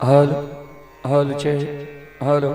हल हल छे हलो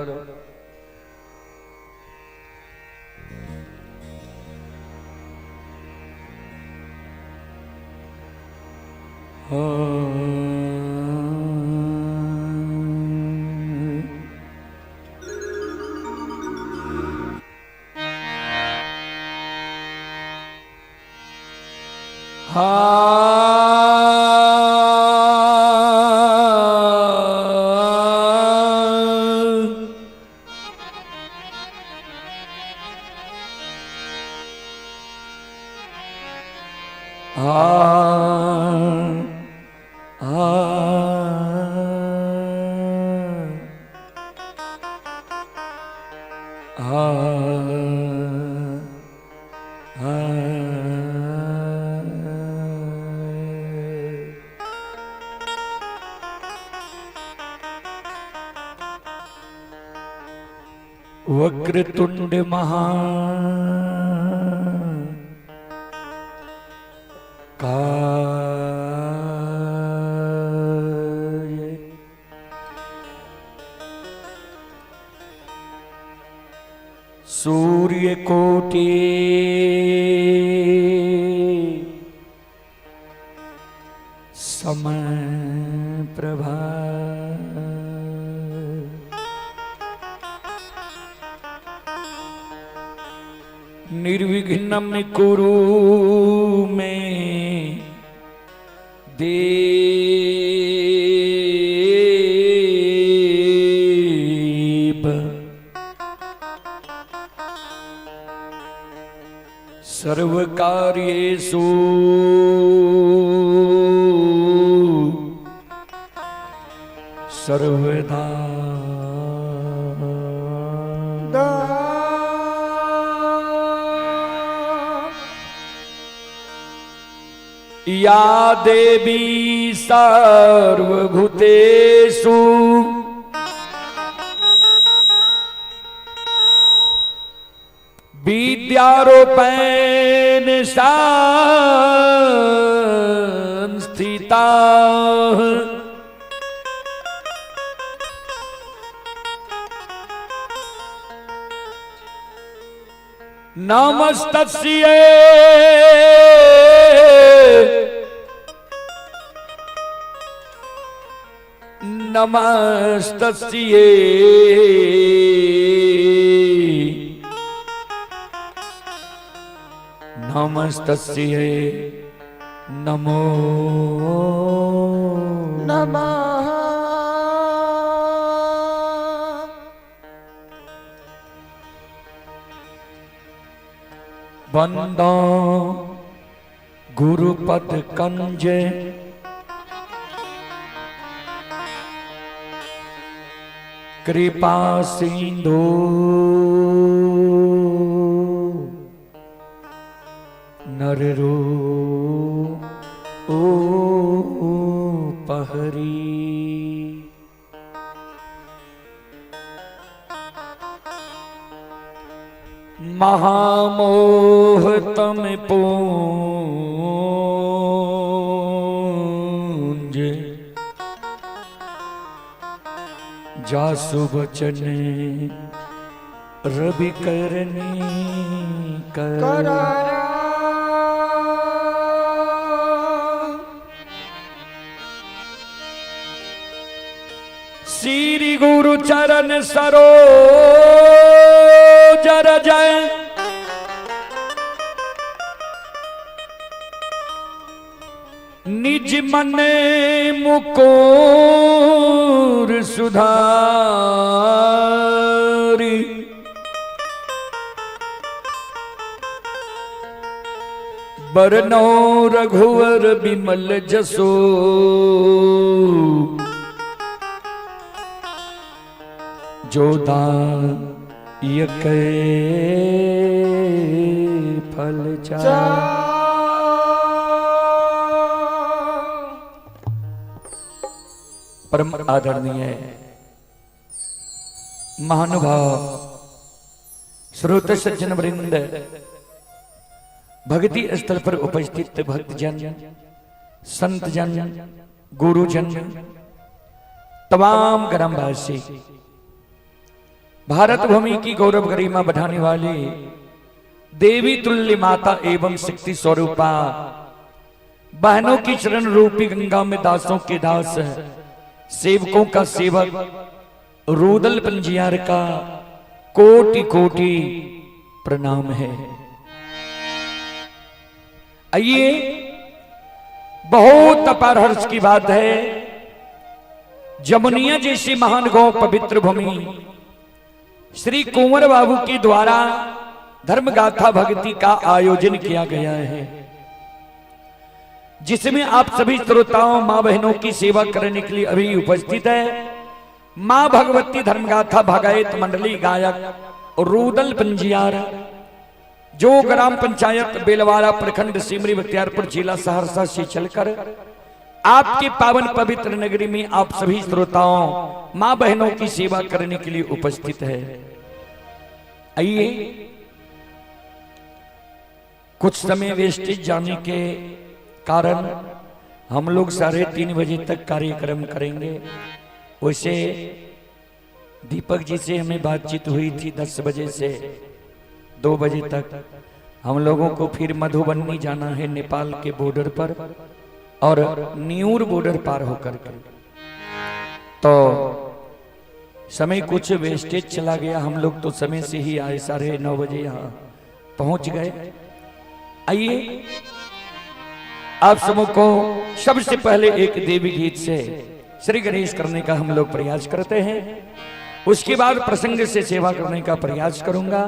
वक्रतुंड महा काय सूर्य कोटि समप्रभा निर्विघ्नं कुरु मे देव सर्वकार्येषु सर्वदा या देवी सर्वभूतेषु विद्यारूपेण संस्थिता नमस्तस्यै नमस्तस्यै नमस्तस्यै नमो नमः। वंदो गुरुपद कंज कृपा सिंधु नररू ओ पहरी महामोह तम पूंज जासु बचन रवि करनी करारा श्री गुरु चरण सरोज रज निज मन मुकुर सुधारी बरनो रघुवर बिमल जसो जोदा यके फल जा। परम आदरणीय महानुभाव श्रोत सज्जन वृंद भक्ति स्थल पर उपस्थित भक्तजन संतजन गुरुजन तमाम ग्रामवासी, भारत भूमि की गौरव गरिमा बढ़ाने वाली देवी तुल्य माता एवं शक्ति स्वरूपा बहनों की चरण रूपी गंगा में दासों के दास, सेवकों का सेवक रूदल पंजियार का कोटि कोटि प्रणाम है। आइए, बहुत अपार हर्ष की बात है, जमुनिया जैसी महान गौ पवित्र भूमि श्री कुंवर बाबू के द्वारा धर्म गाथा भक्ति का आयोजन किया गया है, जिसमें आप सभी श्रोताओं मां बहनों की सेवा करने के लिए अभी उपस्थित है। मां भगवती धर्मगाथा भगायत मंडली गायक रूदल पंजियार, जो ग्राम पंचायत बेलवाड़ा प्रखंड सिमरी बख्तियारपुर जिला सहरसा से चलकर आपके पावन पवित्र नगरी में आप सभी श्रोताओं मां बहनों की सेवा करने के लिए उपस्थित है। आइए, कुछ समय वेस्टेज जाने के कारण हम लोग 3:30 बजे तक कार्यक्रम करेंगे। वैसे दीपक जी से हमें बातचीत हुई थी 10 बजे से 2 बजे तक। हम लोगों को फिर मधुबनी जाना है नेपाल के बॉर्डर पर और न्यूर बॉर्डर पार होकर के, तो समय कुछ वेस्टेज चला गया। हम लोग तो समय से ही आए, 9:30 बजे यहाँ पहुंच गए। आइए, आप सबों को सबसे पहले एक देवी गीत से श्री गणेश करने का हम लोग प्रयास करते हैं, उसके बाद प्रसंग से सेवा करने का प्रयास करूंगा।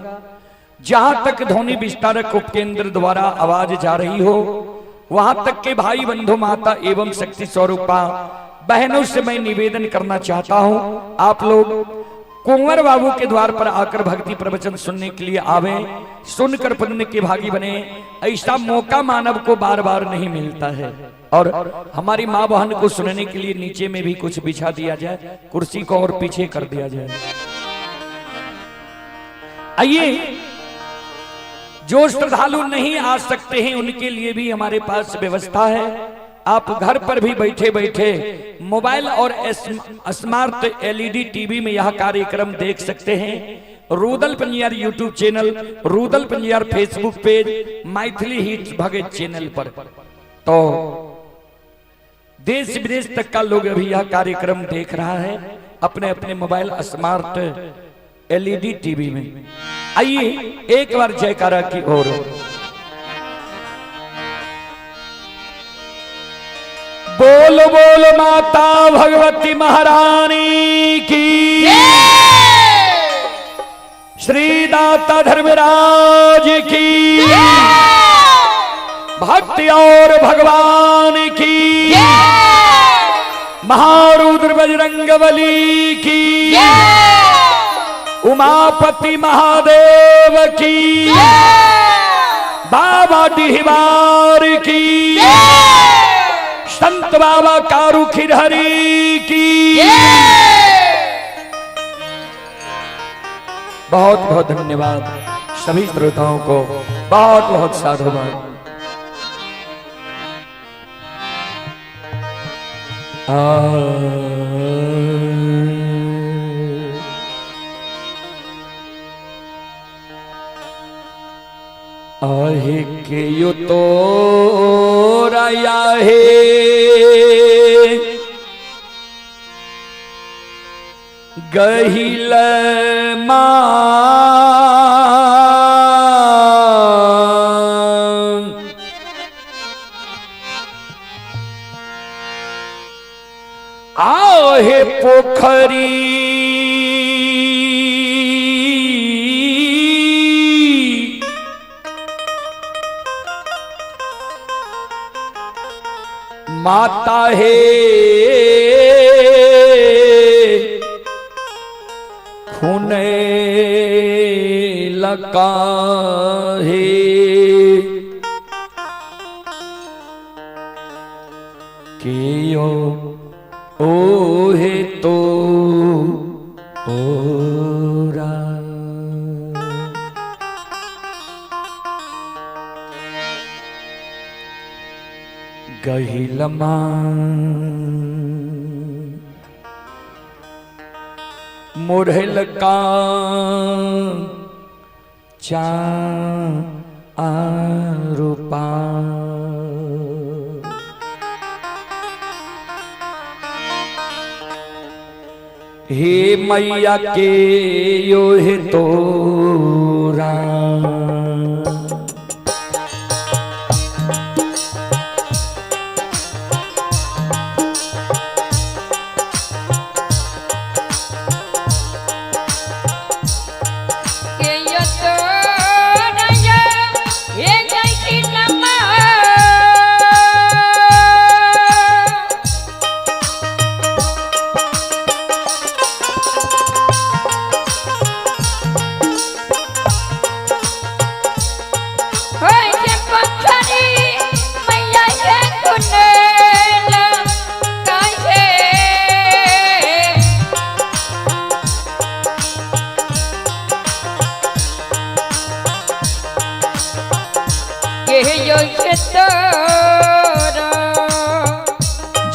जहां तक ध्वनि विस्तारक उपकेंद्र द्वारा आवाज जा रही हो, वहां तक के भाई बंधु माता एवं शक्ति स्वरूपा बहनों से मैं निवेदन करना चाहता हूं, आप लोग कुंवर बाबू के द्वार पर आकर भक्ति प्रवचन सुनने के लिए आवे, सुनकर पुण्य के भागी बने। ऐसा मौका मानव को बार बार नहीं मिलता है। और हमारी माँ बहन को सुनने के लिए नीचे में भी कुछ बिछा दिया जाए, कुर्सी को और पीछे कर दिया जाए। आइए, जो श्रद्धालु नहीं आ सकते हैं उनके लिए भी हमारे पास व्यवस्था है। आप घर पर भी बैठे बैठे मोबाइल और स्मार्ट एलईडी टीवी में यह कार्यक्रम देख सकते हैं। Rudal Panjiyar YouTube channel, Rudal Panjiyar Facebook page, Maithili hits Bhagat channel पर, तो देश विदेश तक का लोग अभी यह कार्यक्रम देख रहा है अपने अपने मोबाइल स्मार्ट एलईडी टीवी में। आइए, एक बार जयकारा की ओर। बोल बोल माता भगवती महारानी की, श्री दाता धर्मराज की, भक्ति और भगवान की, महारुद्र बजरंगबली की, उमापति महादेव की, बाबा डिहबार की, संत बाबा कारू खिरहरी की। बहुत बहुत धन्यवाद सभी श्रोताओं को, बहुत बहुत साधुवाद। आहे के यो तो राया है गहिल आहे पोखरी माता है खूने लगा है कियो ओ है तो ओरा गहिलमा मोरहल का रूपा हे मैया के यो है तोरा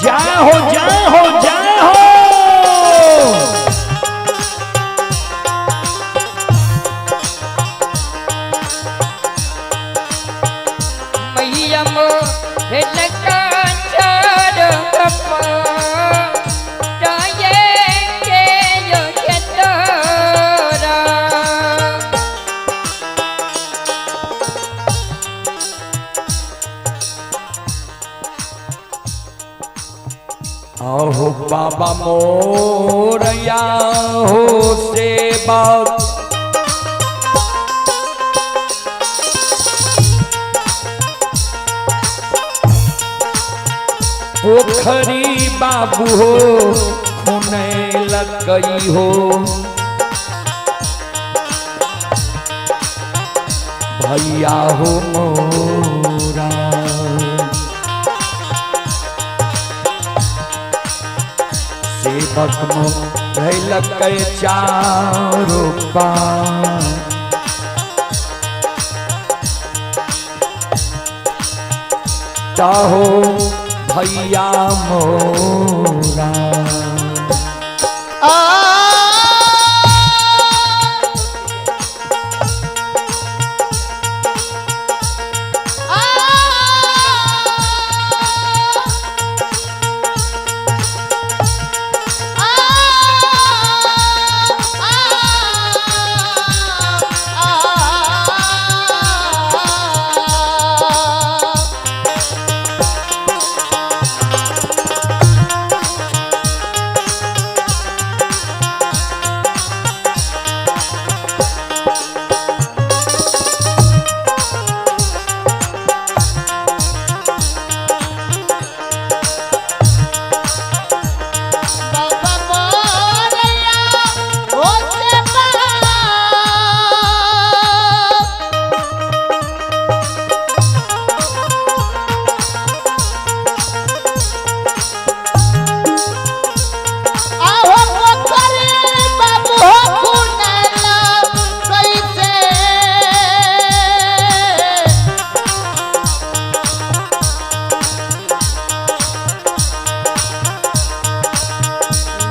जाहो जाहो जाहो मैया मोरहल का आहो बाबा मोरया हो सेवा पोखरी बाबू हो खुने लगई हो भैया हो मोरा सेवक मोरहल के चारों पार चाहो भैया मोरा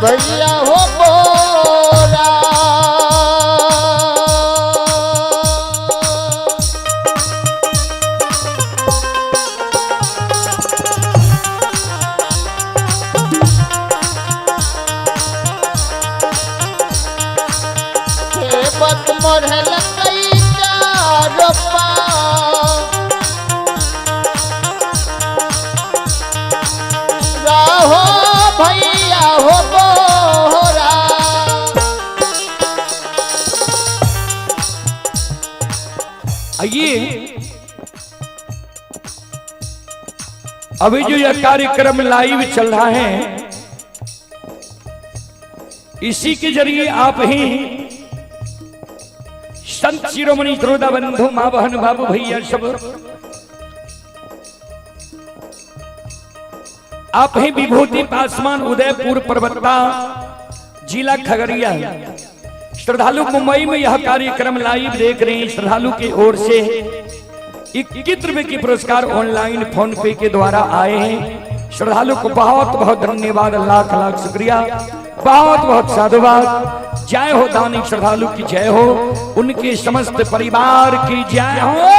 भैया हो मोरा सेवक मोरहल कई चारों राहो भैया हो मोरा आइए अभी जो यह कार्यक्रम लाइव चल रहा है इसी के जरिए आप ही संत शिरोमणि श्रोता बंधु मां बहन बाबू भैया सब आप ही विभूति पासवान उदयपुर पर्वता जिला खगड़िया श्रद्धालु मुंबई में यह कार्यक्रम लाइव देख रहे हैं। श्रद्धालु की ओर से 21 रुपए की पुरस्कार ऑनलाइन फोन पे के द्वारा आए हैं। श्रद्धालु को बहुत बहुत धन्यवाद, लाख लाख शुक्रिया। बहुत बहुत साधुवाद। जय हो दानिक श्रद्धालु की जय हो, उनके समस्त परिवार की जय हो।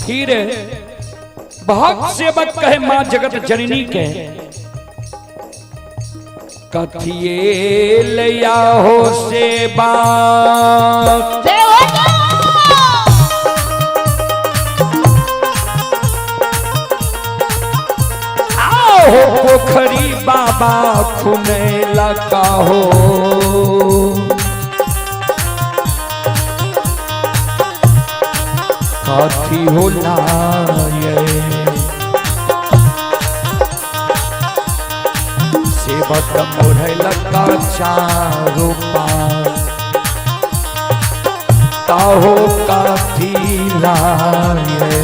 फिर बहुत सेवक कहे मां जगत जननी के कथिए लिया हो सेवा आओ पोखरी बाबा खुने लगा हो कथी हो लाए सेवक मोढ़े लगा चारों पार ताहो कथी लाए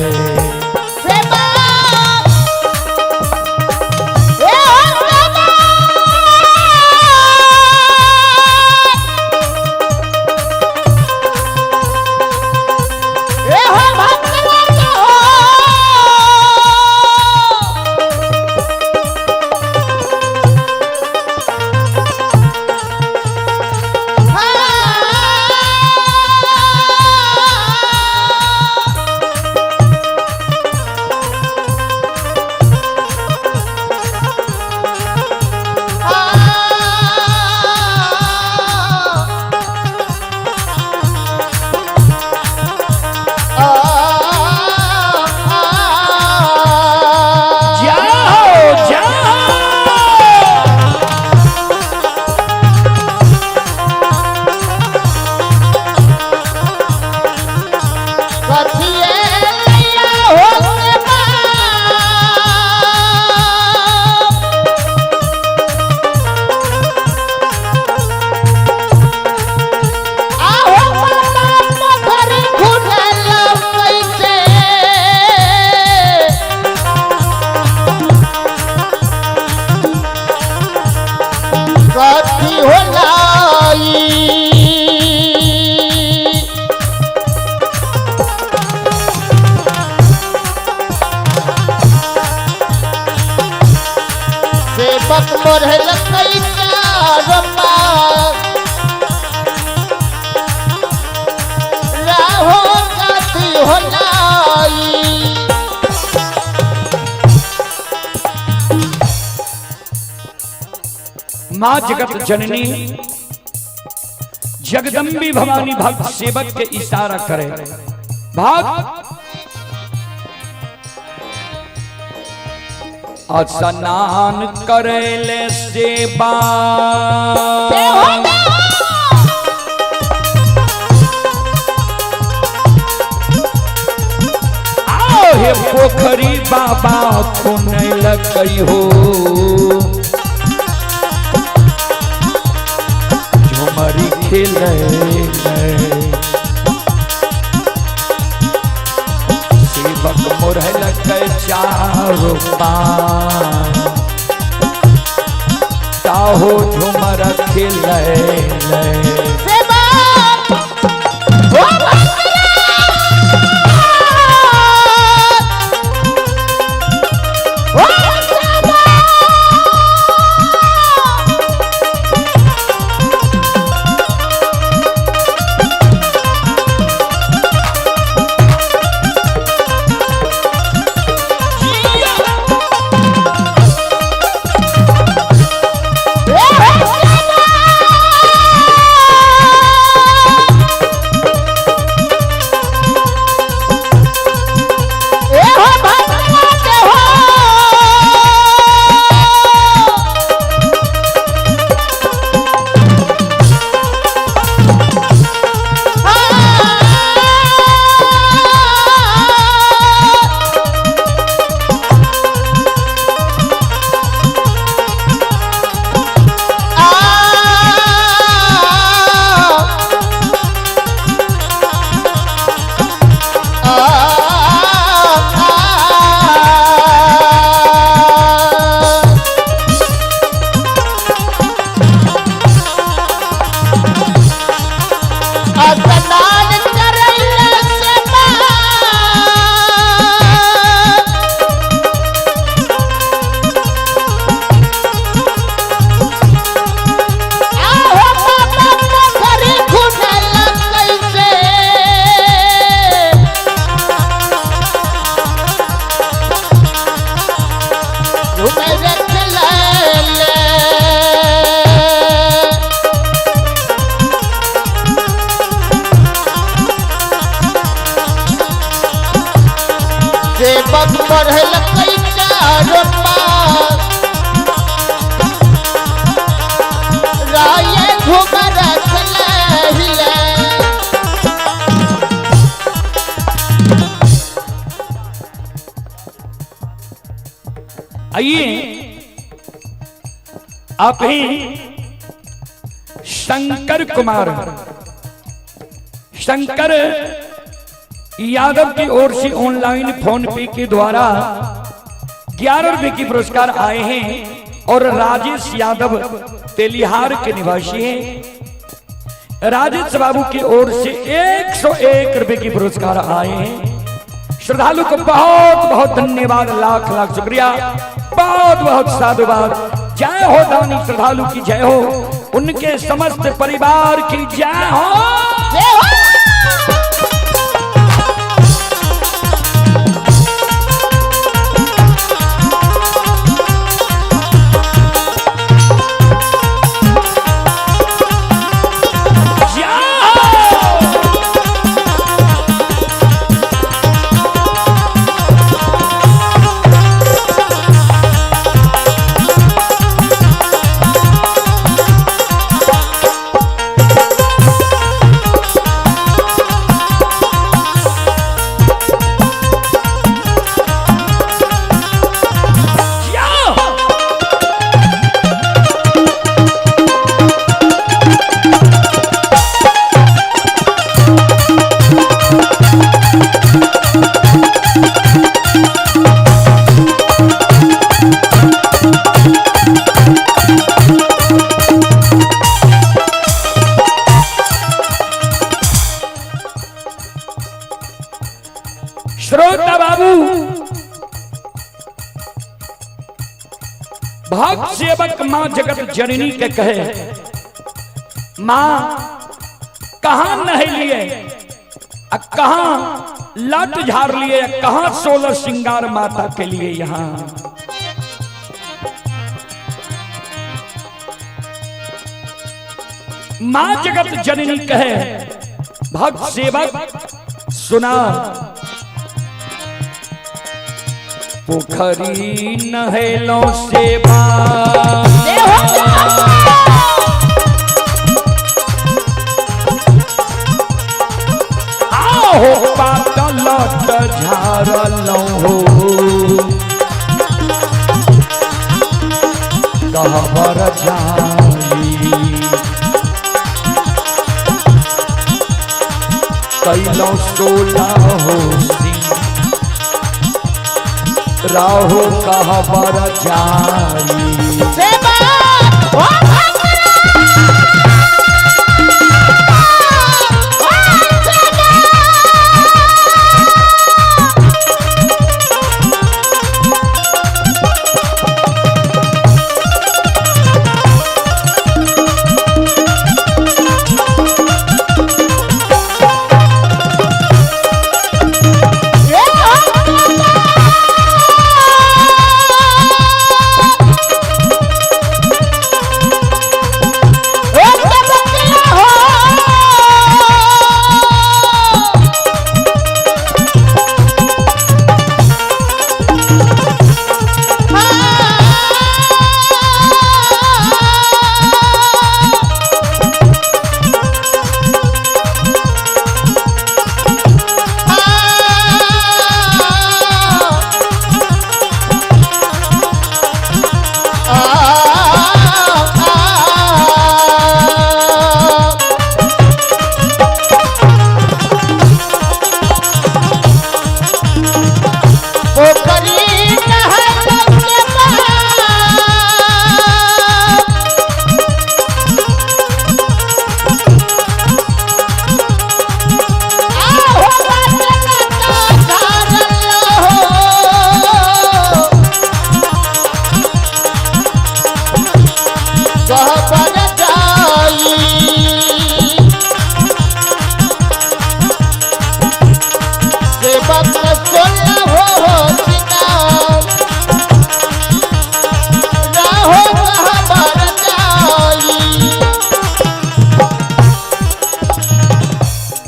मां जगत जननी जगदम्बी भवानी भक्त सेवक के इशारा करे भक्त स्नान करेले सेवा आओ हे पोखरी बाबा खुने लगई हो झुमरी खेले सेवक मोरह लगे चारों पार ताहो झुमर खेले बढ़ल कई चारों पास राये घुमर हिले आइए आप ही शंकर कुमार शंकर यादव की ओर से ऑनलाइन फोन पे के द्वारा 11 रुपए की पुरस्कार आए हैं और राजेश यादव तेलिहार के निवासी हैं। राजेश बाबू की ओर से 101 रुपए की पुरस्कार आए हैं। श्रद्धालु को बहुत बहुत धन्यवाद, लाख लाख शुक्रिया, बहुत बहुत साधुवाद। जय हो दानी श्रद्धालु की जय हो, उनके समस्त परिवार की जय हो, जय हो। श्रोता बाबू, भक्त सेवक मां जगत जननी के कहे, मां कहां नहलिए, कहां लट झाड़ लिए, कहां 16 श्रृंगार माता के लिए यहां। मां जगत जननी कहे, भक्त सेवक सुना, पोखरी नहेलो सेवा आओ पातल झारलो हो, कहबर जाई कैलो 16 हो राहु कहबर जाई।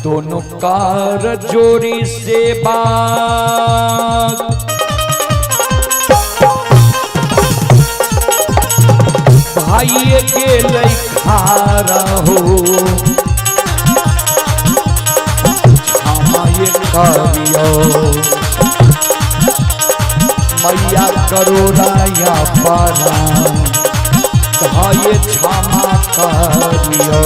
दोनों कार जोड़ी से बात खाइए गेल खारा हो क्षमाए करियो मैया करोड़ाया पारा कहिए क्षमा करियो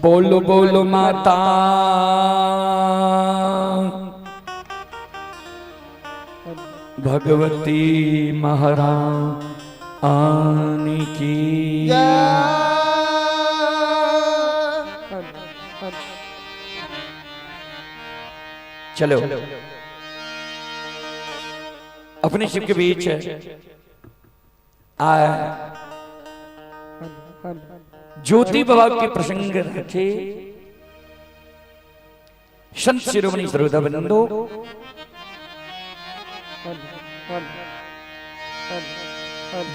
बोलो बोलो माता भगवती महारानी की चलो अपने शिव के बीच आए ज्योति बाबा के प्रसंग रखे संत शिरोमणि सर्वदानंदो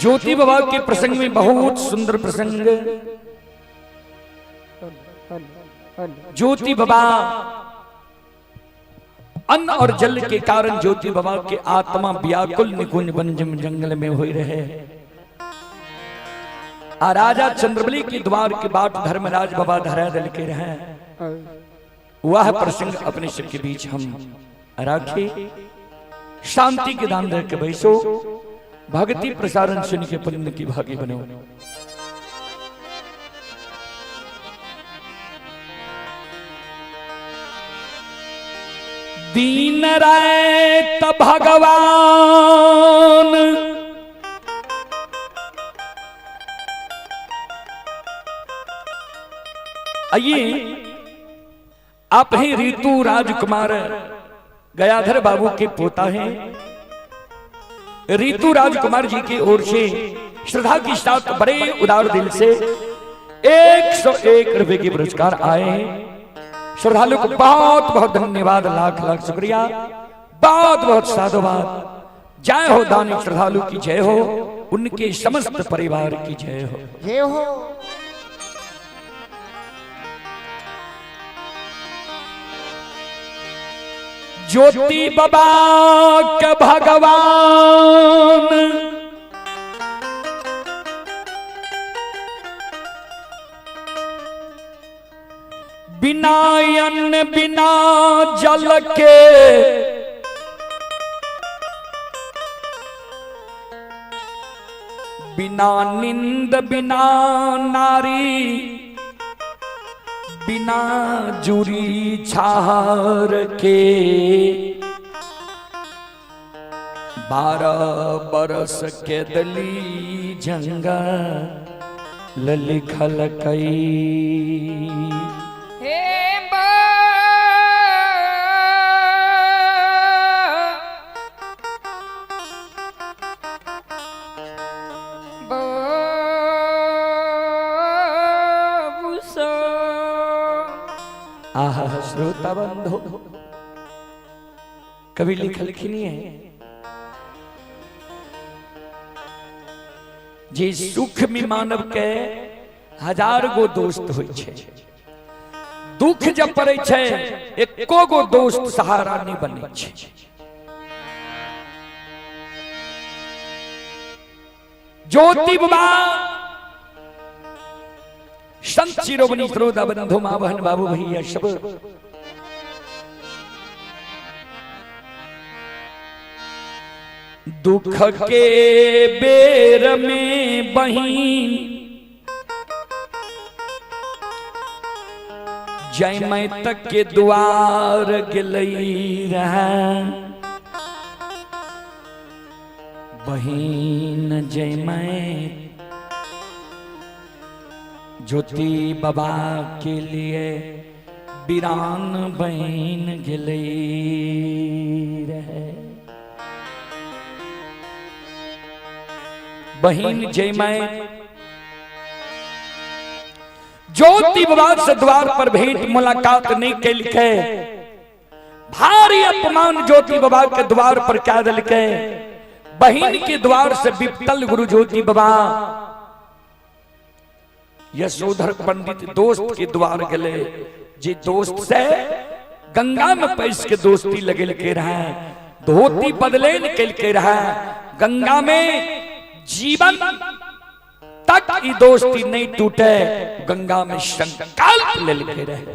ज्योति बाबा के प्रसंग में बहुत सुंदर प्रसंग। ज्योति बाबा अन्न और जल के कारण ज्योति बाबा के आत्मा व्याकुल निकुंज वन जंगल में हो रहे। आ राजा चंद्रबली के द्वार के बाट धर्मराज बाबा धरा दल के रहे। वह प्रसंग अपने सिर के बीच हम राखे। शांति के दान रख के बैसो, भक्ति प्रसारण सुन के पुण्य की भागी बनो। दीन राय त भगवान आइए आप ही ऋतु राजकुमार गयाधर बाबू के पोता हैं। ऋतु राजकुमार जी की ओर से श्रद्धा के साथ बड़े उदार दिल से 101 रुपए के पुरस्कार आए हैं। श्रद्धालु को बहुत बहुत धन्यवाद, लाख लाख शुक्रिया, बहुत बहुत साधुवाद। जय हो दानी श्रद्धालु की जय हो, उनके समस्त परिवार की जय हो। जय हो। ज्योति बाबा के भगवान बिना अन्न बिना जल के बिना निंद बिना नारी बिना जुरी छार के 12 बरस के दली जंगा लिखल कई। हे आहा श्रोता बंधो, कवि लिखलखिन है जे सुख में मानव के 1000 गो दोस्त होय छे, दुख जब पड़े छे एको गो दोस्त सहारा नहीं बने छे। ज्योति बाबा संत शिरोमणि श्रोता बंधु मां बहन बाबू भैया सब दुख के बेर में बहिन जय मैं तक के द्वार गिलई रहा बहिन जय मैं ज्योति बाबा के लिए बिरान बहन गिलई रहे बहन जय मैं ज्योति बाबा से द्वार पर भेंट मुलाकात नहीं के लिखे भारी अपमान ज्योति बाबा के द्वार पर क्या दल के बहन के द्वार से विपतल गुरु ज्योति बाबा यशोधर पंडित दोस्त के द्वार गले जी दोस्त से गंगा में पैस के दोस्ती लगे के रहा धोती बदले निकल के रहा गंगा में जीवन तक की दोस्ती नहीं टूटे गंगा में संकल्प ले लिखे रहे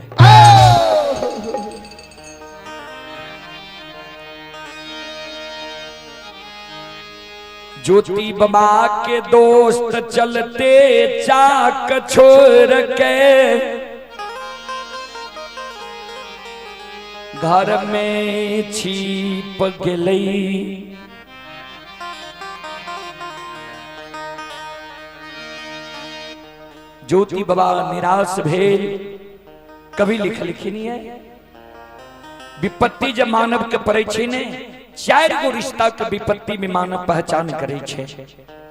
ज्योति बाबा के दोस्त चलते चाक छोड़ के घर में छिप गई ज्योति बाबा निराश भेल कभी लिखलखिन है विपत्ति जब मानव के पड़े छे ने 4 गो रिश्ता के विपत्ति में मानव पहचान करे छे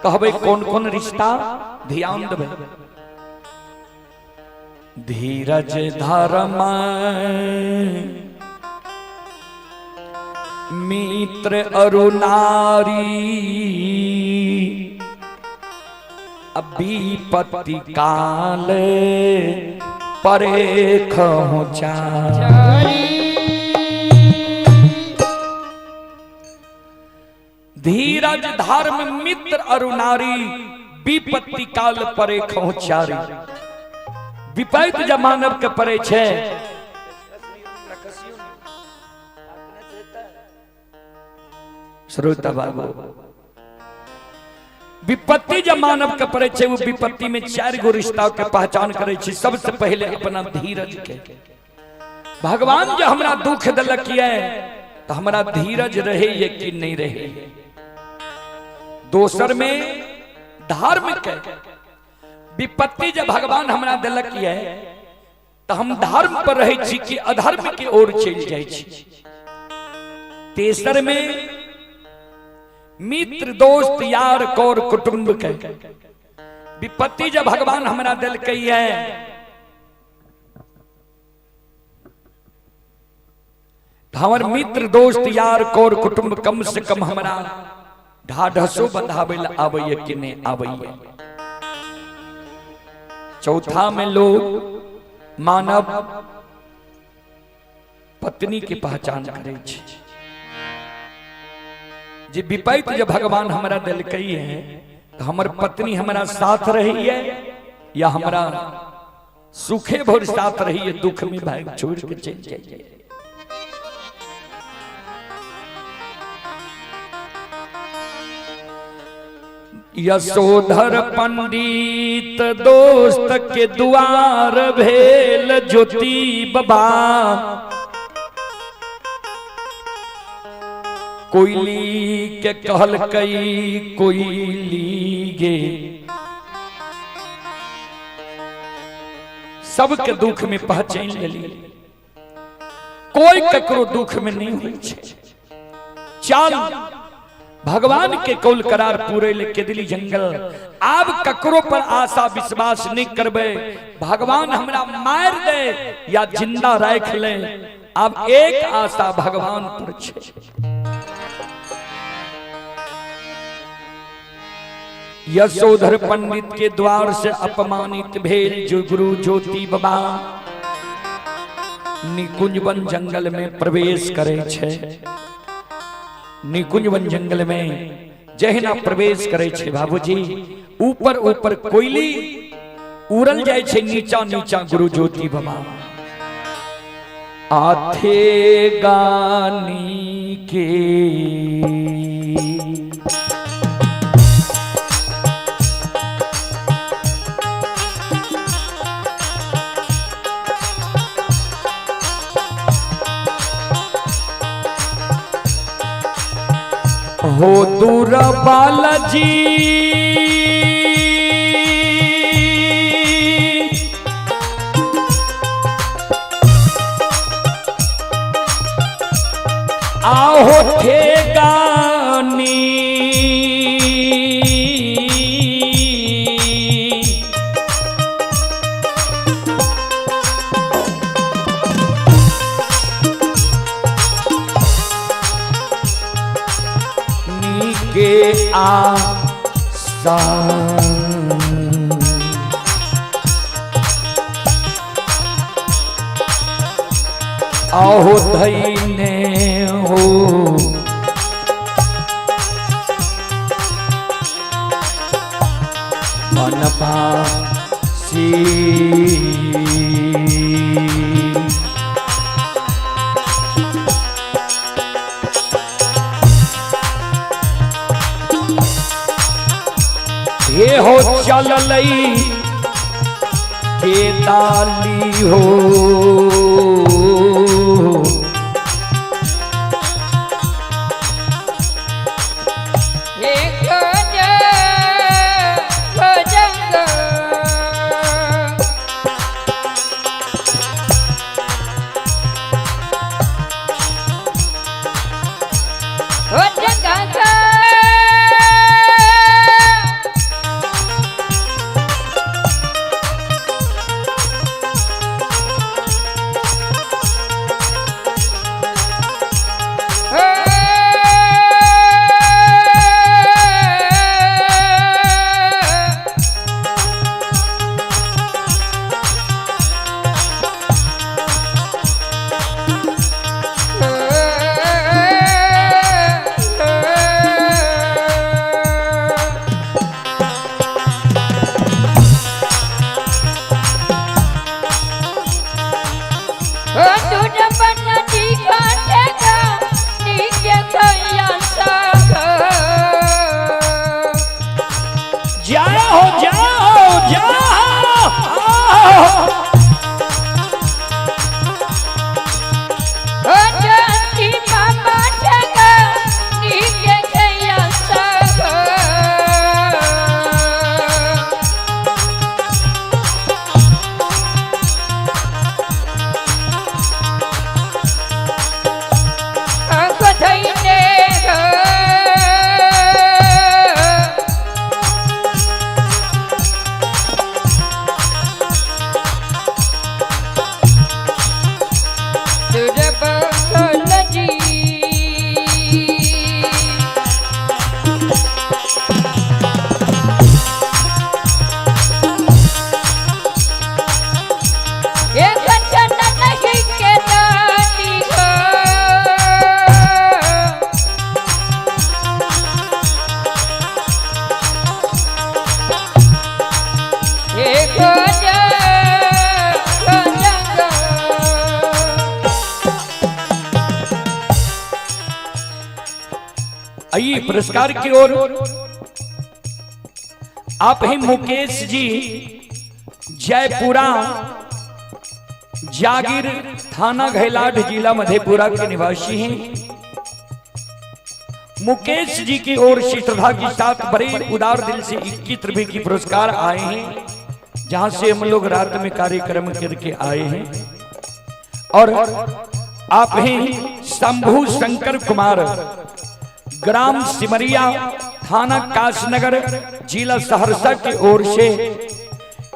कहबे कौन कौन रिश्ता ध्यान देबे धीरज धर्म मित्र अरुणारी विपत्ति काल परे खहुचा धीरज धर्म मित्र अरुणारी विपत्ति काल परे खहुचारी विपत्ति जब मानव के परे छे श्रोता बाबू विपत्ति जब मानव के पड़े छे वो विपत्ति में 4 गो रिश्ता के पहचान करे छे सबसे पहले अपना धीरज के भगवान जो हमरा दुख दलक है तो हमरा धीरज रहे ये कि नहीं रहे दोसर में धर्म के विपत्ति जब भगवान हमरा दलक है तो हम धर्म पर रहे छी कि अधर्म की ओर चल जाए छी तेसर में मित्र दोस्त यार कौर कुटुंब के विपत्ति जब भगवान हमारा दिल कही है तो हमार मित्र दोस्त यार कौर कुटुंब कम से कम हमारा ढाढ़सो बंधावे आवे कि नहीं आवे। चौथा में लोग मानव पत्नी की पहचान करे छे। जे विपैत जब भगवान हमारा दिल कही है तो हमार पत्नी हमारा साथ रही है या हमारा सुखे भर साथ रही है, दुख में भाग छोड़ के चल जाइए। यशोधर पंडित दोस्त के द्वार भेल ज्योति बाबा, कोयली के कहल कई कोयली गे, सबके दुख में पहचान लेली, कोई ककरो दुख में नहीं हुई छे। चल भगवान के कौल करार पूरे लेके दिली जंगल, अब ककरो पर आशा विश्वास नहीं करबे, भगवान हमरा मार दे या जिंदा रख ले, अब एक आशा भगवान पर छे। यशोधर पंडित के द्वार से अपमानित भेल जो गुरु ज्योति बाबा, निकुंज वन जंगल में प्रवेश करे छे। निकुंज वन जंगल में जहिना प्रवेश करे छे बाबूजी, ऊपर ऊपर कोयली उड़ल जाए छे, नीचा नीचा गुरु ज्योति बाबा आथे गानी के, हो दूर बालाजी आओ थे गानी, के आसा आओ धैने हो, मन पासी ये हो चल लई के ताली हो, एक जंग हो जगह आइए पुरस्कार की ओर। आप हैं मुकेश जी, जयपुरा, जागीर थाना घैलाट, जिला मधेपुरा के निवासी हैं। मुकेश जी की ओर से श्रद्धा के साथ बड़े उदार दिल से 21 रुपए की पुरस्कार आए हैं, जहां से हम लोग रात में कार्यक्रम करके आए हैं। और आप हैं शंभू शंकर कुमार, ग्राम सिमरिया, थाना काशनगर, जिला सहरसा की ओर से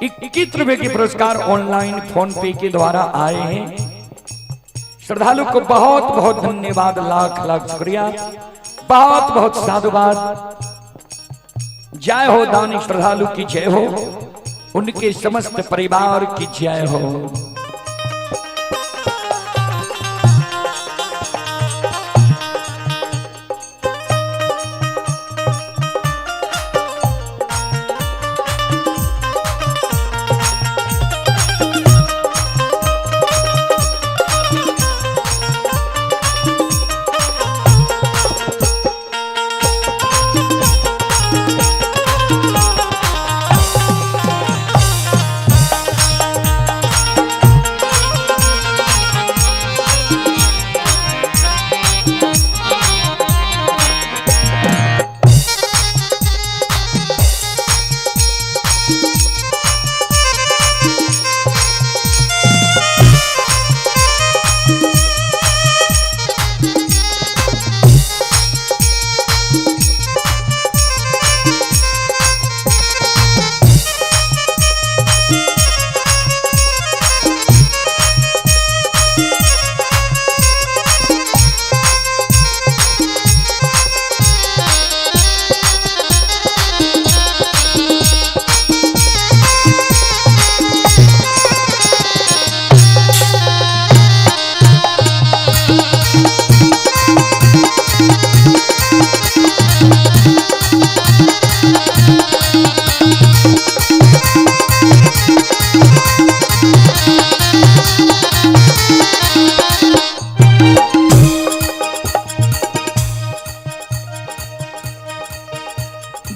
21 रुपए की पुरस्कार ऑनलाइन फोन पे के द्वारा आए हैं। श्रद्धालु को बहुत बहुत धन्यवाद, लाख लाख शुक्रिया, बहुत बहुत साधुवाद। जय हो दानी श्रद्धालु की जय हो, उनके समस्त परिवार की जय हो।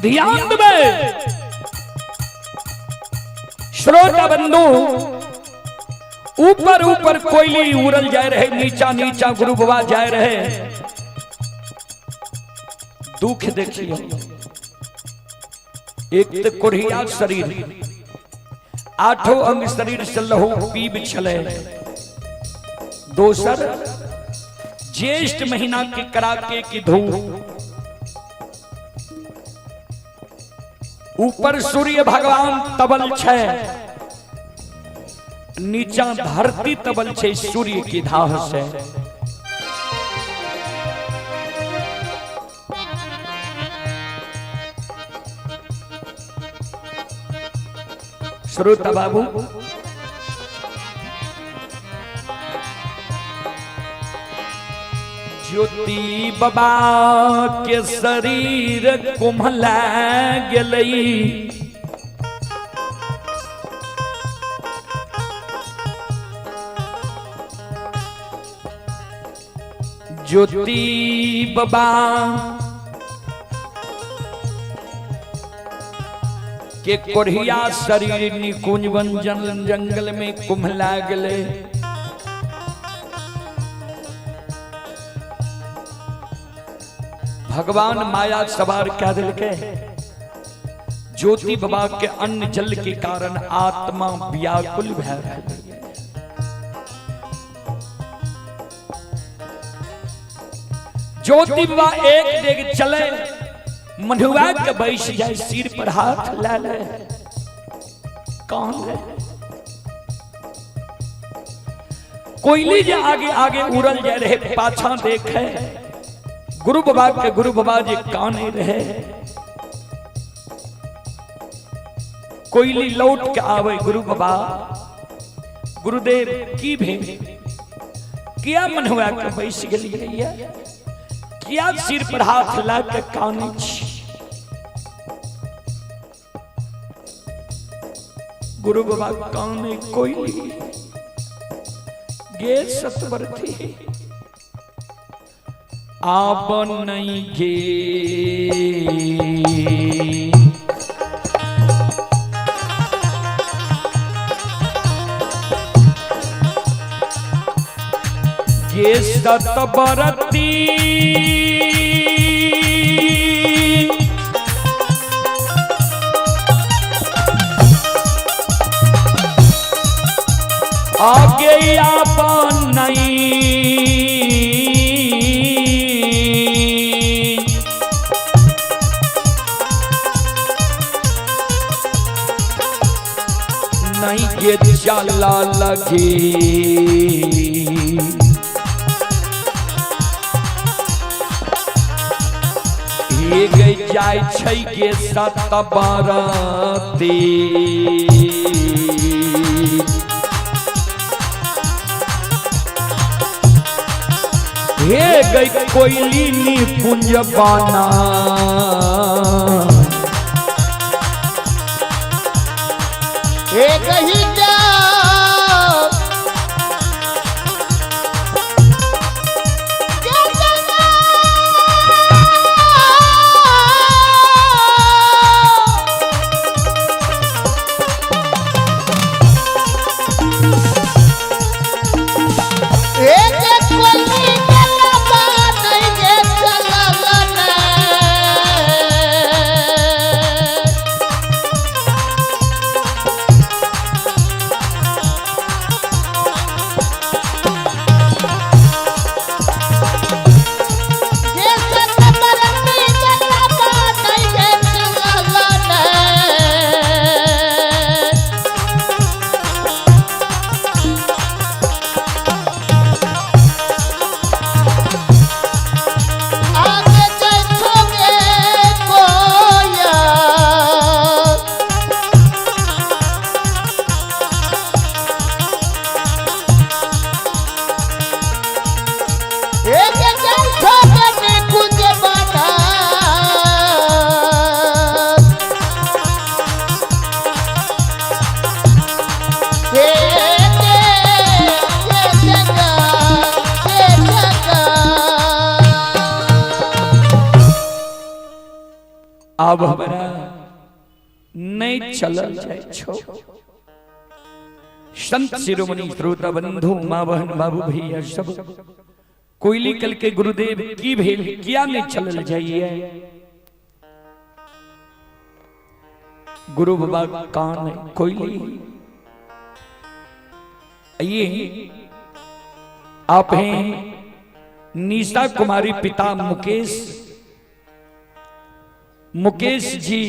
ध्यान में श्रोता बंधु, ऊपर ऊपर कोयली उड़ल जाए रहे, नीचा नीचा गुरु बाबा जाए रहे। दुख देखिए, एक तो कोढ़िया शरीर, आठों अंग शरीर से लहू पीब छले। दोसर ज्येष्ठ महीना के कड़ाके की धूप, ऊपर सूर्य भगवान तबल छे, नीचा धरती तबल छे सूर्य की धाह से। श्रोता बाबू, ज्योति बाबा के शरीर कुम्हला गेलई, ज्योति बाबा के कोढ़िया शरीर निकुंज वन जंगल में कुम्हला गेले। भगवान माया सवार क्या दिल के, ज्योति बाबा के अन्न जल के कारण आत्मा व्याकुल भय रहे। ज्योति बाबा एक डेग चले, मनुआ के बैठ जाए, सिर पर हाथ ला ले, कौन है? कोयली जे आगे आगे उड़ल जाए रहे, पाछा देखे गुरु बाबा जी काने रहे। कोयली लौट के आवे, गुरु बाबा गुरुदेव की भें किया मनहुआ के बैस गेलिए, किया सिर पर हाथ ला के काने छी। गुरु बाबा काने कोयली गे सतवर्ती, आब नहीं गे ये सतबरती आगे आप नहीं ये चला लगे गई जाय छै के सतबरती हे गई कोयली निकुंज बाना एक ही अब हमारा नहीं चलल जाए छो संत शिरोमणि श्रोता बंधु माँ बहन बाबू भैया सब कोयली कल के गुरुदेव की भेल किया नहीं चलल जाइए गुरु बाबा कान कोयली ये आप हैं निशा कुमारी पिता मुकेश जी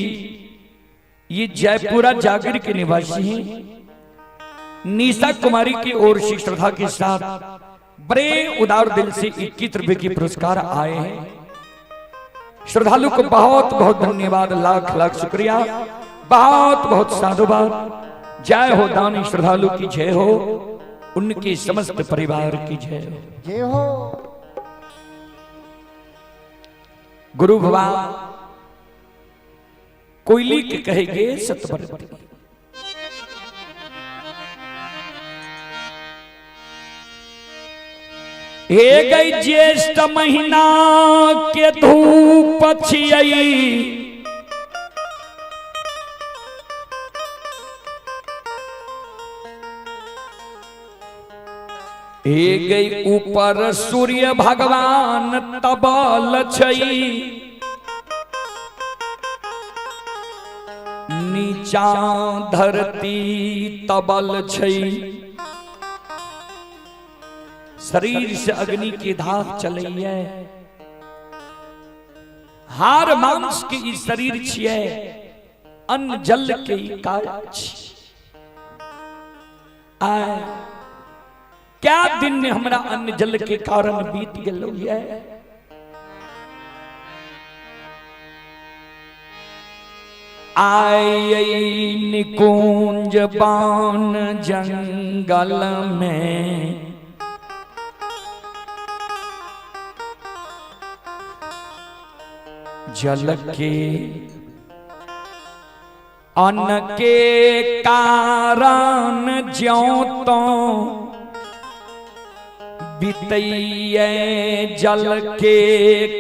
ये जयपुरा जागीर के निवासी हैं। निशा कुमारी की ओर से श्रद्धा के साथ बड़े उदार दिल से 21 रुपए की पुरस्कार आए हैं। श्रद्धालु को बहुत बहुत धन्यवाद, लाख लाख शुक्रिया, बहुत बहुत साधुवाद। जय हो दानी श्रद्धालु की जय हो, उनके समस्त परिवार की जय हो। जय हो गुरु भगवान कोयली के कहेगे सतबरती। हे गई ज्येष्ठ महीना के धूप छियई, हे गई ऊपर सूर्य भगवान तबल छई, नीचा धरती तबल छई। शरीर से अग्नि की धार चलैया, हार मांस के ई शरीर छियै, अन्न जल के ई काज। आय क्या दिन ने हमरा अन्न जल के कारण बीत गेलो है। आय निकुंज बान जंगल में, जल के अन्न के कारण ज्यों तो बीतैये जल के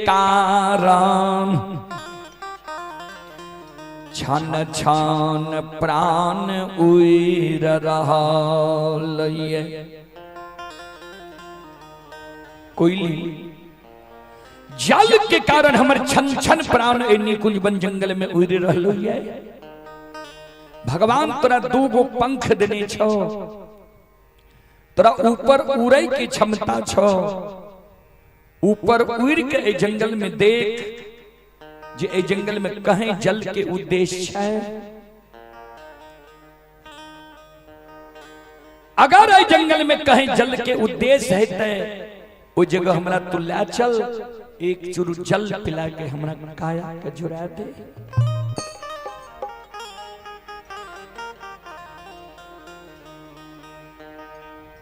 कारण छन छन प्राण उड़ रहल ये। कोयली जल के कारण हमर छन छन प्राण निकुंज बन जंगल में उड़ रहलो ये। भगवान तोरा दूगो पंख देने छो, तोरा ऊपर उड़ै के क्षमता छो, ऊपर उड़ के ए जंगल में देख जे ए जंगल में कहीं जल के उद्देश्य है। अगर ए जंगल में कहीं जल के उद्देश्य है ते ओ जगह हमरा तू ला चल, एक चुरु जल पिला के हमरा काया के जुड़ा दे।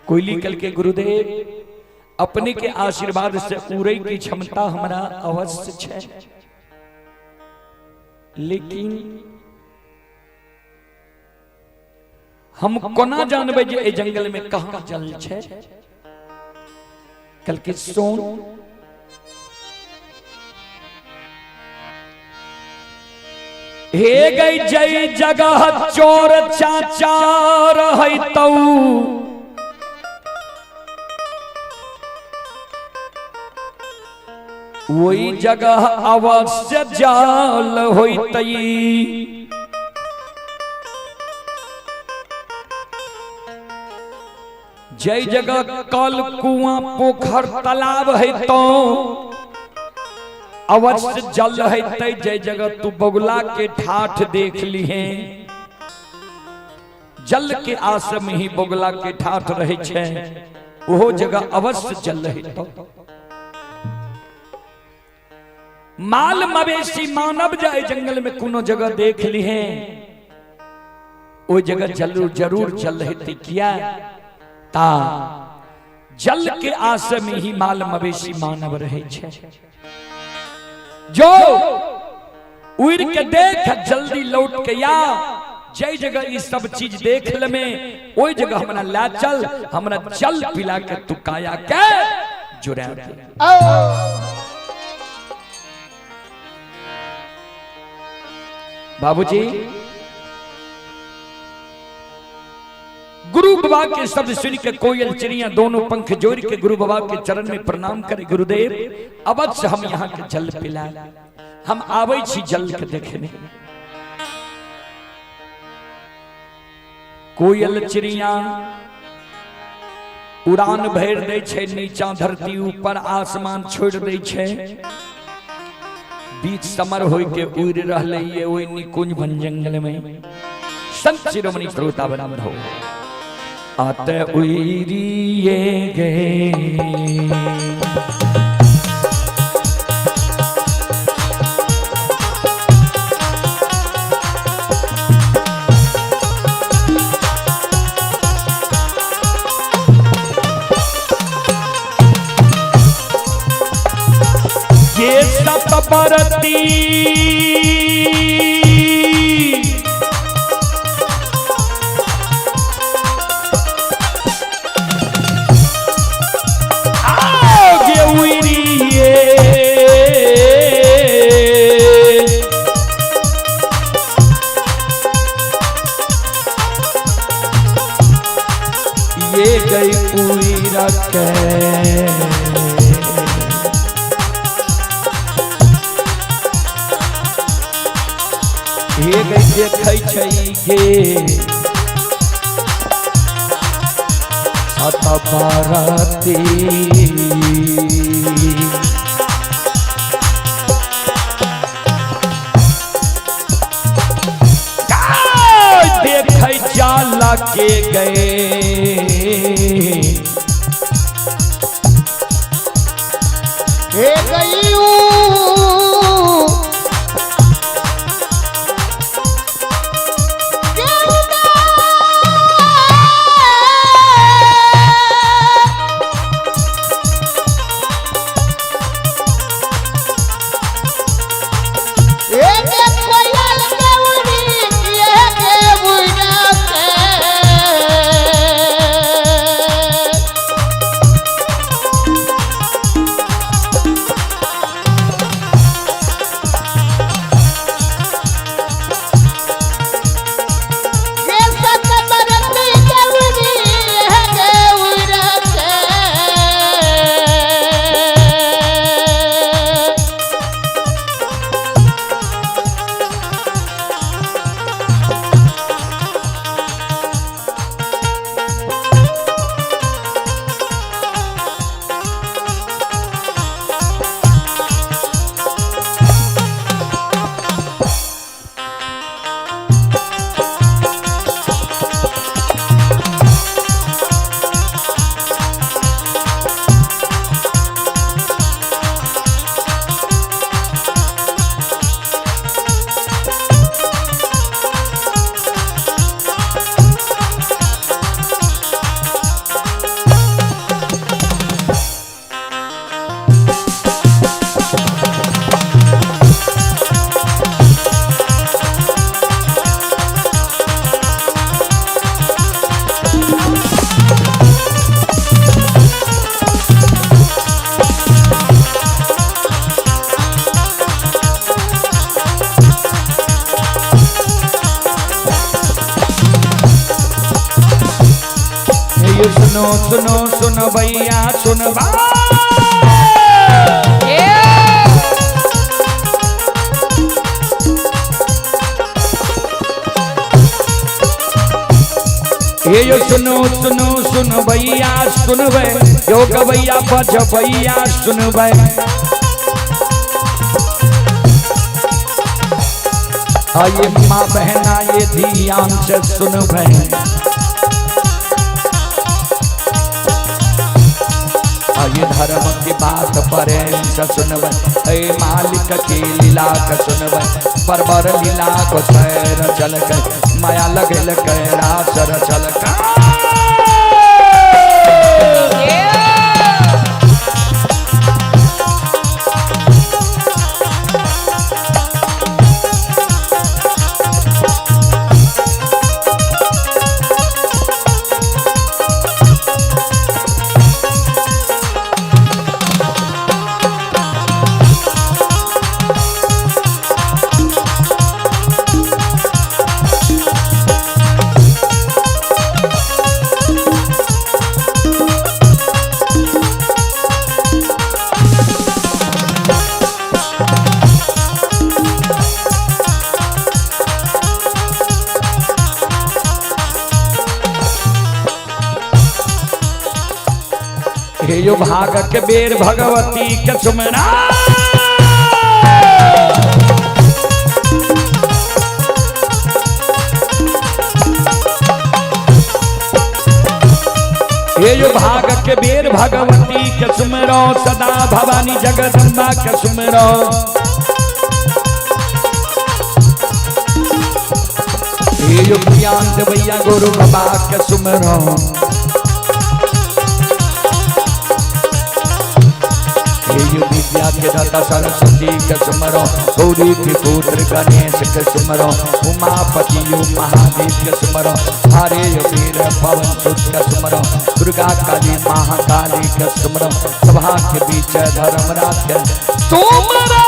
कोयली कल के गुरुदेव अपने के आशीर्वाद से उड़ै की क्षमता हमरा अवश्य है, लेकिन हम कोना जानबे जे ए जंगल में कहां जल है। कल के सोन हे गई जय जगह चोर चाचा रहतौ, वही जगह अवश्य जाल होइतई। जय जगह कल कुआं पोखर तालाब है तो अवश्य जल है। जय जगह तू बगुला के ठाठ देख ली है, जल के आस में ही बगुला के ठाठ रहे छे, वो जगह अवश्य जल है। तो माल मवेशी मानव जाए जंगल में कोनो जगह देख ली है, वो जगह जरूर जल है। किया ता जल के आस में ही माल मवेशी मानव रहे छे। जो उड़ के देख जल्दी लौट के या जय जगह ये सब चीज देख ले में ओई जगह हमरा ला चल, हमरा जल पिला के तू काया के जुड़ा दे। बाबूजी गुरु बाबा के शब्द सुन के कोयल चिड़िया दोनों पंख जोड़ के गुरु बाबा के चरण में प्रणाम करे। गुरुदेव अवश्य हम यहाँ के जल पिला, हम आवे छी जल के देखने। कोयल चिड़िया उड़ान भर दे छे, नीचा धरती ऊपर आसमान छोड़ दे छे, बीच समर होय के उड़ रहले ये ओय निकुंज बन जंगल में। संत शिरोमणि श्रोता बराबर हो आते उड़िए गए। ये सतबरती ये गई पूरी रखे। ये गई देखै छै गे सतबरती, देखै जाला के गए हे गईऊ सुनो सुनो सुन भैया सुन ये यो सुनो सुनो सुन भैया सुनबे यो गवैया बज भैया सुनबे ये माँ बहना ये ध्यान से सुनबे ये धर्म की बात प्रेम से सुनबे मालिक की लीला का सुनबे परबर लीला को सैर चल के माया लगल कैरा सर चल का हे यो भाग के बेर भगवती के सुमना हे यो भाग के बेर भगवती के सुमरो सदा भवानी जगदम्बा के सुमरो हे यो ज्ञान देवैया गुरु बाबा के सुमरो विद्या के दाता सरस्वती के सुमरो गौरी के पुत्र गणेश के सुमरो उमापति यो महादेव के सुमरो हरे यो वीर पवन सुत के सुमरो दुर्गा काली महाकाली के सुमरो सभा के बीच धर्मराज के सुमरो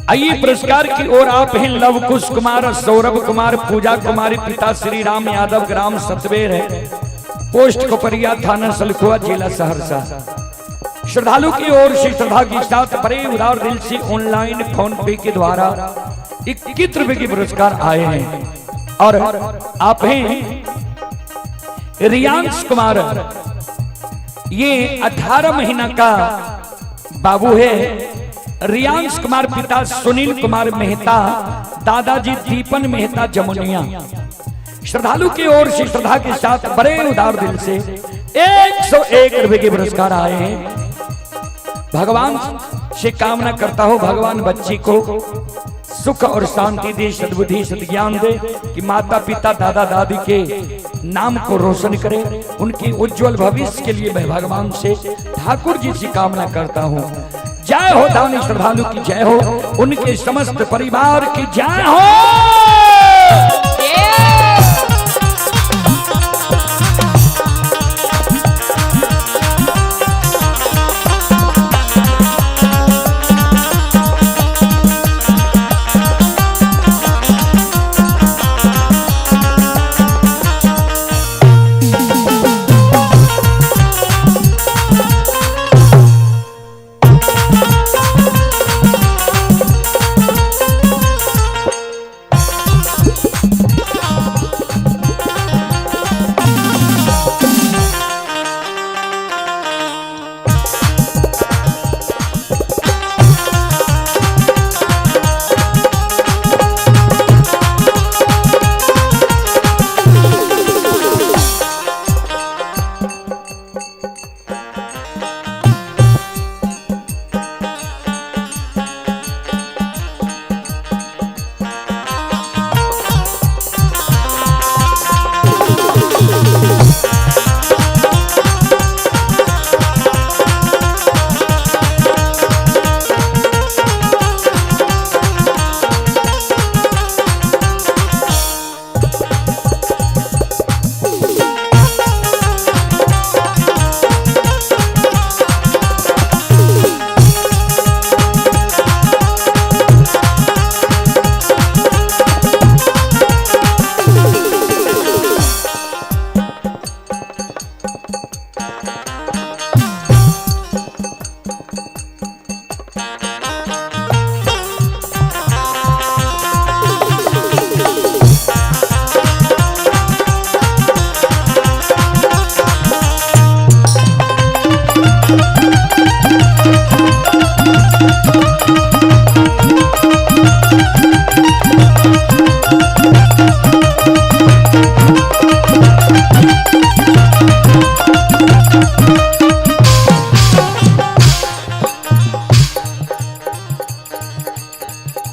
आइए पुरस्कार की ओर आप हैं लव कुश कुमार, सौरभ कुमार, पूजा कुमारी, पिता श्री राम यादव, ग्राम सतवेर है, पोस्ट कोपरिया, थाना सलखुआ, जिला सहरसा। श्रद्धालु की ओर से श्रद्धा के साथ बड़े उदार दिल से ऑनलाइन फोन पे के द्वारा 21 रुपए के पुरस्कार आए हैं और आप हैं रियांश कुमार, ये 18 महीना का बाबू है। रियांश कुमार पिता सुनील कुमार मेहता, दादाजी दीपन मेहता जमुनिया। श्रद्धालु की ओर से श्रद्धा के साथ बड़े उदार दिल से 101 रुपए के पुरस्कार आए हैं। भगवान से कामना करता हूं भगवान बच्ची को सुख और शांति दे, सद्बुद्धि सद्ज्ञान दे कि माता पिता दादा दादी के नाम को रोशन करे, उनकी उज्जवल भविष्य के लिए मैं भगवान से ठाकुर जी से कामना करता हूं। जय हो दानी श्रद्धालु की जय हो, उनके समस्त परिवार की जय हो।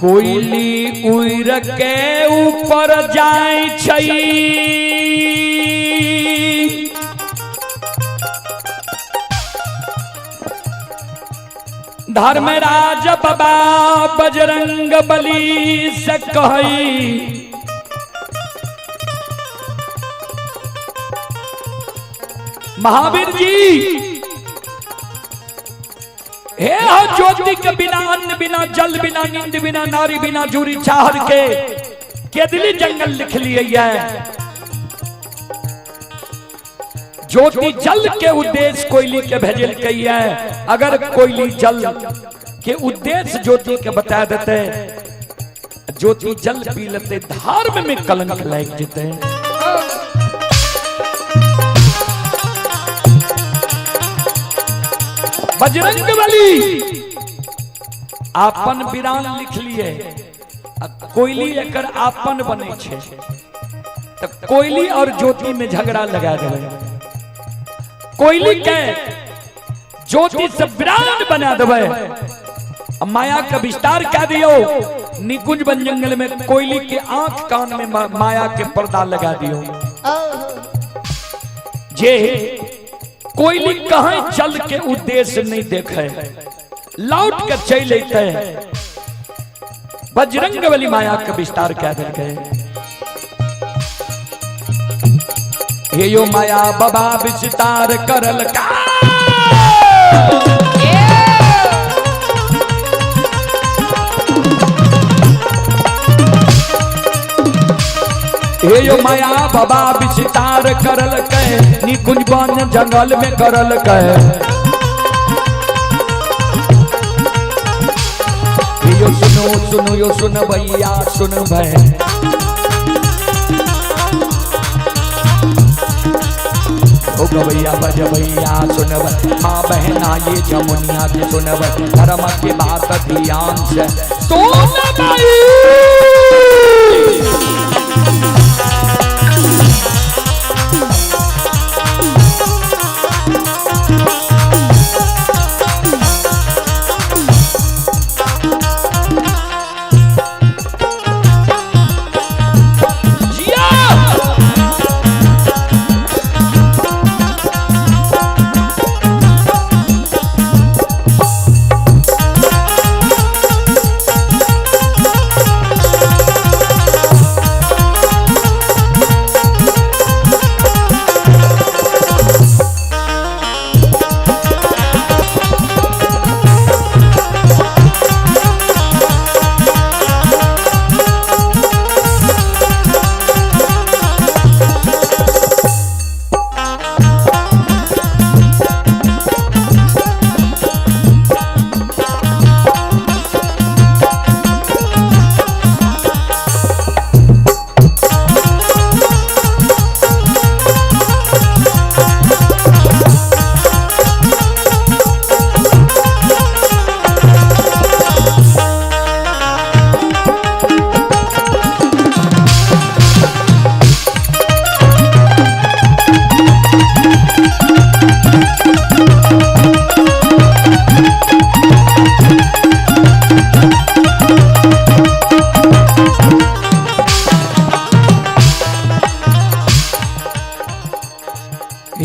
कोयली उड़ के ऊपर जाय छई, धर्मराज बाबा बजरंग बली से कही, महावीर जी हे हो ज्योति के बिना अन्न बिना जल बिना नींद बिना नारी बिना जूरी चाहर के केदली जंगल लिख लिए है। ज्योति जल के उद्देश्य कोयली के भेजल कही है। अगर कोयली जल के उद्देश्य ज्योति के बता देते, ज्योति जल पी लेते, धर्म में कलंक लग जेते। बजरंग बली आपन बिरान लिख लिए, कोयली एकर आपन बने छे, तब कोयली और ज्योति में झगड़ा लगा देवे। कोयली के ज्योति से बिरान बना देवे, माया का विस्तार कर दियो। निकुंज वन जंगल में कोयली के आंख कान में माया के पर्दा लगा दियो। जे कोयली कहीं चल के उद्देश्य नहीं देखे, लौट कर चल लेते हैं। बजरंग बली माया का विस्तार क्या देखे। हे यो माया बाबा विस्तार करल का, हे यो माया बाबा विस्तार करल कहे, निकुंज वन जंगल में करल कहे। यो सुनो सुनो यो सुन भैया सुन भै, ओ गवैया बज भैया सुन भै, माँ बहना ये जमुनिया के सुन भै, धर्म के बात ध्यान से सुन भई।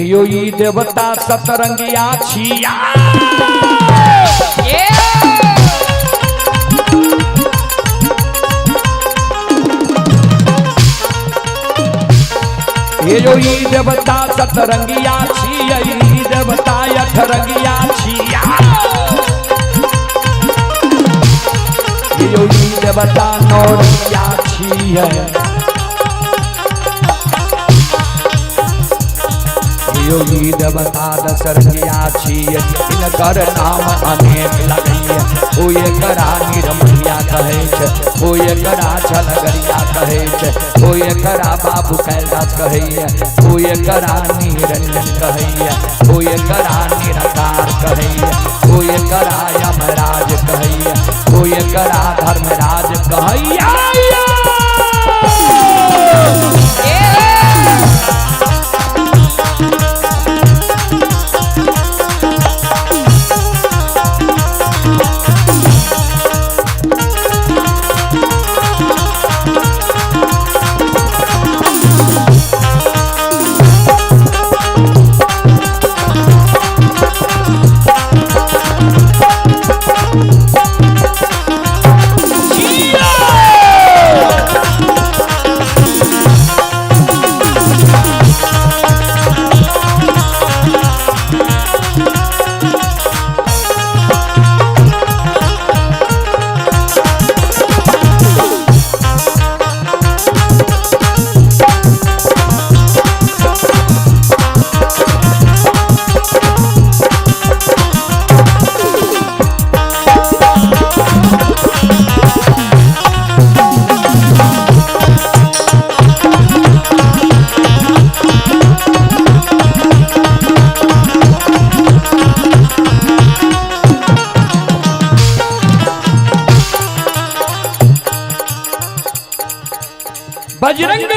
यो ई देवता सतरंगिया छिया, ये यो ई देवता सतरंगिया छिया, ई देवता अठरंगिया छिया। ये यो ई देवता नौरंगिया छिया, योगी देवता दशरंगिया छिय, इनकर नाम अनेक लगैया। ओ एकरा निरमैया कहै छै, ओ एकरा छलगरिया कहै छै, ओ एकरा बाबू कैलाश कहैया, ओ एकरा निरंजन कहैया, ओ एकरा निराकार कहैया, ओ एकरा यमराज कहैया, ओ एकरा धर्मराज कहैया।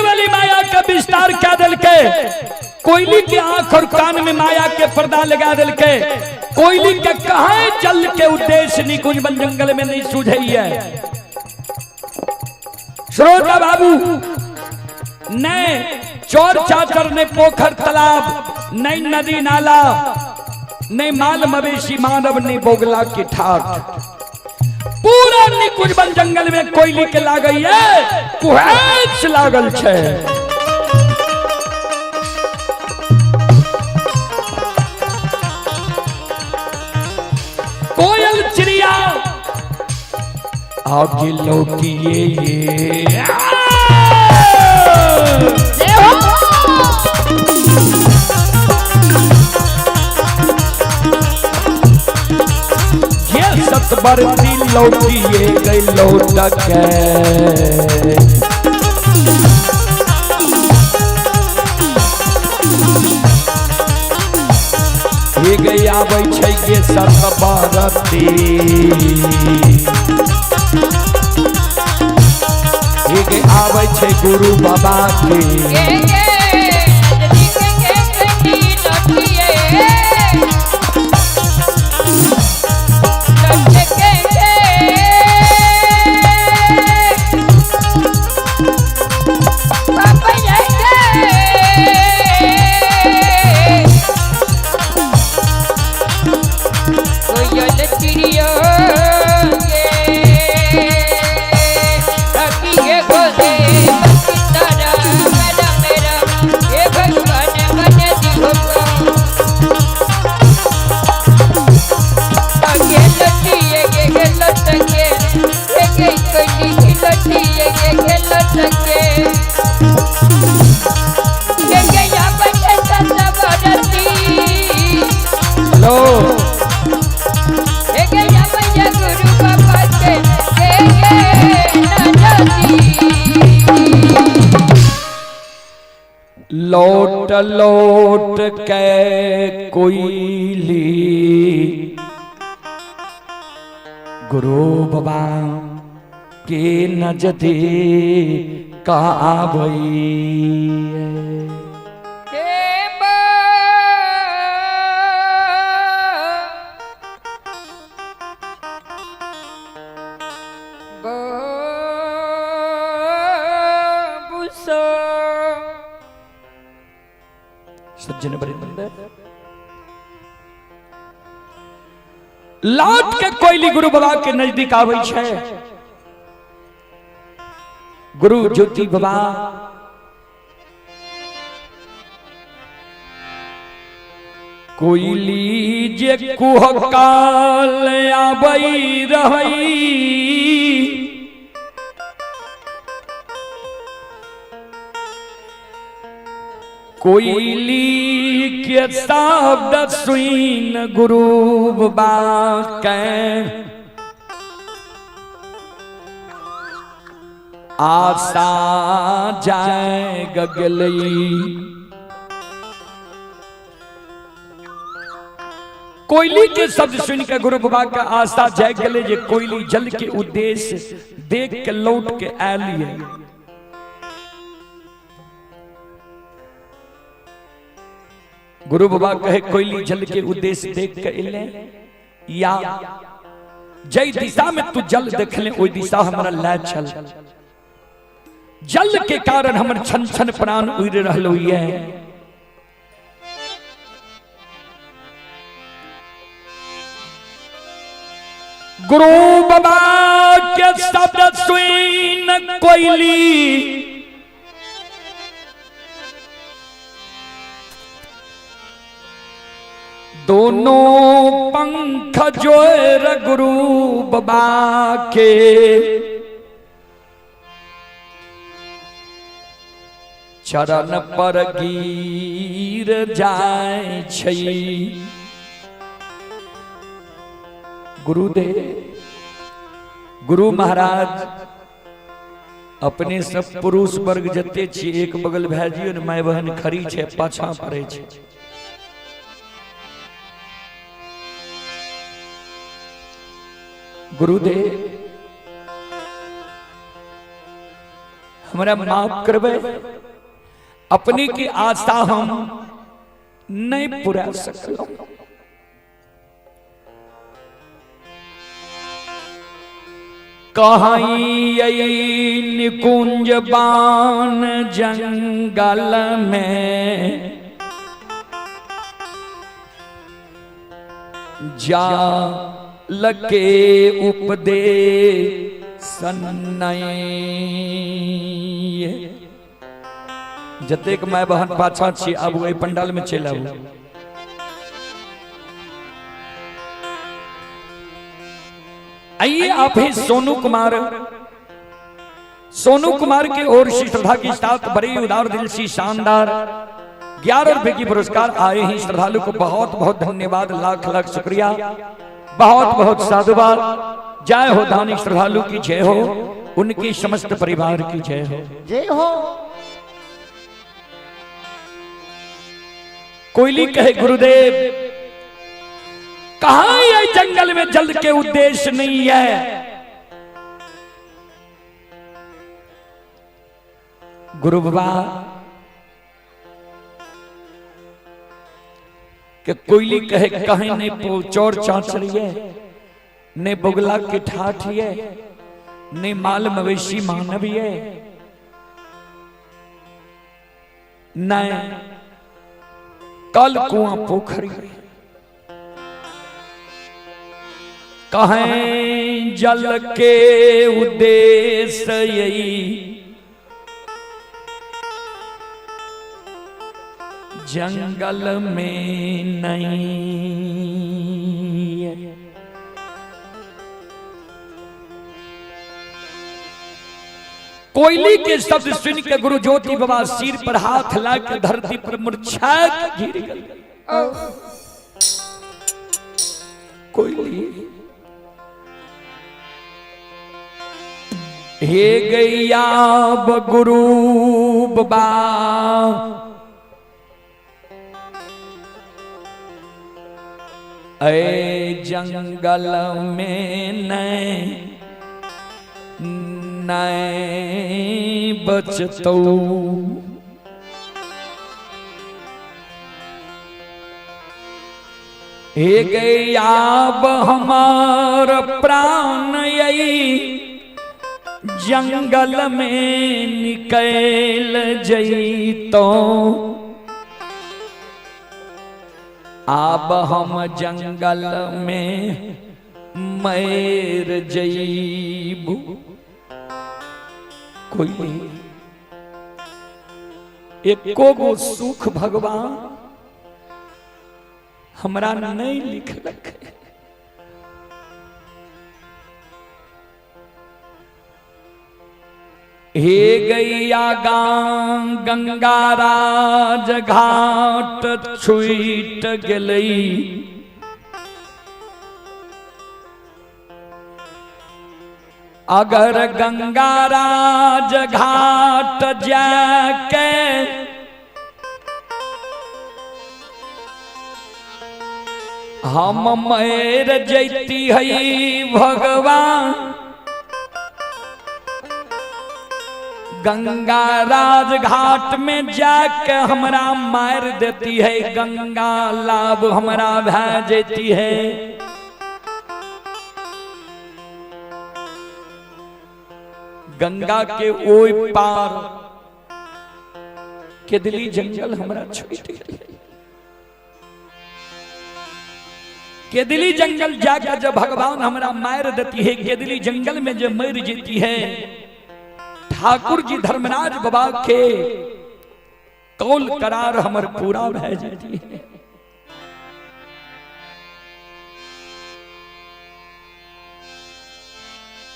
वाली माया का विस्तार क्या दिल के कोयली के आंख और कान में माया के पर्दा लगा दिल के कोयली के कहा जल के उद्देश्य निकुंज बन जंगल में नहीं सूझई है। श्रोता बाबू न चौर चाचर ने पोखर तालाब नई नदी नाला ने माल मवेशी मानव ने बोगला की ठाठ पूरा निकुंज बन जंगल में कोयली के लागई है कुहैच लागल छे। कोयल चिड़िया आगे लौकिए ये सतबरती लौटिए गई लौटक ये गई आबै छै ये सतबरती ये गई आबै छै गुरु बाबा के लौट लौट के कोयली गुरु बाबा के नजदीक आबई सज्जन बरिंदर लौट के कोयली गुरु बाबा के नजदीक आबै छै। गुरु ज्योति बाबा कोयली जे कुहकाल आबै रहई कोयली के शब्द सुन गुरु बाबा के आशा जाए गगलई कोयली के शब्द सुन के गुरु बाबा का आशा जाए गले जे कोयली जल के उद्देश्य देख के लौट के आलिए। गुरु बाबा कहे कोयली जल के उद्देश्य देख के इले या जय दिशा में तू जल देख ले ओई दिशा हमारा लै चल जल के कारण हमर छन छन प्राण उड़ रहलो ये गुरु बाबा के शब्द सुन कोयली दोनों पंख जोर गुरु बाबा के चरण पर गिर जाए छै। गुरुदेव गुरु महाराज अपने सब पुरुष वर्ग जते छी एक बगल भाजी और माय बहन खड़ी छै पाछा पड़े छै। गुरुदेव हमरा माफ करबे। अपने की आशा हम नहीं पूरा सकलो। कहीं निकुंज बान जंगल में जा लके उपदेश नय। जतेक माय बहन पाछा छी अब वही पंडाल में चल आबू। आइए आप ही सोनू कुमार। सोनू कुमार की ओर से श्रद्धा के साथ बड़े उदार दिल से शानदार 11 रुपए की पुरस्कार आए हैं। श्रद्धालु को बहुत बहुत धन्यवाद, लाख लाख शुक्रिया, बहुत बहुत साधुवाद। जय हो दानी श्रद्धालु की जय हो, उनकी समस्त परिवार की जय हो। जय हो। कोयली कहे गुरुदेव कहां ये जंगल में जल के उद्देश्य नहीं है। गुरु बाबा के कोयली कहे कहीं नहीं चौर चांचरी है, ने बुगला की ठाठी है, ने माल मवेशी मानवी है, न कल कुआं पोखरी। कहें जल के उद्देश्य यही जंगल में नहीं है। कोयली के शब्द सुन के गुरु ज्योति बाबा सिर पर हाथ ला के धरती पर मूर्छा गिर गए। कोयली हे गैया गुरु बाबा ऐ जंगल में नहीं बचतो। हे गैया हमार प्राण यही जंगल में निकल जईतो। अब हम जंगल में मर जईबू। कोई एको गो सुख भगवान हमरा नहीं लिखलक। हे गैया गंगा राज घाट छूट गई। अगर गंगा राज घाट जाके हम मर जैती है भगवान। गंगा राज घाट में जाके हमरा मार देती है, गंगा लाभ हमरा भै जेती है। गंगा के ओय पार केदली जंगल हमरा छूट गई। केदली जंगल जाकर जब भगवान हमरा मार देती है, केदली जंगल में जब मर जेती है, ठाकुर जी धर्मराज बाबा के कौल करार हमर पूरा भै जाती है।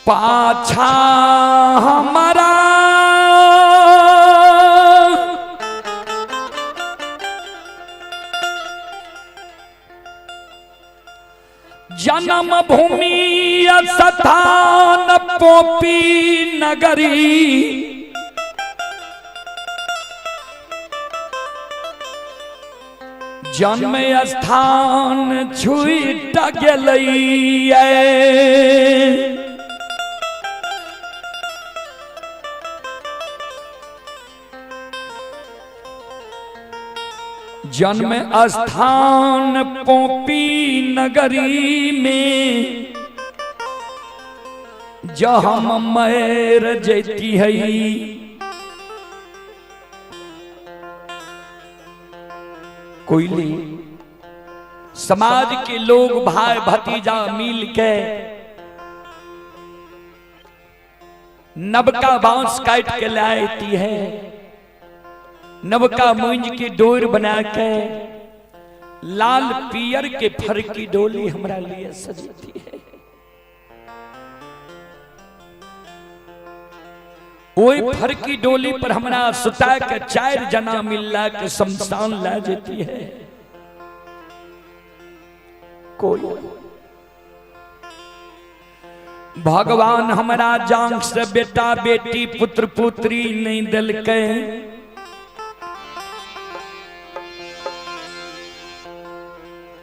पाछा हमारा जन्म भूमि स्थान पोपी नगरी। जन्म स्थान छूट गेलई। जन्म स्थान पोपी नगरी में जहाँ मैर जैती है। कोयली समाज के लोग भाई भतीजा मिल के नबका बांस काट के लाती है, नबका मूंज की डोर बना के लाल पियर के फर की डोली हमरा लिए सजती है। ओई फर की डोली पर हमरा सुता के 4 जना मिलला के शमशान ला जाती है। कोई भगवान हमारा जांग से बेटा बेटी पुत्र पुत्री नहीं दिल के,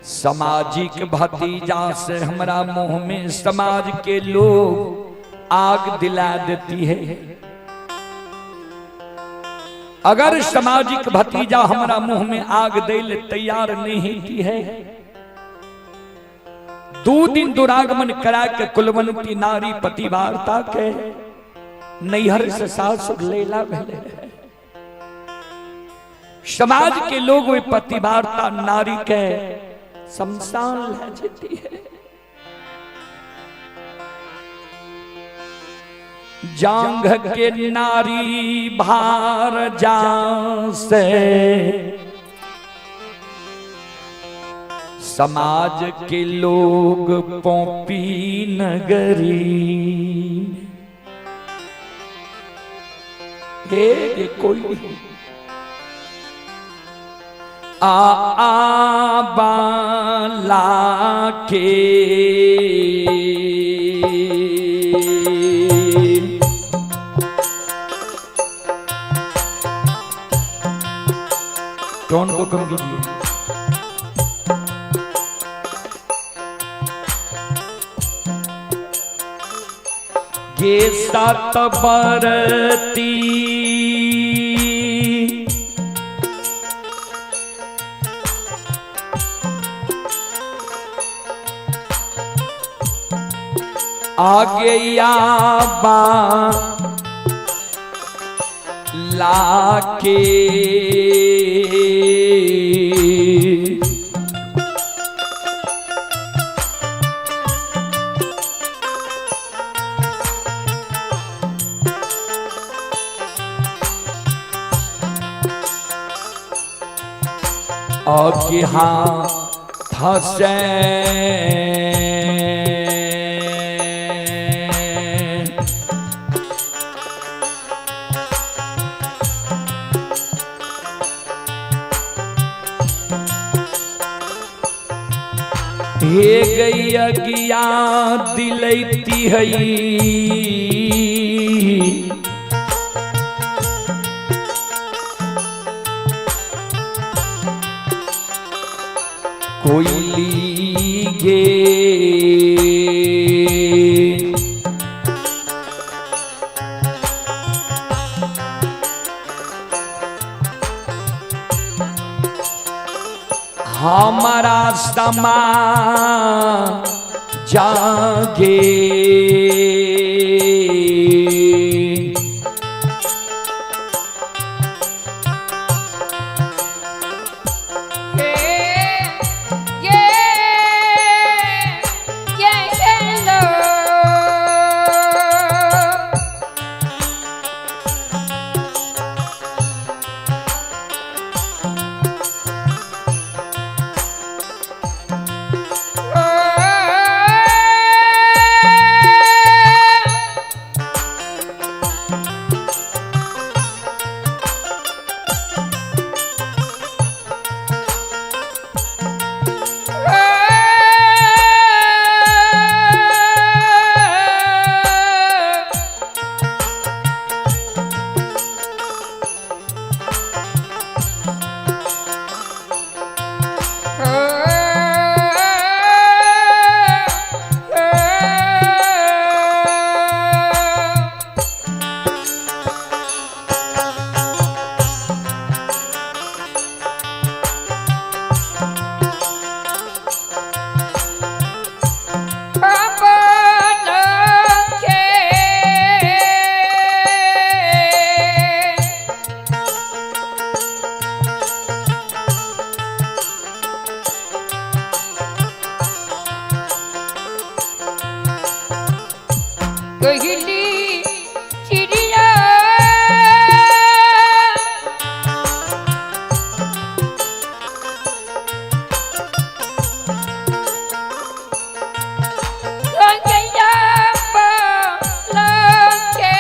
सामाजिक भतीजा से हमारा मुंह में समाज के लोग आग दिला देती है। अगर सामाजिक भतीजा हमारा मुंह में आग देले तैयार नहीं होती है, 2 दिन दुरागमन करा के कुलवंती नारी पतिवार्ता के नैहर से सासुर लेला भेले। समाज के लोग वे पतिवार्ता नारी के शमशान ले जाती है। जांघ के नारी भार जान से समाज के लोग पोपी नगरी। ये कोई बाला के टोन को कम कीजिए। ये 7 बरती आगे याबा लाके आगे हाथ से हे गैया गिया दिलैती है। कोयली गे हमारा समा जागे कहली चिड़िया गैया पलके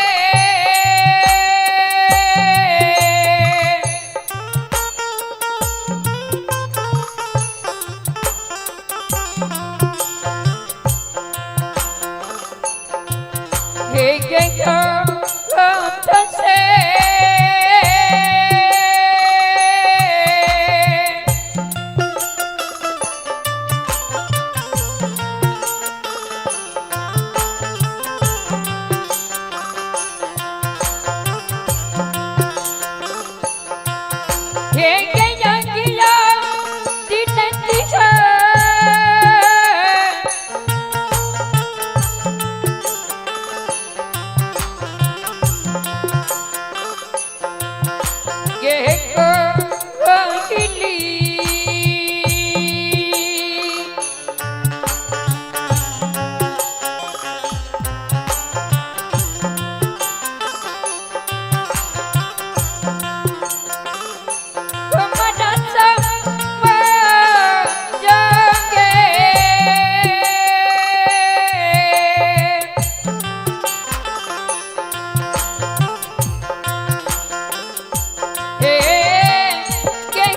हे गैया कंठ से हे गैया गिया दिन दिशा ये कहली मनसा जागे हे के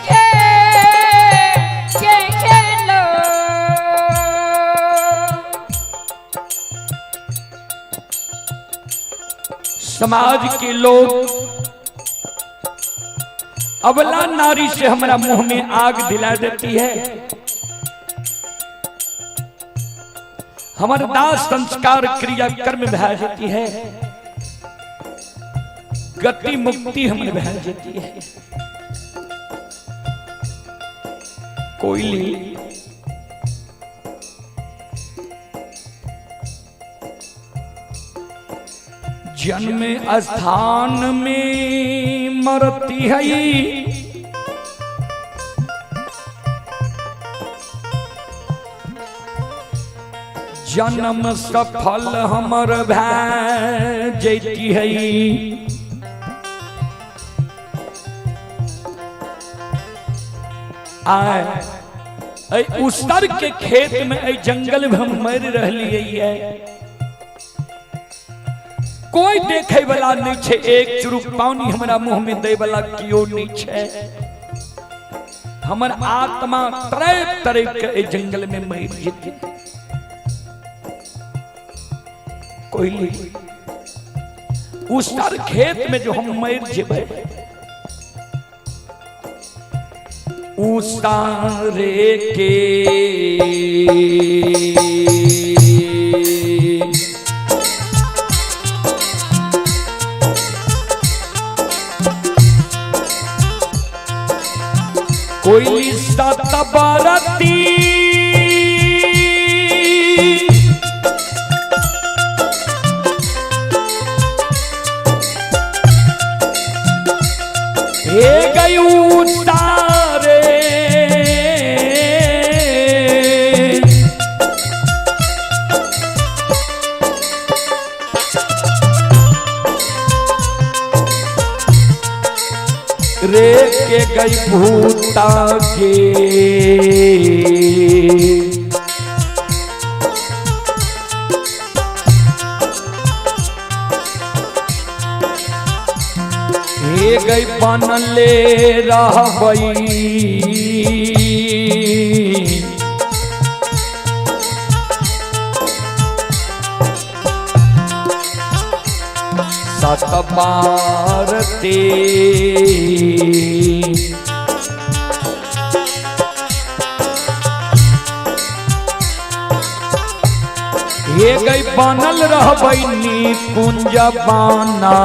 खेलो समाज के लोग अबला नारी से हमारा मुंह में आग दिला देती है। हमारे दाह संस्कार क्रिया कर्म बहा देती है, गति मुक्ति हमें बहा देती है। कोयली जन्म स्थान में मरती है, जन्म सफल हमर भै जैती है। आए उसर के खेत में जंगल में हम मर रही है, कोई देखे वाला नहीं छे, एक चुरुक पानी हमारा मुंह में दे वाला कियो नहीं छे। हमर आत्मा तरह तरह के जंगल में मर जेती। कोयली उसर खेत में जो हम मर जेबे, उसारे के कोयली सतबरती हे गयू तारे रे के गई भूता के हे गई बनले रहबई सतबारते हे गई बनल रहबई निकुंज बाना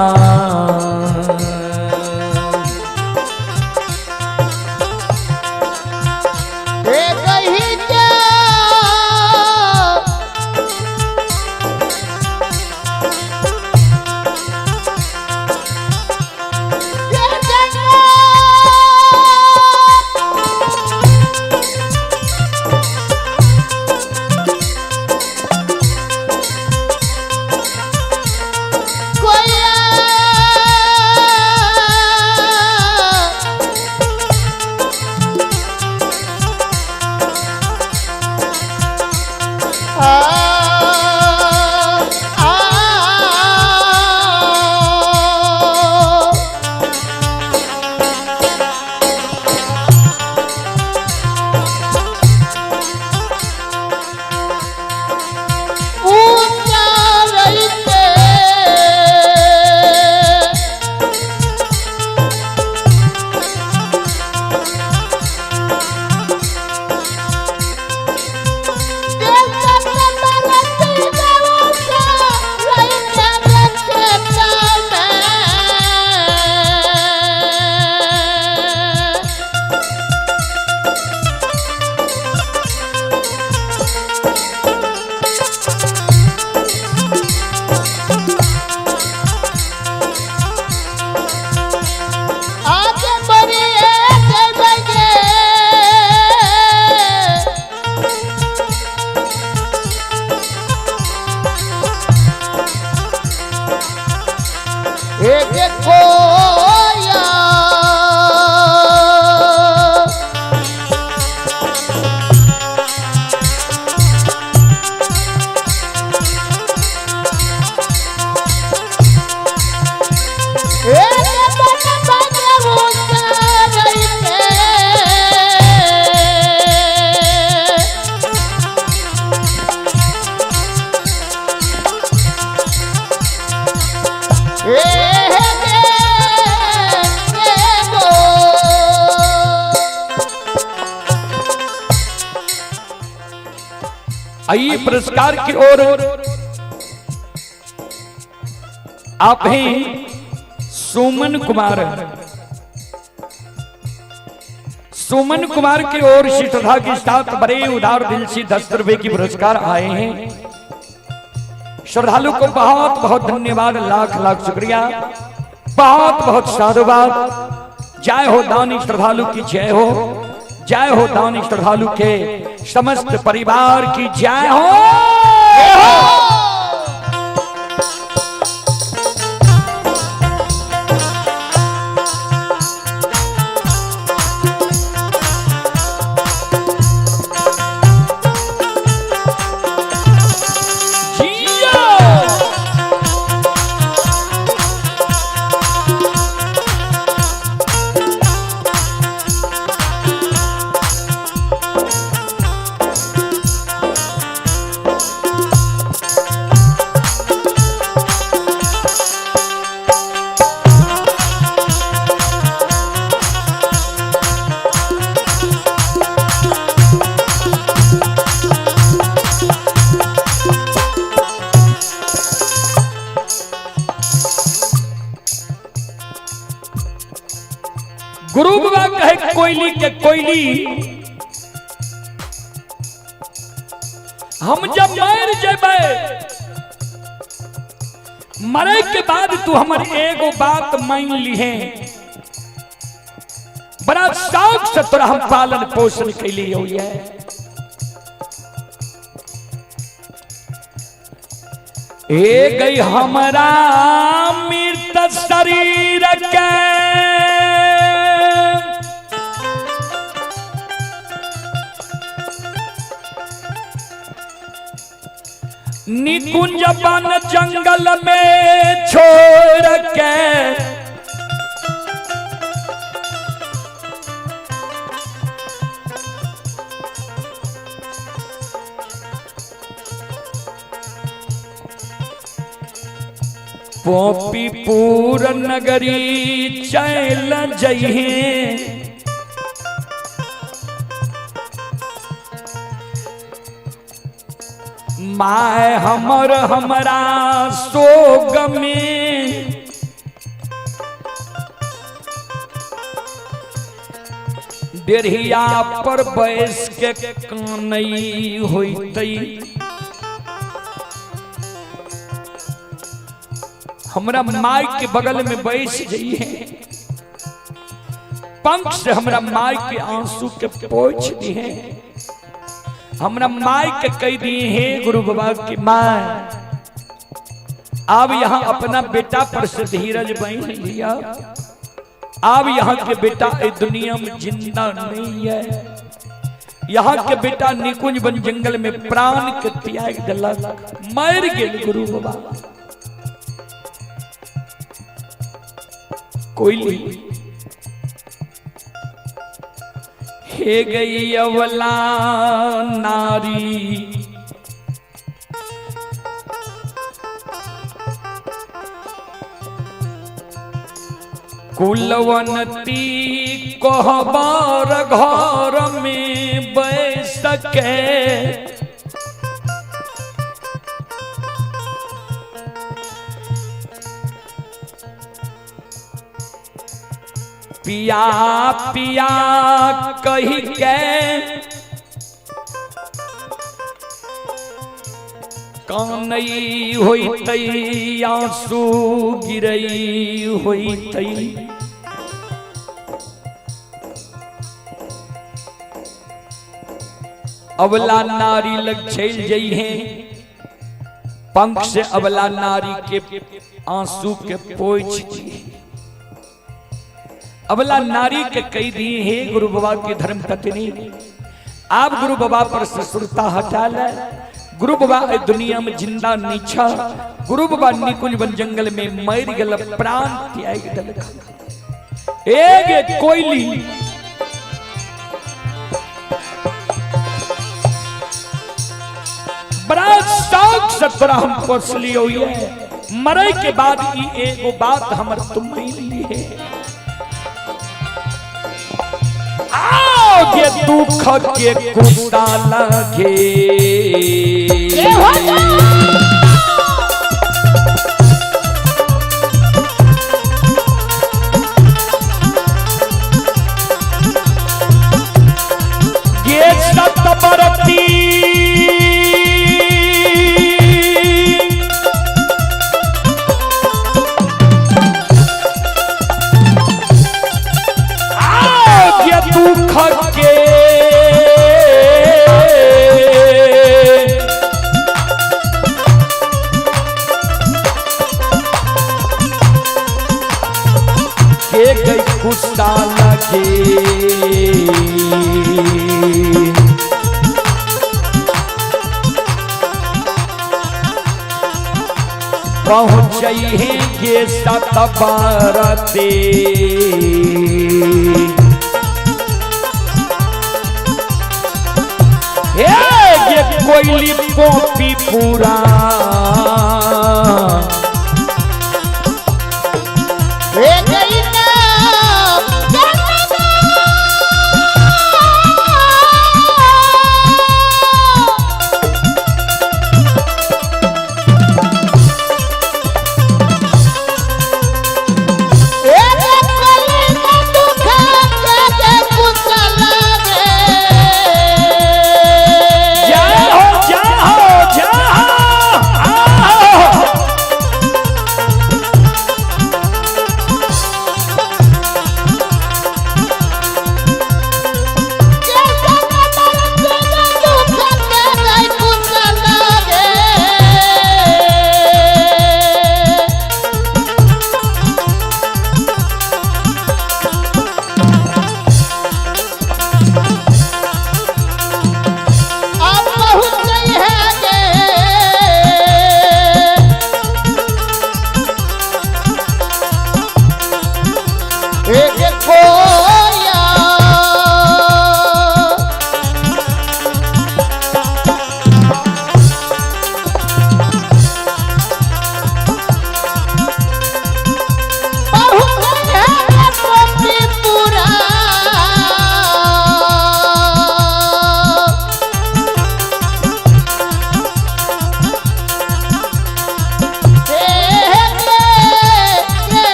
आइए पुरस्कार की ओर आप हैं सुमन कुमार। सुमन कुमार की ओर श्रद्धा के साथ बड़े उदार दिल से 10 रुपए की पुरस्कार आए हैं। श्रद्धालु को बहुत बहुत धन्यवाद, लाख लाख शुक्रिया, बहुत बहुत साधुवाद। जय हो दानी श्रद्धालु की जय हो, जय हो दानी श्रद्धालु के समस्त परिवार की जय हो। गुरु बाबा कहे कोयली के कोयली, हम जब मर जेबे मरे के बाद तू हमारी एगो बात मान ली है। बड़ा शौक से तोरा हम पालन पोषण के लिए हुई है। ए गई हमारा मृत शरीर के निकुंज बन जंगल में छोड़ के पोपीपुर नगरी चल जइहे। माय हमर हमरा सोग में डेढ़िया पर बैस के कानई होइतई। हमरा माई के बगल में बैस जाइए, पंख से हमरा माई के आंसू के पोंछ दिए। हमरा माई के कह दिए हैं गुरु बाबा की माँ अब यहाँ अपना बेटा पर से धीरज बन लिया। अब यहाँ के बेटा इस दुनिया में जिंदा नहीं है। यहाँ के बेटा निकुंज बन जंगल में प्राण के त्याग दिलक, मर गेल गुरु बाबा। कोयली हे गई अवला नारी, कुलवनती कोहबर घर में बैस के पिया पिया कही के कानई होइतई, आंसू गिरई होइतई। अबला नारी लग छेल जई है, पंख से अबला नारी के आंसू के पोंछ दिए। अबला नारी के कई दिए है गुरु बाबा की धर्म पत्नी। आप गुरु बाबा पर ससुरता हटा ले। गुरु बाबा दुनिया में जिंदा नीचा। गुरु बाबा निकुंज बन जंगल में मर गल, प्राण त्याग दिलक। एक कोयली बड़ा शौक से तोरा हम पोसली हुई है। मरे के बाद ई एगो बात हमर तुम ली है। आओ के दुख के कुत्ता लगे ये सतबरती ये दुख के गई गुस्सा लगे पहुँच ये सतबरते ये कोयली पोपी पूरा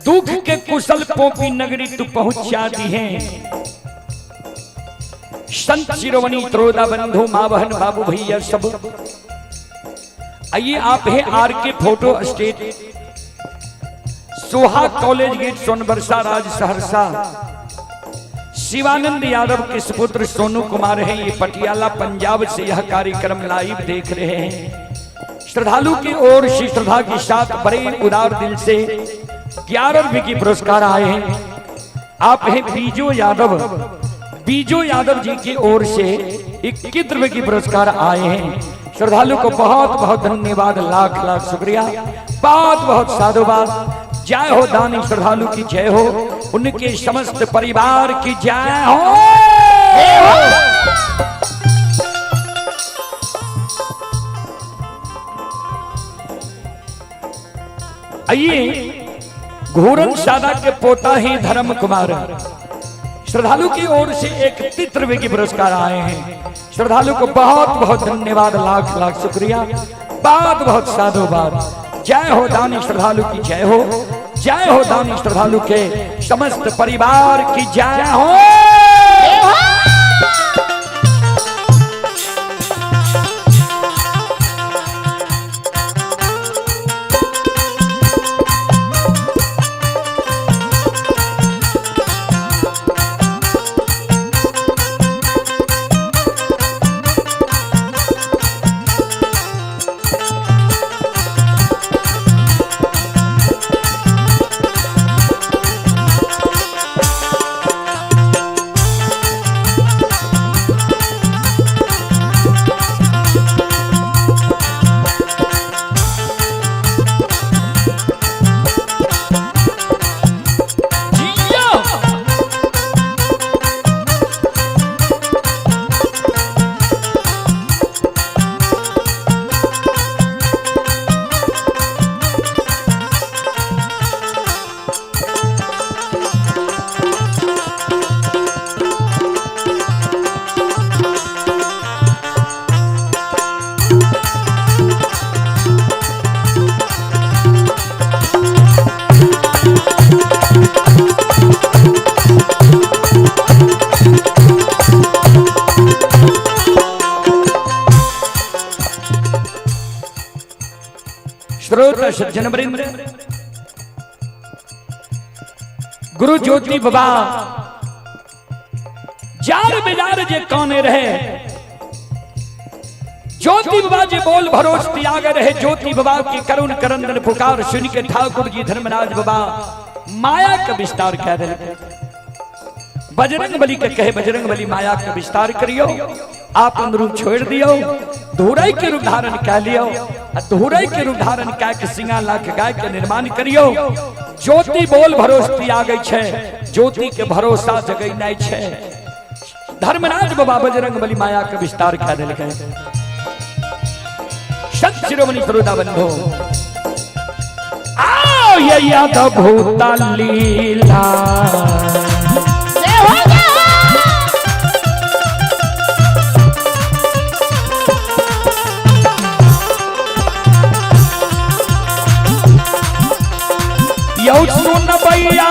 दुख के कुशल पोपी नगरी तू पहुंचा दी है। संत शिरोमणि त्रोदा बंधु माँ बहन बाबू भैया सब आइए आप है R K photo state Soha college gate Sonbarsa Raj Saharsa. Shivanand Yadav के सुपुत्र सोनू कुमार है ये पटियाला पंजाब से यह कार्यक्रम लाइव देख रहे हैं। श्रद्धालु की ओर से श्रद्धा के साथ बड़े उदार दिल से 11 रुपए की पुरस्कार आए हैं। आप हैं बीजो यादव जी की ओर से 21 रुपए की पुरस्कार आए हैं। श्रद्धालु को बहुत बहुत धन्यवाद, लाख लाख शुक्रिया, बहुत बहुत साधुवाद। जय हो दानी श्रद्धालु की जय हो, उनके समस्त परिवार की जय हो। आइए घोरन सादा के पोता ही धर्म कुमार श्रद्धालु की ओर से 31 रुपए की पुरस्कार आए हैं। श्रद्धालु को बहुत बहुत धन्यवाद, लाख लाख शुक्रिया, बहुत बहुत साधुवाद। जय हो दानी श्रद्धालु की जय हो, जय हो दानी श्रद्धालु के समस्त परिवार की जय हो। श्रोता सज्जन वृंद, गुरु ज्योति बाबा जार बेजार जे कौने रहे, ज्योति बाबा जे बोल भरोस त्याग रहे। ज्योति बाबा की करुण करंदन पुकार सुन के ठाकुर जी धर्मराज बाबा माया का विस्तार कह रहे। बजरंग बली के कहे, बजरंग बली माया का विस्तार करियो, आप रूप छोड़ दियो, धुरई के रूप धारण कह लियो, धुरई के रूप धारण कह के सिंगा लाख गाय के निर्माण करियो। ज्योति बोल भरोस त्याग छे, ज्योति के भरोसा जगई नहीं छे। धर्मराज बाबा बजरंग बली माया का विस्तार कह दिलके। संत शिरोमणि सरोदा बंधो आओ ये याद भूता लीला, यौ सुन भैया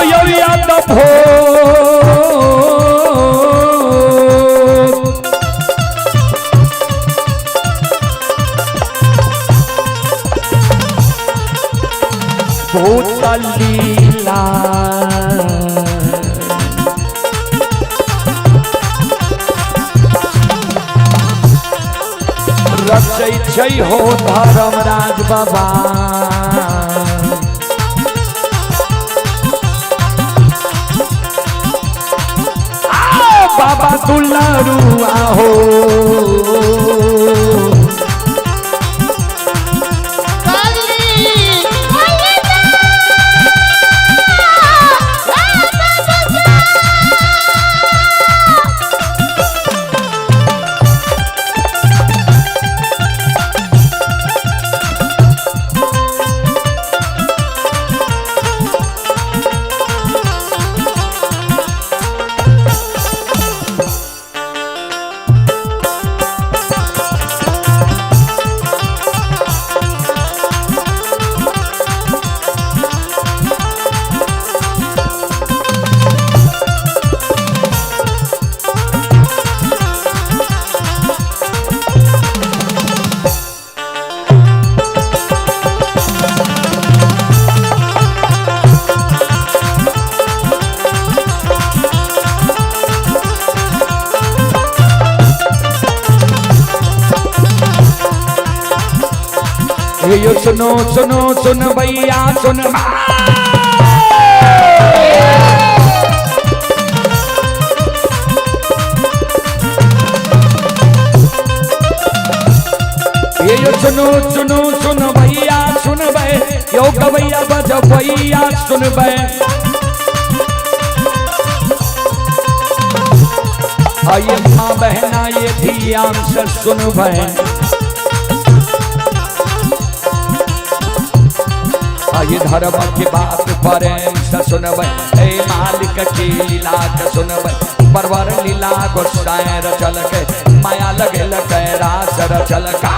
यौ याद भो भूत लीला, रचै छै हो धर्मराज बाबा, बाबा दुलारुआ हो यो सुनो सुनो सुन भैया सुन, यो सुनो सुनो सुन भैया सुन बे, यो गवैया बज भैया सुन बे। आइए माँ बहना ये ध्यान से सुन बे, ये धर्म की बात प्रेम से सुनबै, हे मालिक की लीला के सुनबै। परवर लीला गोसाई रचल के, माया लगल के रास रचल का।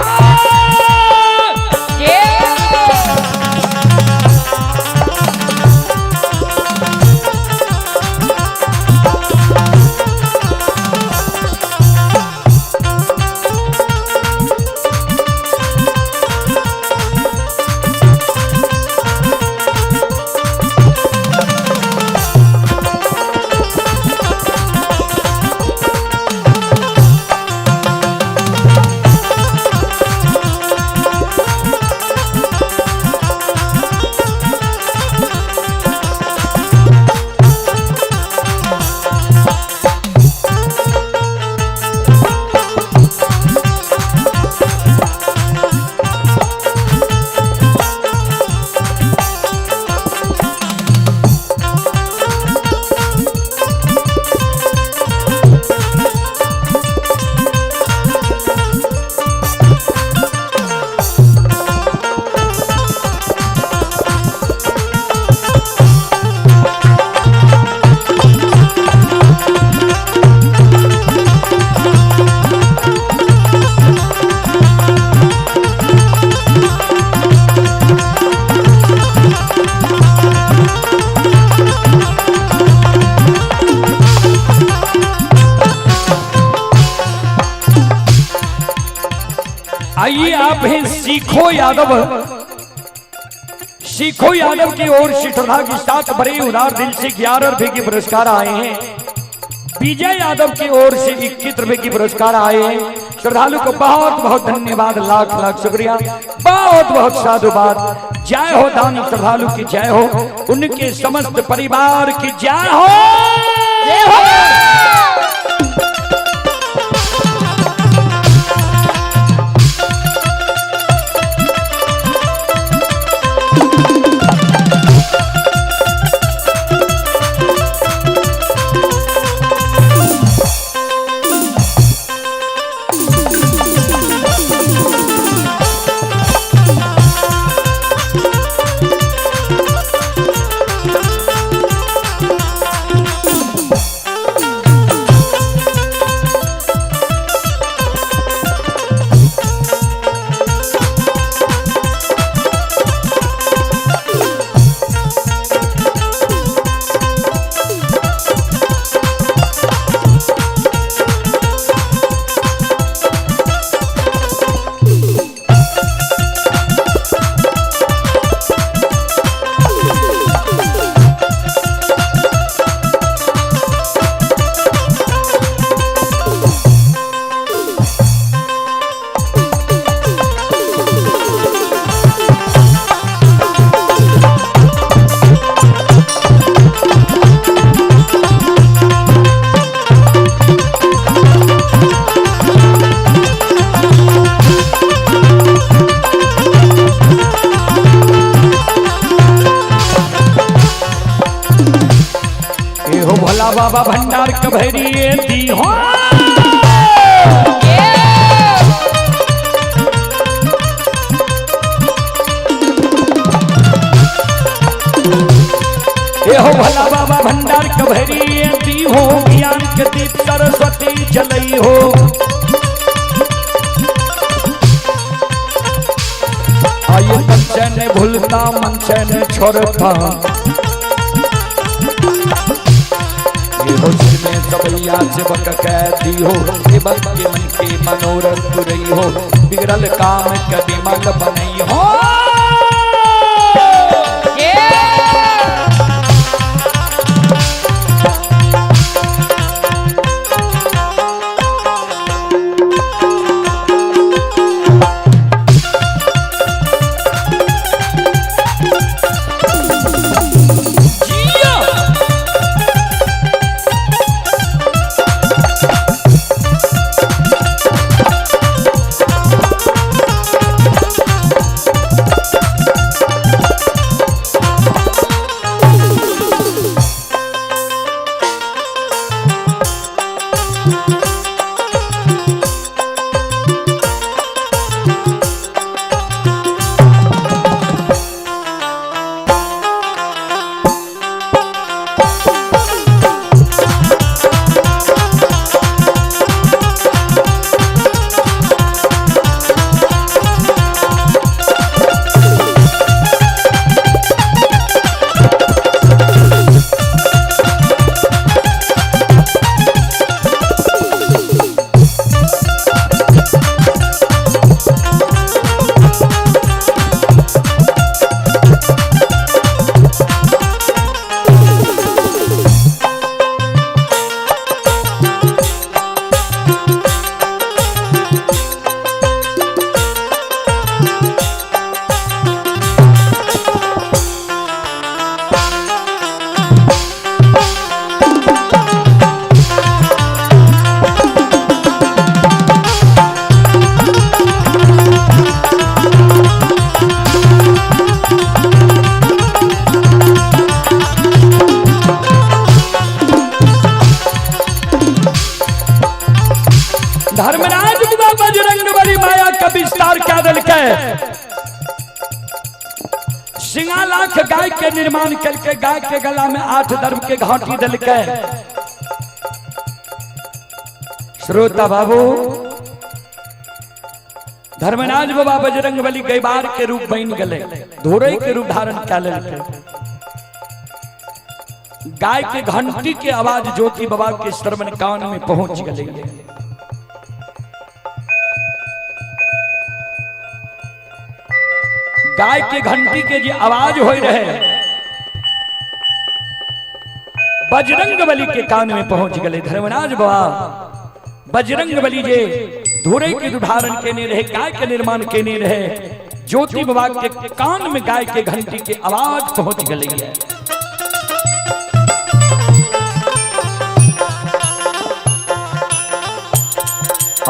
सीखो यादव की ओर से श्रद्धा के साथ बड़े उदार दिल से 11 रुपए के पुरस्कार आए हैं। विजय यादव की ओर से 21 रुपए की पुरस्कार आए हैं। श्रद्धालु को बहुत बहुत धन्यवाद, लाख लाख शुक्रिया, बहुत बहुत साधुवाद। जय हो दानी श्रद्धालु की जय हो, उनके समस्त परिवार की जय हो, जय हो। बाबा भंडार कभरी दी हो, ये हो भला बाबा भंडार कभरी दी हो, ज्ञान के दीप सरस्वती जलई हो। आइए पंचे ने भूलता मनसे ने छोड़ता, में सबैया सेवक कैदी हो, सेवक के मन के मनोरथ पुरई हो, बिगड़ल काम कभी मल बनई हो। धर्मराज बजरंगबली माया का विस्तार क्या दल के सिंगा लाख गाय के निर्माण करके गाय के गला में 8 दर्भ के घाटी दल के। श्रोता बाबू, धर्मराज बाबा बजरंगबली गैबार के रूप बन गए, धोरई के रूप धारण कर लेके। गाय के घंटी के आवाज ज्योति बाबा के श्रवण कान में पहुंच गई। गाय के घंटी के जो आवाज हो रहे बजरंग बली के कान में पहुंच गए। धर्मराज बाबा बजरंग बली जे धुरे के उदाहरण केने रहे, गाय के निर्माण केने रहे, ज्योति बाबा के कान में गाय के घंटी के आवाज पहुंच गई है।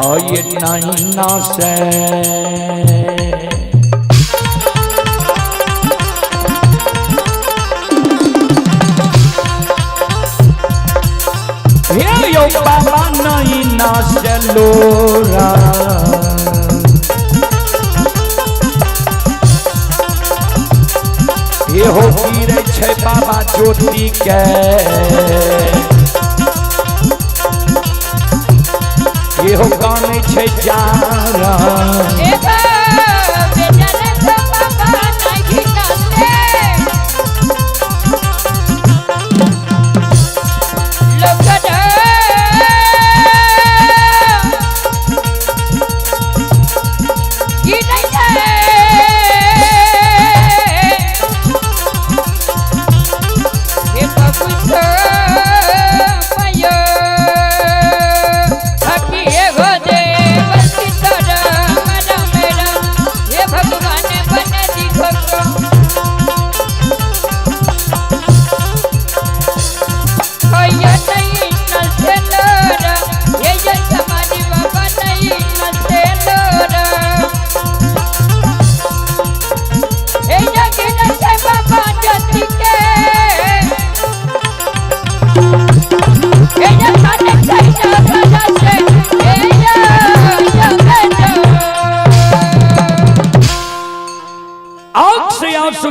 आये नैना से हे यो बाबा नैना से लोरा ये हो गिरे छे बाबा ज्योति के ये हो गाने छे जारा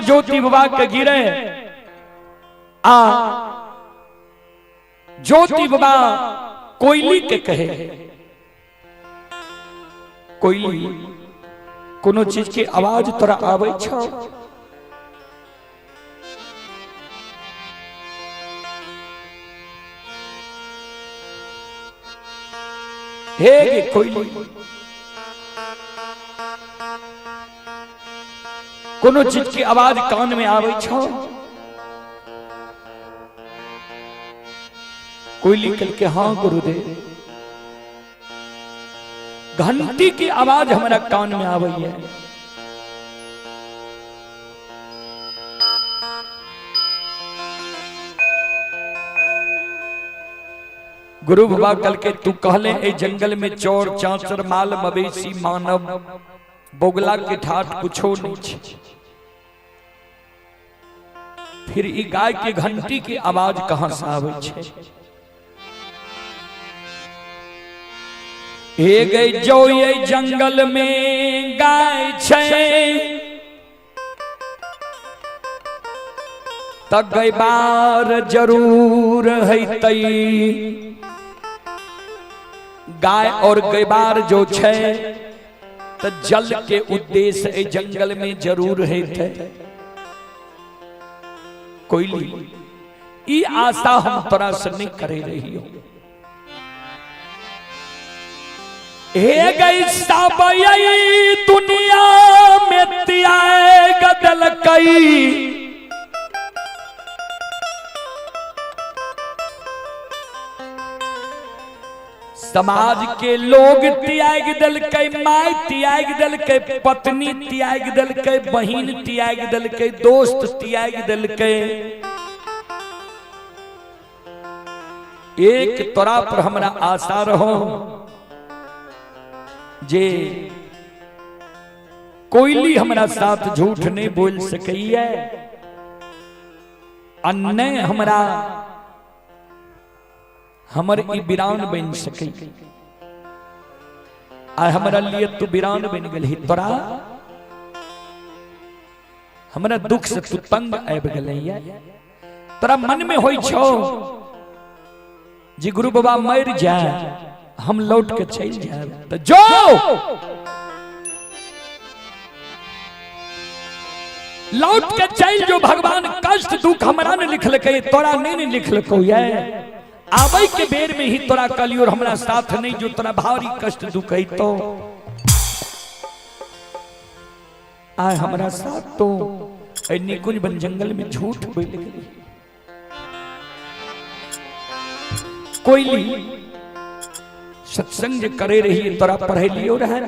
ज्योति बाबा के गिरे आ ज्योति बाबा कोयली के कहे कोयली कोनो चीज के आवाज तोरा आवे छौ हे कोयली कोनो चीज की आवाज कान में आवे छो कोयली कल के हाँ गुरुदेव घंटी की आवाज हमारा कान में आवे है। गुरु बाबा कल के तू कहले ए जंगल में चोर चांचर माल मवेशी मानव बोगला के ठाठ कुछो नहीं छे, फिर ई गाय के घंटी की आवाज कहां से आवे छे। ए गई जो ये जंगल में गाय छे त गई बार जरूर है तई गाय और गैबार जो छे तो जल के उद्देश्य ए जंगल में जरूर है थे। कोयली ई आशा हम तोरा से नहीं करे रही हो। हे गई सब दुनिया में त्याग गदल कई समाज के लोग त्याग दल के, माय त्याग दल के, पत्नी त्याग दल के, बहन त्याग दल के, दोस्त त्याग दल के। एक तोरा पर हमरा आशा रहो जे कोयली हमरा साथ झूठ नहीं बोल सकैया, अन्य हमरा हमर ई वीरान बन सके। आ हमरा लिए तू वीरान बन गई, तोरा हमरा दुख से तू तंग आबि गलैया। तोरा मन में होई छो जी गुरु बाबा मर जाए हम लौट के चल जाए, तो जो लौट के चल जो। भगवान कष्ट दुख हमरा ने लिखल के, तोरा नहीं लिखल को है। आवे के बेर में ही तोरा कली और हमरा साथ नहीं जो तोरा भारी कष्ट दुख है। तो आय हमारा साथ तो निकुंज बन जंगल में झूठ बोल गई। कोयली सत्संग करे रही तोरा पढ़े लियो रहे।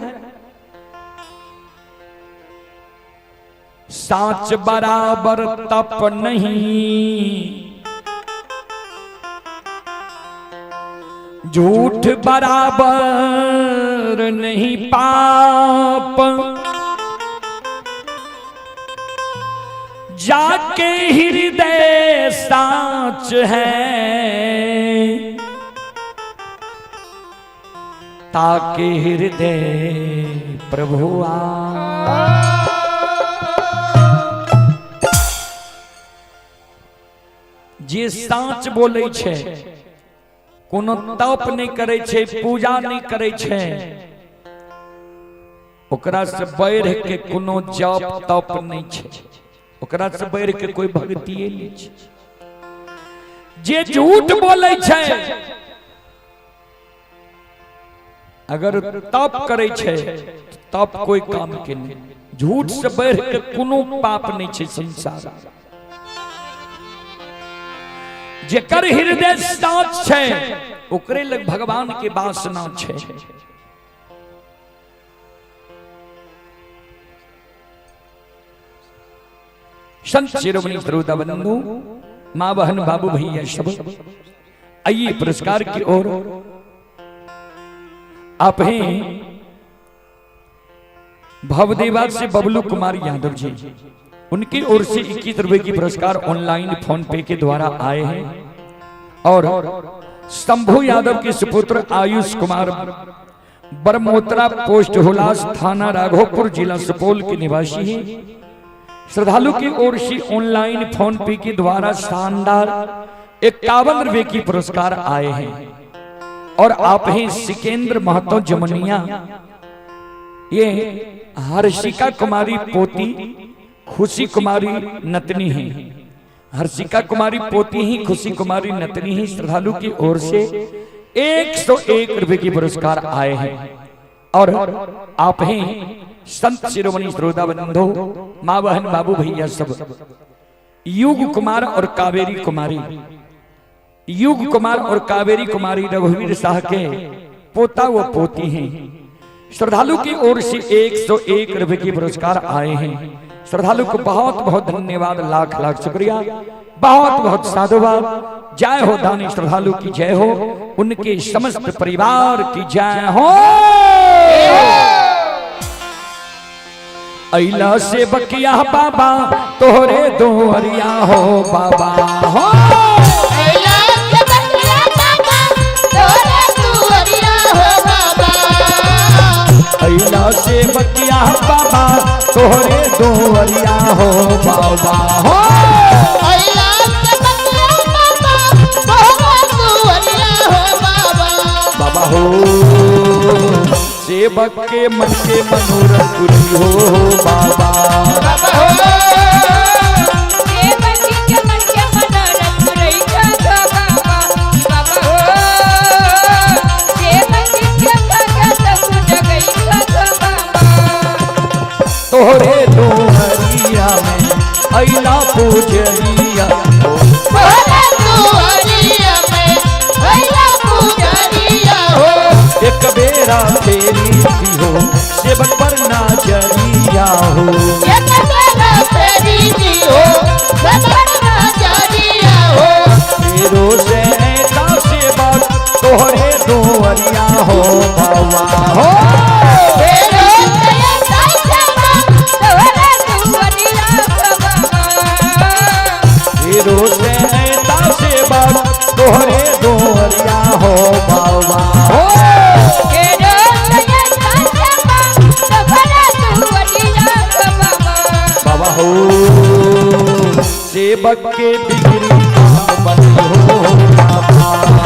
साच बराबर तप नहीं, झूठ बराबर नहीं पाप, जाके हृदय साच है, ताके हृदय प्रभु जे साच बोले छे, कोनो तप नहीं करे छे, पूजा नहीं करे छे, ओकरा से बैर के कोनो जप तप नहीं छे, ओकरा से बैर के कोई भक्तिये नहीं छे। जे झूठ बोले छे, अगर तप करे छे तप कोई काम के नहीं, झूठ से बैर के कोनो पाप नहीं छे संसार। जेकर हृदय साच छे ओकरे लग भगवान के वासना छे। संत शिरोमणि श्रोता बंधु, मां बहन बाबू भैया सब आइए पुरस्कार की ओर। आप हैं भवदेवा से बबलू कुमार यादव जी, उनकी ओर से 21 रुपए की पुरस्कार ऑनलाइन फोन पे के द्वारा आए हैं। और शंभू यादव के सुपुत्र आयुष कुमार बरमोत्रा पोस्ट हुलास थाना राघोपुर जिला सुपौल के निवासी हैं। श्रद्धालु की ओर से ऑनलाइन फोन पे के द्वारा शानदार 51 रुपए की पुरस्कार आए हैं। और आप हैं सिकेंद्र महतो जमुनिया, ये हर्षिका कुमारी पोती खुशी कुमारी नतनी है। हर्षिका कुमारी पोती ही खुशी कुमारी नतनी ही। श्रद्धालु की ओर से 101 रुपए की पुरस्कार आए हैं। और आप हैं संत शिरोमणि श्रोता बंधु, मां बहन बाबू भैया सब युग कुमार और कावेरी कुमारी, युग कुमार और कावेरी कुमारी रघुवीर शाह के पोता व पोती हैं। श्रद्धालु की ओर से 101 रुपए की पुरस्कार आए हैं। श्रद्धालु को बहुत बहुत धन्यवाद, लाख लाख शुक्रिया, बहुत बहुत साधुवाद। जय हो दानी श्रद्धालु की जय हो, उनके समस्त परिवार की जय हो। अइला से बकिया बाबा तोहरे दोहरिया हो बाबा हो। अइला से बकिया बाबा तोहरे दोहरिया हो बाबा। अइला से बकिया बाबा तोहरे दोहरिया हो बाबा हो। अइला से बकिया बाबा तोहरे दोहरिया हो बाबा। बाबा हो सेवक के मन के मनोरथ पूरी हो बाबा। बाबा हो सेवक के मन के मनोरथ पूरी हो बाबा। बाबा हो सेवक के भगत जगई हो बाबा। तोहरे दोहरिया में अइला पूजरिया हो। तोहरे दोहरिया में अइला पूजरिया हो। एक बेरा फेरी दी हो सेवक पर नाजरिया हो। एक बेरा फेरी दी हो सेवक पर नाजरिया हो। तेरो से ऐसा सेवक तोहरे दोहरिया हो बाबा हो। तेरो से ऐसा सेवक तोहरे दोहरिया हो बाबा। तेरो से ऐसा सेवक तोहरे दोहरिया हो बाबा हो। बाबा हो सेवक के बिगड़ी काम बंद हो बाबा। बाबा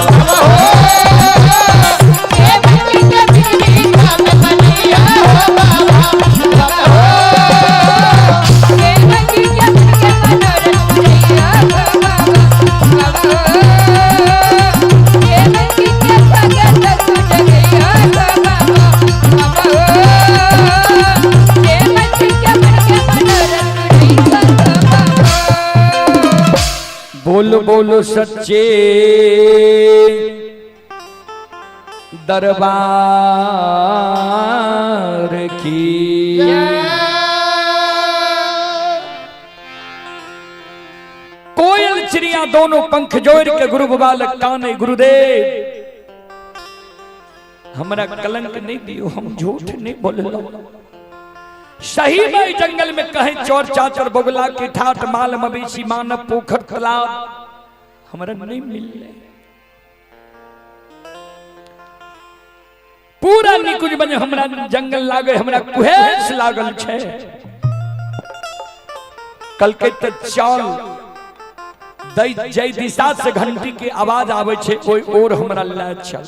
बोलो बोलो सच्चे दरबार की। कोयल चिड़िया दोनों पंख जोड़ के गुरु बालक काने गुरुदेव हमरा कलंक नहीं दियो, हम झूठ नहीं बोललो। सही में जंगल में कहे चोर चाचर बगुला की ठाट माल मवेशी मानव पोखर तालाब हमरा नहीं मिलले। पूरा निकुंज बने हमरा जंगल लागे, हमरा कुहेस लागल छे। कल के त चाल जय दिशा से घंटी के आवाज आवे छे, कोई और हमरा ला चल।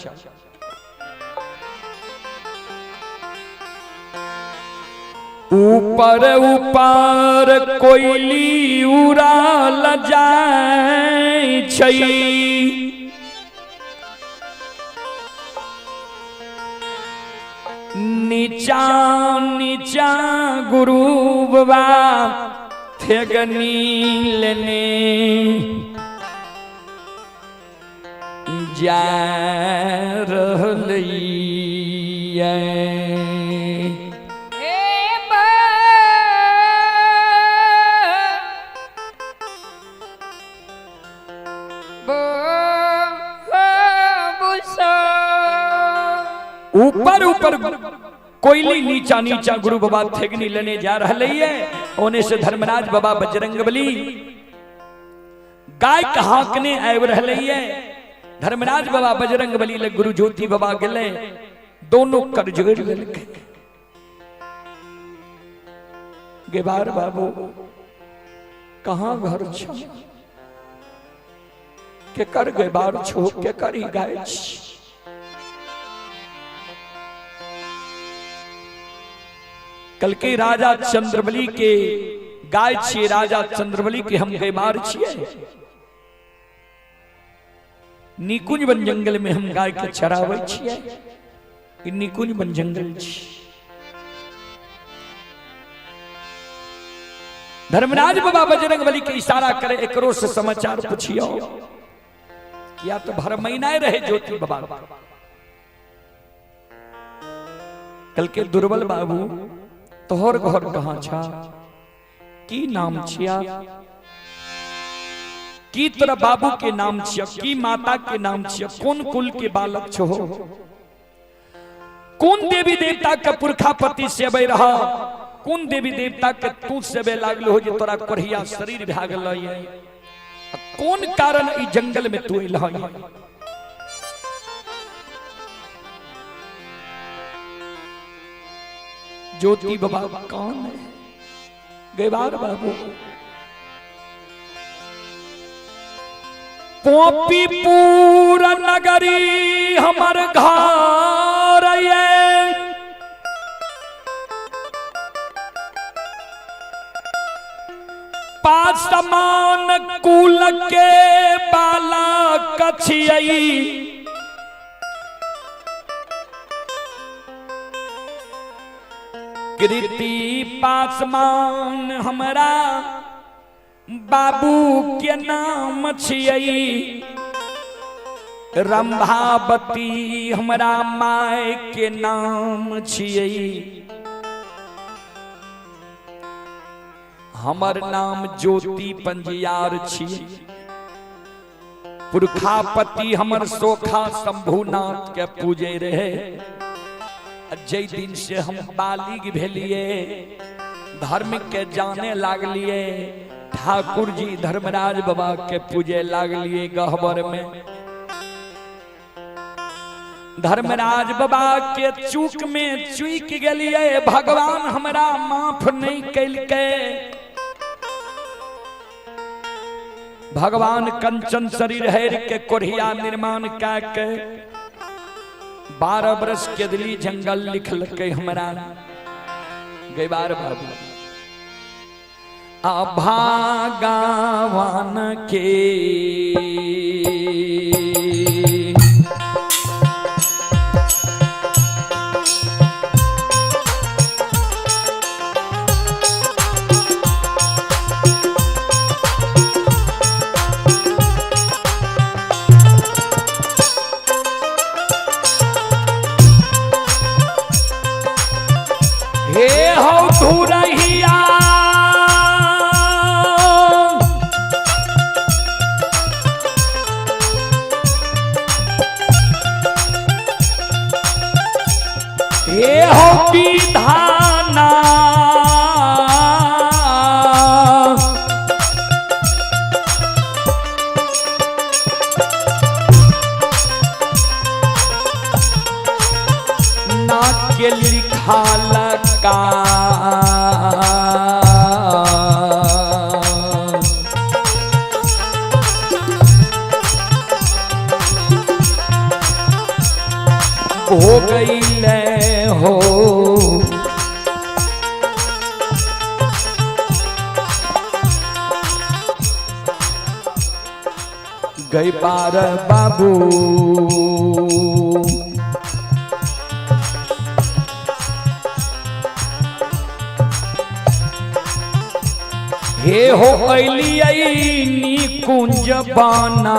ऊपर ऊपर कोयली उड़ाल जाय छै, नीचा नीचा गुरु बाबा थेगनी लेने जा रहलिए। ऊपर ऊपर कोयली नीचा नीचा गुरु बाबा थेगनी लेने जा रहे। ओने से धर्मराज बाबा बजरंगबली गाय हाकने आब रहे। धर्मराज बाबा बजरंगबली ले गुरु ज्योति बाबा गले, दोनों कर जोड़ लेके गेबार बाबू कहाँ घर छो, के कर गेबार छो, के करी गाय छी। कल के राजा चंद्रबली के गाय छिए, राजा चंद्रबली के हम गेबार छिए। निकुंज बन जंगल में हम गाय के चरावे छिए, निकुंज बन जंगल छी। धर्मराज बाबा बजरंगबली के इशारा करे, एकरो से समाचार पूछियो। या तो भर महीना रहे ज्योति बाबा। कल के दुर्बल बाबू तोहर घर कहाँ छा, की नाम छिया, की तोरा बाबू के नाम छिया, की माता के नाम छिया, कौन कुल के बालक छो, कौन देवी देवता के पुरखा पति सेवे रहा, कौन देवी देवता के तू सेवे लागलो हो जे तोरा कोढ़िया शरीर भा गेलो ये, कौन कारण ई जंगल में तू अइला ये। ज्योति बाबा कौन है, गेबार बाबू पोपीपुर नगरी हमर घर ये, पासमान कुल के बालक छियै, कृति पासमान हमरा बाबू के नाम छियै, रंभावती हमरा माय के नाम छियै, हमर नाम ज्योति पंजियार छियै, पुरखापति हमर सोखा शंभुनाथ के पूजे रहे। जय दिन से हम बालिग भेलिए, धर्म के जाने लागलिए, ठाकुर जी धर्मराज बाबा के पूजे लागलिए। गहबर में धर्मराज बाबा के चूक में चूक गेलिए, भगवान हमरा माफ नहीं कैलके। भगवान कंचन शरीर हेर के कोढ़िया निर्माण के 12 बरस के दिली जंगल लिखल के हमरा गेबार बाबू अभागावान के विधाना ना के लिखाल का हो गई ले हो गई पार बाबू हे हो अली निकुंज बाना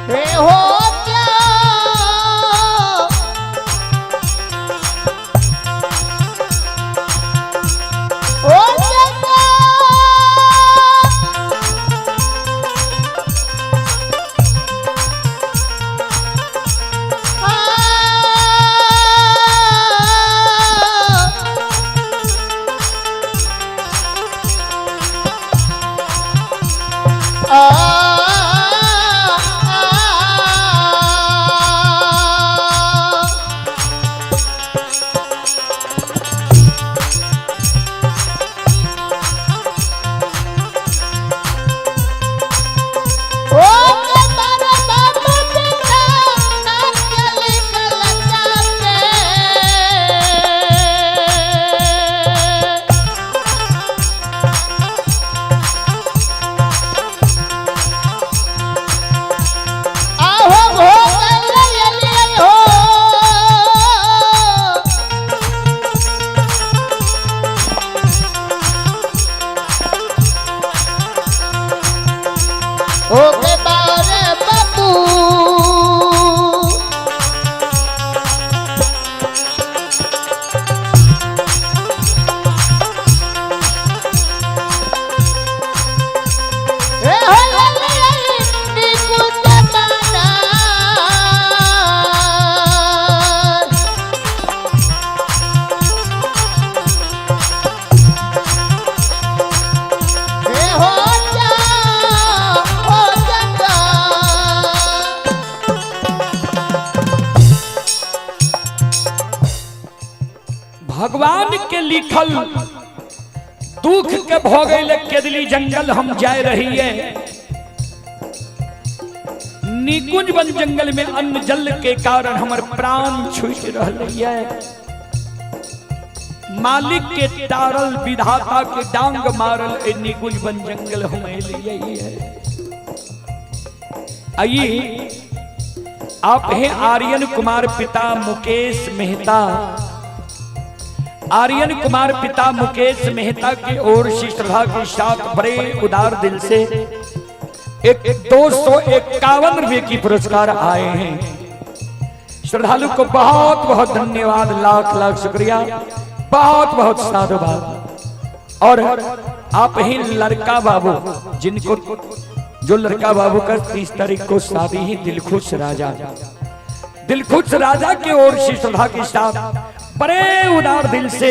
हे हो क्या ओ चंदा ओके बारे बाबू हे हो निकुंज बाना हे हो भगवान के लिखल दुख के भोगैले केदली जंगल हम जाए रही है निकुंज वन जंगल में अन्न जल के कारण हमर प्राण छूट रही है मालिक के तारल विधाता के डांग मारल ए निकुंज वन जंगल हमें लिए है। आइए आप हैं आर्यन कुमार पिता मुकेश मेहता आर्यन कुमार पिता मुकेश मेहता की ओर से श्रद्धा के साथ बड़े उदार दिल से एक 251 रुपए की पुरस्कार आए हैं। श्रद्धालु को बहुत बहुत धन्यवाद, लाख लाख शुक्रिया, बहुत बहुत साधुवाद। और आप ही लड़का बाबू जिनको जो लड़का बाबू का 30 तारीख को शादी ही दिलखुश राजा की ओर से श्रद्धा के साथ बड़े उदार दिल से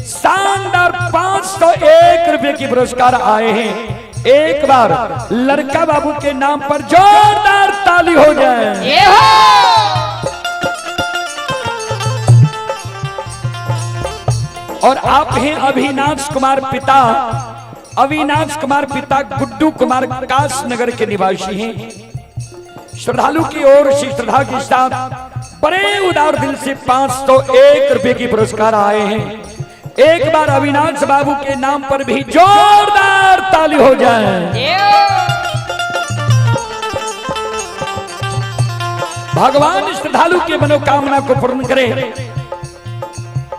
शानदार 501 रुपए की पुरस्कार आए हैं। एक बार लड़का बाबू के नाम पर जोरदार ताली हो जाए। और आप हैं अविनाश कुमार पिता गुड्डू कुमार काश नगर के निवासी हैं। श्रद्धालु की ओर से श्रद्धा के साथ बड़े उदार दिल से 501 रुपए की पुरस्कार आए हैं। एक बार अविनाश बाबू के नाम पर भी जोरदार ताली हो जाए। भगवान श्रद्धालु की मनोकामना को पूर्ण करे।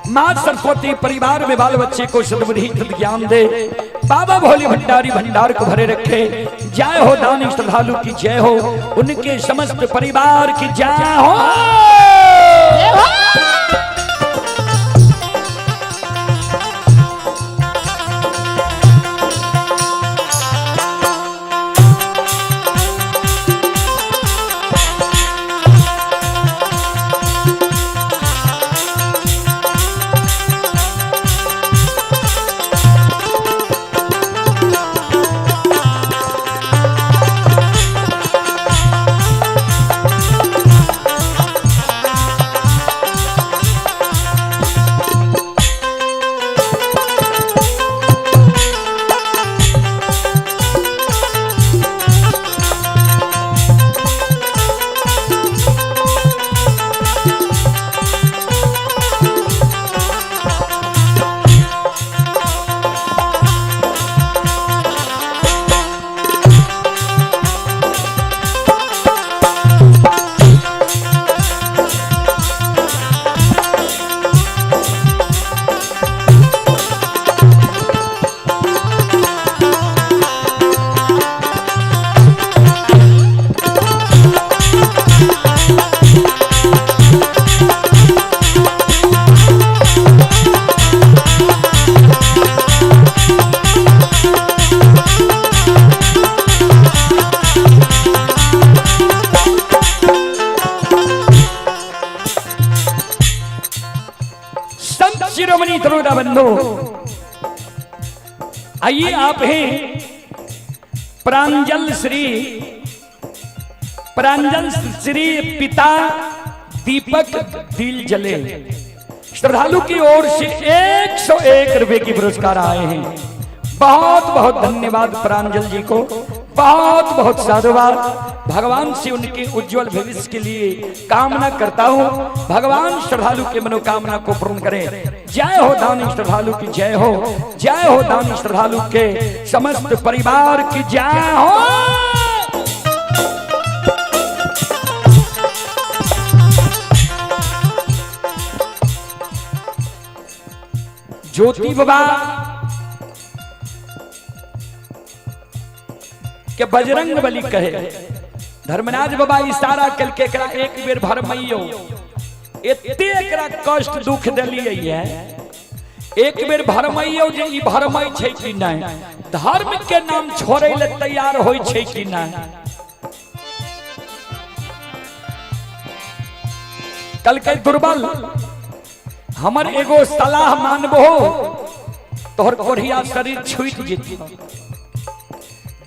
मां सरस्वती परिवार में बाल बच्चे को सद्बुद्धि ज्ञान दे। बाबा भोले भंडारी भंडार को भरे रखे। जय हो दानी श्रद्धालु की जय हो, उनके समस्त परिवार की जय हो। बंधु, आइए आप हैं प्रांजल श्री पिता दीपक दिल जले श्रद्धालु की ओर से 101 रुपए की पुरस्कार आए हैं। बहुत बहुत धन्यवाद प्रांजल जी को, बहुत बहुत साधुवाद। भगवान से उनके उज्जवल भविष्य के लिए कामना करता हूं, भगवान श्रद्धालु के मनोकामना को पूर्ण करें। जय हो दानी श्रद्धालु की जय हो, जय हो दानी श्रद्धालु के समस्त परिवार की जय हो। ज्योति बाबा के बजरंग बली कहे, धर्मराज बाबा इशारा कल के करा एक बेर भरमैयो एते एकरा कष्ट दुख देलिए है, एक बेर भरमैयो जे ई भरमै छै कि नहीं, धर्म के नाम छोड़े ले तैयार होय छै कि नहीं। कल के दुर्बल हमर एगो सलाह मानबो, तोहर कोढ़िया शरीर छूट जेती,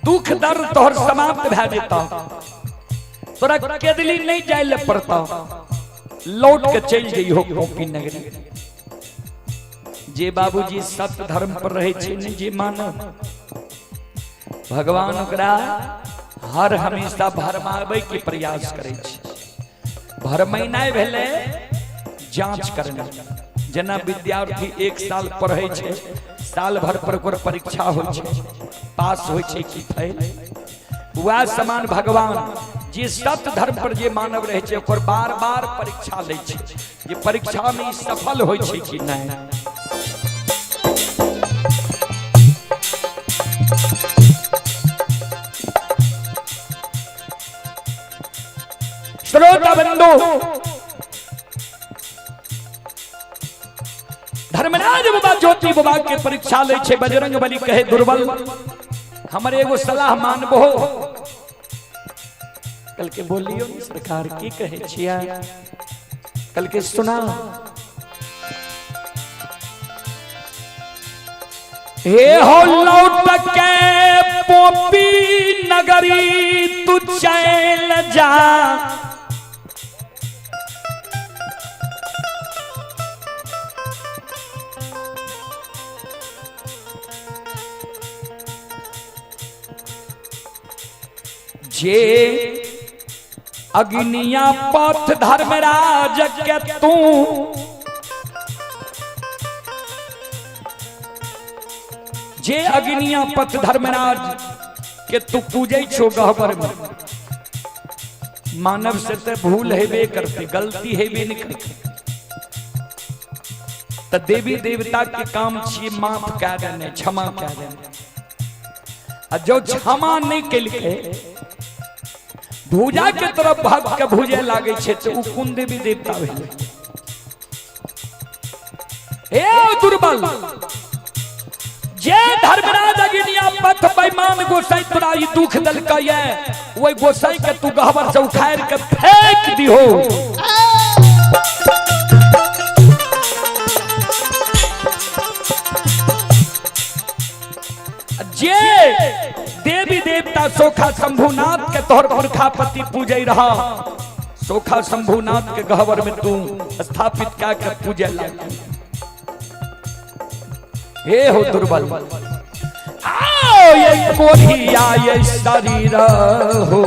दुख दर्द तोहर समाप्त भै जेता, तोरा केदली नहीं जाए ले पड़ता, लौट के चल जइहो गोपी नगरी। जे बाबूजी सत्य धर्म पर रहे छे ने जे मानो, भगवान ओकरा हर हमेशा भरमावे के प्रयास करे छे। भरमै नहीं भेले जांच करना, जना विद्यार्थी 1 साल पढ़े छे, साल भर पर ओकर परीक्षा होय छे, पास होय छे कि फेल, वह समान भगवान जे सत्य धर्म पर जे मानव रहे छे ओकर बार बार परीक्षा ले छे, जे परीक्षा में सफल होय छे कि नहीं। श्रोता बंधु, धर्मराज बाबा ज्योति बाबा के परीक्षा ले छे। बजरंग बली कहे दुर्बल हमरे एगो सलाह मानबो। कल के बोलियो सरकार की कहे छिया, कल के सुना। हे हो लौट के पोपी नगरी तू चल जा, जे अग्निया पथ धर्मराज के तू जे अग्निया पथ धर्मराज के तू पूजे छो गहबर में, मानव से ते भूल हेबे करते, गलती हेबे नहीं करते, तो देवी देवता के काम छी माफ कर देने, क्षमा कर देने। जो क्षमा नहीं के लिए भूजा के तरफ भाग के भूजे लागे छे तो उ कोन देवी देवता भेले। हे दुर्बल, जे धर्मराज अग्निया पथ बेईमान गोसाई तोरा ई दुख दलकै ये, ओई गोसाई के तू गहबर से उखाड़ के फेंक दिहो। जे देवी देवता सोखा शंभुनाथ के तोहर पुरखापति पूजे रहा, सोखा शंभुनाथ के गहवर में तू स्थापित क्या कर पूजे लगा। हे हो दुर्बल, आओ ये कोढ़िया ये शरीर हो,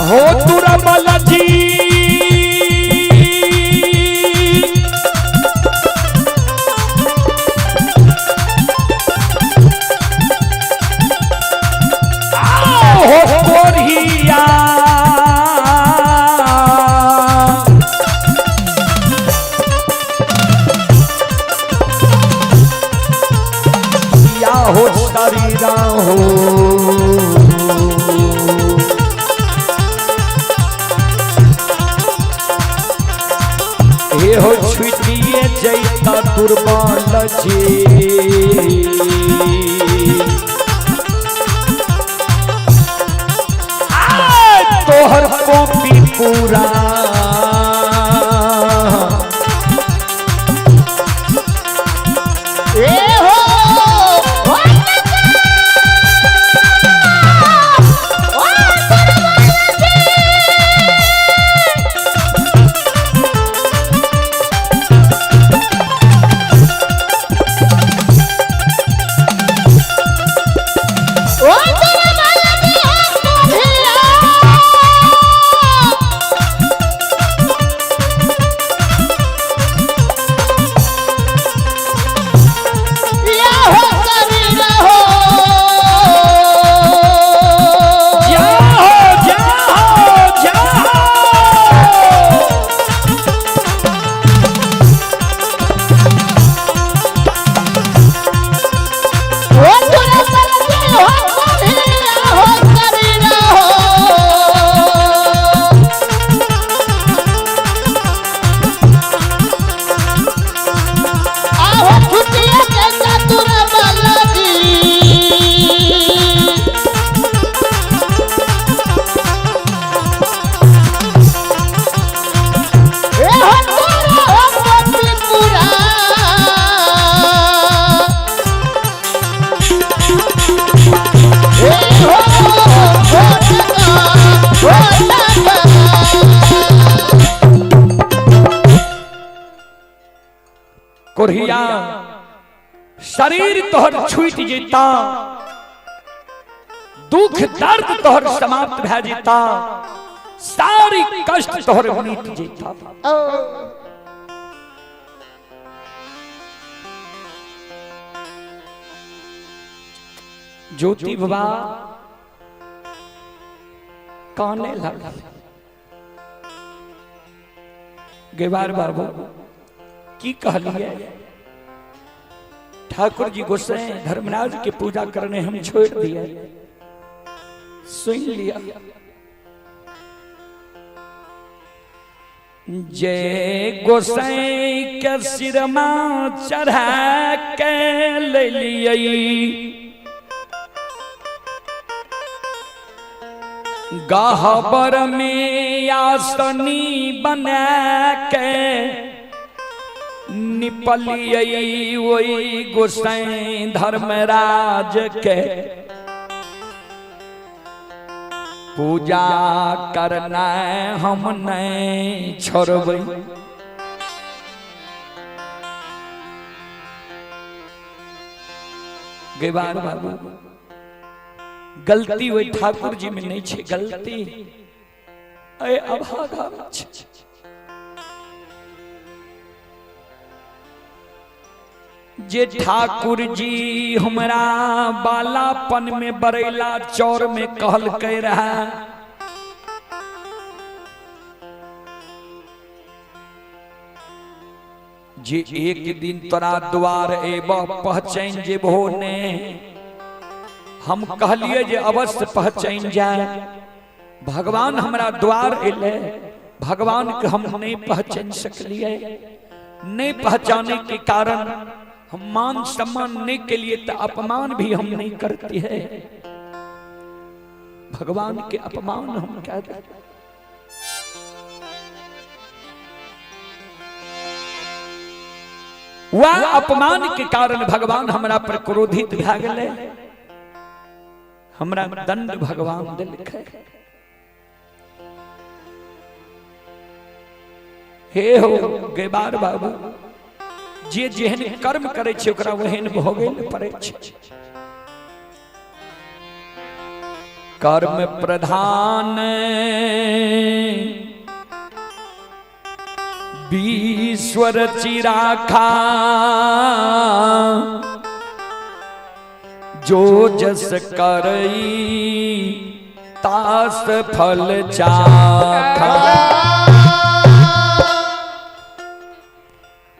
हो दुर्बल जी हो कोढ़िया, या हो शरीरा हो, हो छुटिए जैता दुर्बल जी तोहर कॉपी पूरा ए हो कोरिया शरीर तोहर छूट जेता दुख दर्द तोहर समाप्त भै जेता सारी कष्ट तोहर मिट जेता ज्योति बाबा काने लगा गेवार बाबू की कहलिए ठाकुर जी गोसाई धर्मराज के पूजा करने हम छोड़ दिए सुन लिया जय गोसाई के सिरमा चढ़ा के ले लिये गहबर में आसनी बना के निपलिये वही गोसाई धर्मराज के पूजा करना हम नहीं छोड़बै गेवार बाबू गलती वही ठाकुर जी में नहीं छे गलती अय अभागा छे जे ठाकुर जी हमरा बालापन में बरेला चौर में कहल कह रहा जे एक दिन तोरा द्वार एब पहचान जेबो ने हम कहलिए जे अवश्य पहचान जाए भगवान हमरा द्वार एले भगवान के हम नहीं पहचान सकलिए नहीं पहचाने के कारण हम मान सम्मान नहीं के लिए तो अपमान भी हम नहीं करते हैं भगवान के अपमान हम क्या देते वह अपमान के कारण भगवान हमरा पर क्रोधित भए गेलै हमरा दंड भगवान देलकै हे हो गेबार बाबू जे जेहन कर्म करे छे ओकरा वहन भोगे ले पड़े छे कर्म प्रधान ईश्वर चिराखा जो जस करई तास फल चाखा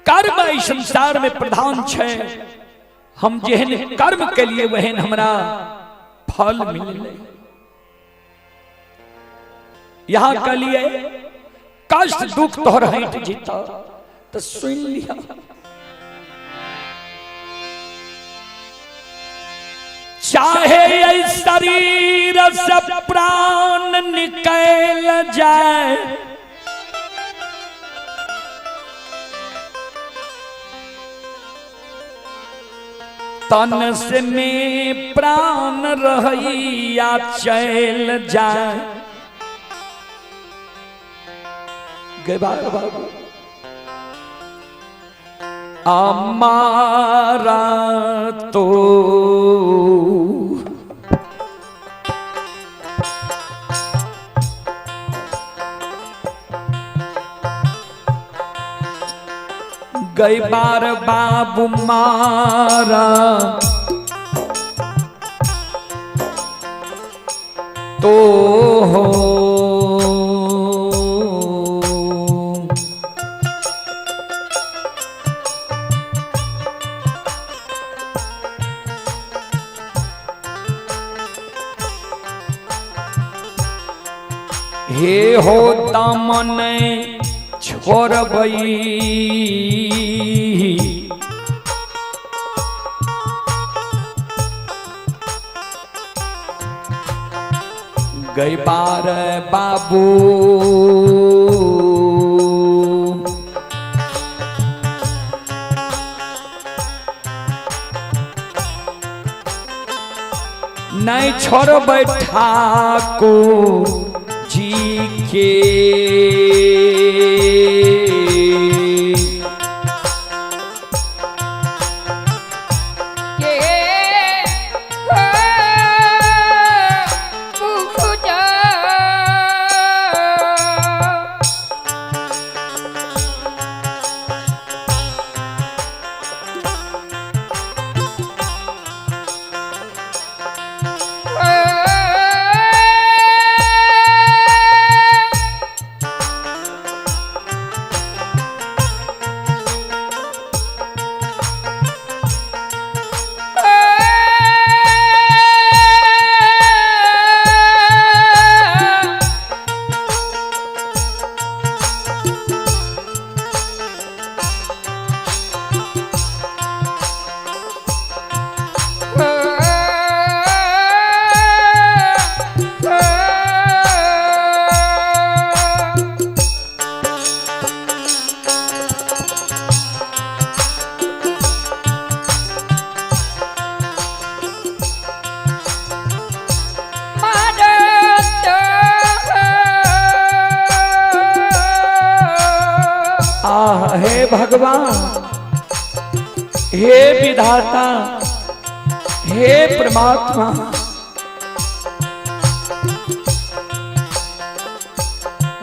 कर्म इस संसार में प्रधान छे हम जेहन कर्म के लिए वहन हमरा फल मिले यहाँ के लिए कष्ट दुख तोहर हट जीता तो सुन लिया चाहे ये शरीर से प्राण निकल जाए, तन से में प्राण रहिया चल जाए। गए बाबू हमारा तो गई बार बाबू मारा तो हो हे हो दामन छोड़बई गई बार बाबू नहीं छोड़बै ठाकुर जी के हे भगवान, हे विधाता, हे परमात्मा,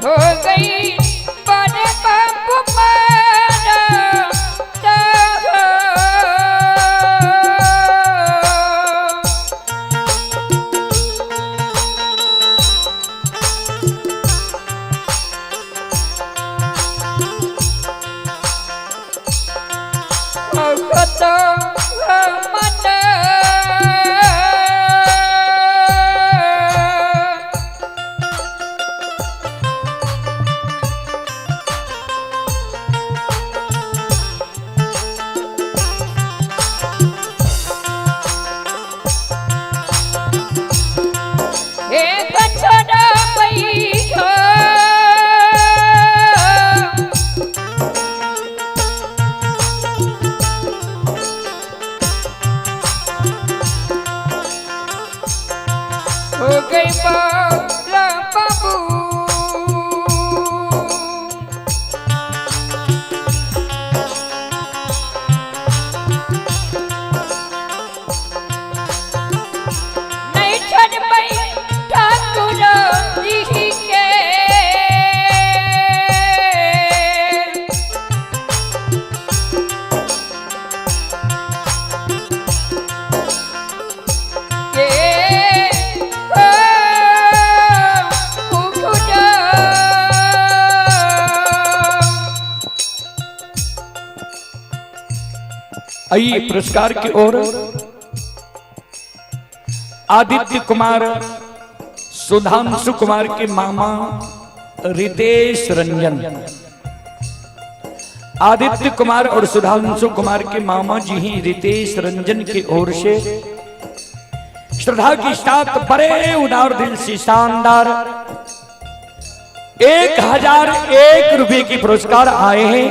हो गई बड़े बाबू मारा हो गई बाला बाबू नहीं छोड़ पाई ठाकुर जी के आइए पुरस्कार की ओर आदित्य कुमार सुधांशु कुमार के मामा रितेश रंजन, आदित्य कुमार और सुधांशु कुमार के मामा जी ही रितेश रंजन की ओर से श्रद्धा के साथ बड़े उदार दिल से शानदार 1001 रुपए की पुरस्कार आए हैं।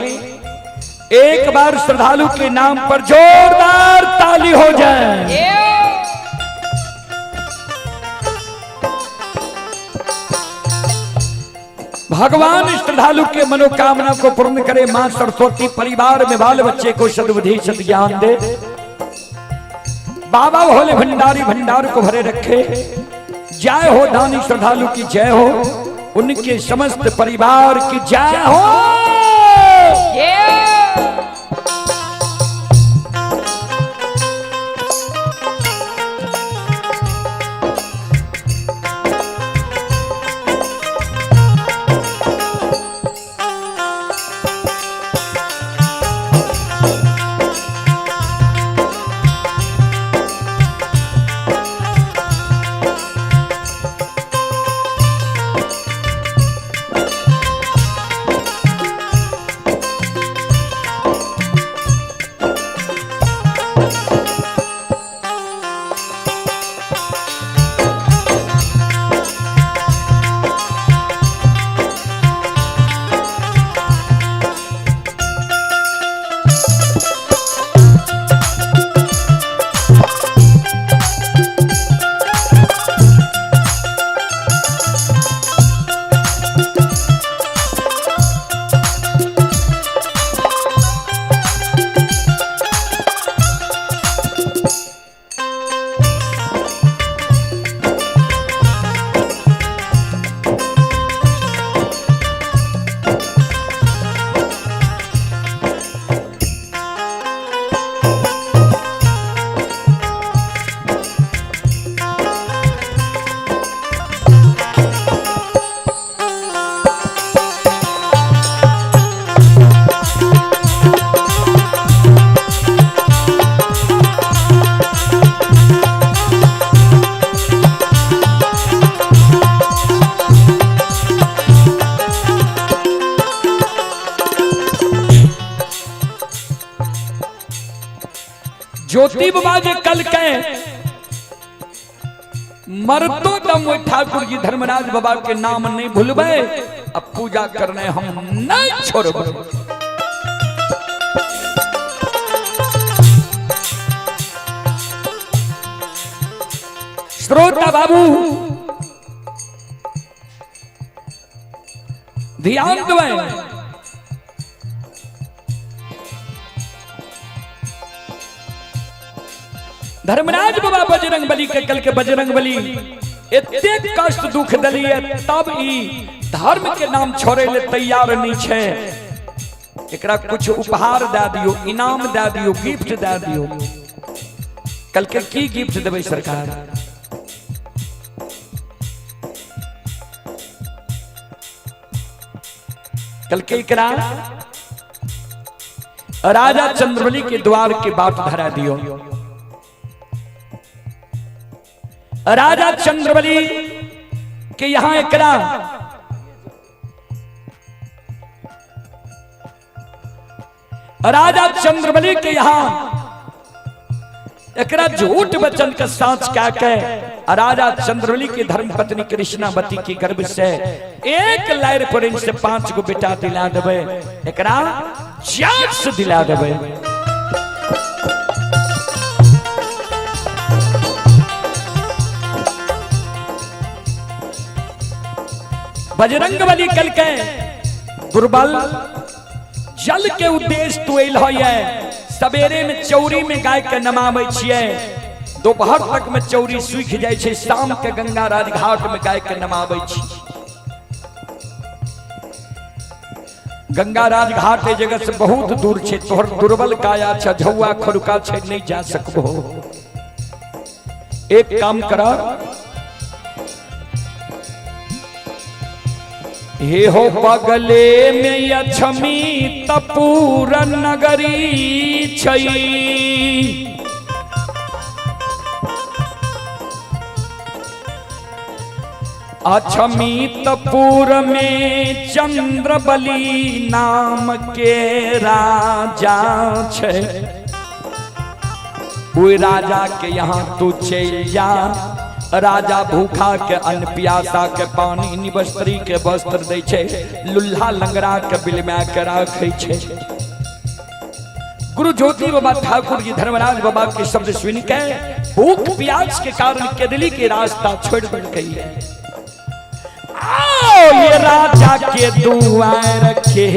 एक बार श्रद्धालु के नाम पर जोरदार ताली हो जाए। भगवान श्रद्धालु के मनोकामना को पूर्ण करे। मां सरस्वती परिवार में बाल बच्चे को सद्बुद्धि सद्ज्ञान दे। बाबा भोले भंडारी भंडार को भरे रखे। जय हो दानी श्रद्धालु की जय हो। उनके समस्त परिवार की जय हो। ज्योति बाबा जी कल के मरतो दम ठाकुर जी धर्मराज बाबा के नाम नहीं भूलबे। अब पूजा करने हम नहीं छोड़बे। श्रोता बाबू ध्यान दें। धर्मराज बाबा बजरंग बली के कल के बजरंग बली इतने कष्ट दुख दलिए तब ई धर्म के नाम छोड़े ले तैयार नहीं छे। एकरा कुछ उपहार दे दियो, इनाम दे दियो, गिफ्ट दे दियो। कल के की गिफ्ट देबे सरकार? कल के एकरा राजा चंद्रबली के द्वार के बाट धरा दियो। राजा चंद्रबली के यहां एकरा राजा चंद्रबली के यहां एकरा झूठ वचन के साथ क्या कह राजा चंद्रबली की धर्म पत्नी कृष्णावती की गर्भ से एक लायर पर इनसे 5 गो बेटा दिला देवे। एकरा जात से दिला देवे। बजरंग बली कल के दुर्बल जल के उद्देश्य तो है। सवेरे में चौरी में गाय के नमावे छिए। दोपहर तक में चौरी सूख जाए छे। शाम के गंगा राज घाट में गाय के नमावे छी। गंगा राज घाट ए जगह से बहुत दूर छे। तोहर दुर्बल काया छ झौआ खड़ुका छे नहीं जा सकबो। एक काम करा हे हो बगले में यछमी तपूर नगरी छई। अछमी तपूर में चंद्रबली नाम के राजा छे। ओए राजा के यहाँ तू चल जा, राजा भूखा के अन्न प्यासा के पानी निवस्त्री के वस्त्र दै छे, लुल्हा लंगड़ा के बिलमा के राखे छे। गुरु ज्योति बाबा ठाकुर जी धर्मराज बाबा के शब्द सुन के भूख प्यास के कारण केदली के रास्ता छोड़ गई है। आओ ये राजा के दुआर रखे,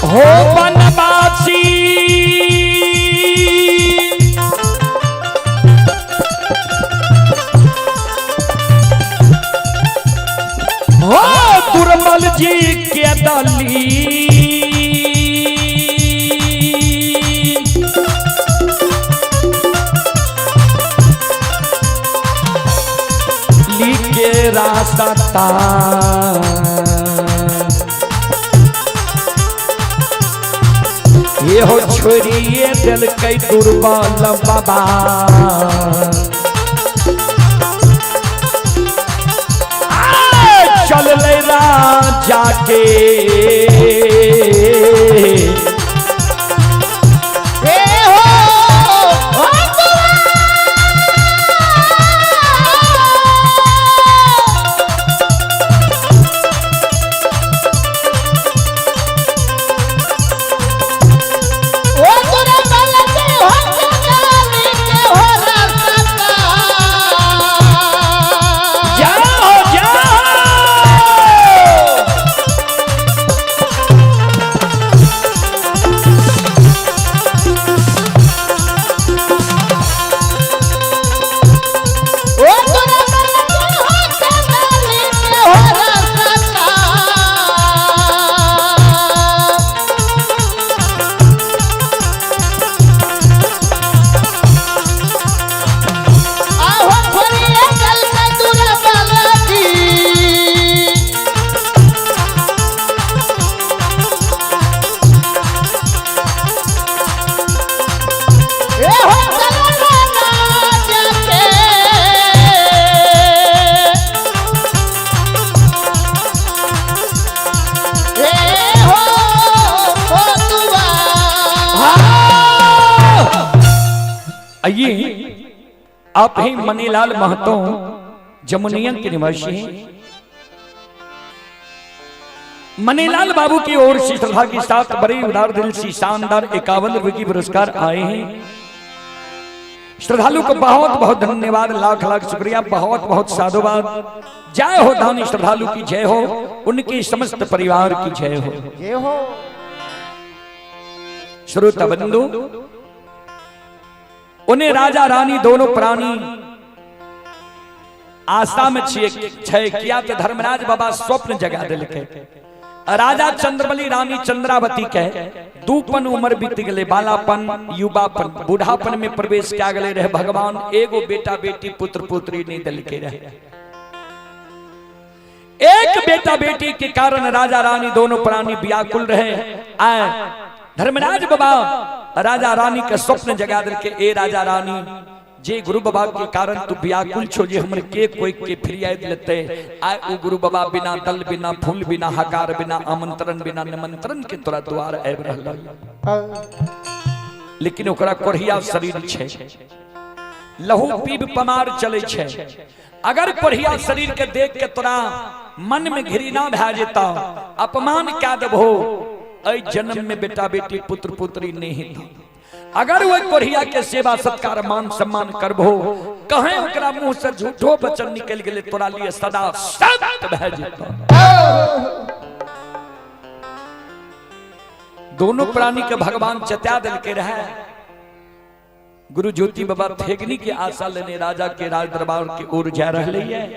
हो बनवासी हो तुरमल जी के दली, लिखे रास्ता ये हो छोड़िए दिल कई दुर्बल बाबा, चल ले राजा के आइए आप ही मनीलाल महतो जमुनिया के निवासी हैं। मनीलाल बाबू की ओर से श्रद्धा के साथ बड़े उदार दिल से शानदार 51 रुपए की पुरस्कार आए हैं। श्रद्धालु को बहुत बहुत धन्यवाद, लाख लाख शुक्रिया, बहुत बहुत साधुवाद। जय हो धानी श्रद्धालु की जय हो, उनके समस्त परिवार की जय हो। जय हो। श्रोता बंधु, उन्हें राजा रानी दोनों प्राणी आशा में छे किया तो धर्मराज बाबा स्वप्न जगा दिल के। राजा चंद्रबली रानी चंद्रावती के दूपन उम्र बीत गए, बालापन युवापन बूढ़ापन में प्रवेश क्या गए रहे। भगवान एगो बेटा बेटी पुत्र पुत्री नहीं दिल के रहे। एक बेटा बेटी के कारण राजा रानी दोनों प्राणी व्याकुल रहे। आए धर्मराज बाबा राजा रानी का स्वप्न जगा दिल के, ए राजा रानी जे गुरु बाबा के कारण तू व्याकुल छो, जे हमरे के कोई के फिरिया लेते आए उ गुरु बाबा बिना दल बिना फूल बिना हकार बिना आमंत्रण बिना निमंत्रण के तोरा द्वार आबि रहल। लेकिन ओकरा कोढ़िया शरीर छे, लहू पीब पमार चले छे। अगर कोढ़िया शरीर के देख के तोरा मन में घृणा भए जेता, अपमान क्या देबो, ऐ जन्म में बेटा बेटी पुत्र पुत्री नहीं था। अगर वो कोढ़िया के सेवा सत्कार मान सम्मान करबो, कहे ओकरा मुंह से झूठो वचन निकल गेले, तोरा लिए सदा सत्य भए जेता। दोनों प्राणी के भगवान चत्या दिल के रहे। गुरु ज्योति बाबा थेगनी की आशा लेने राजा के राज दरबार की ओर जा रहे हैं।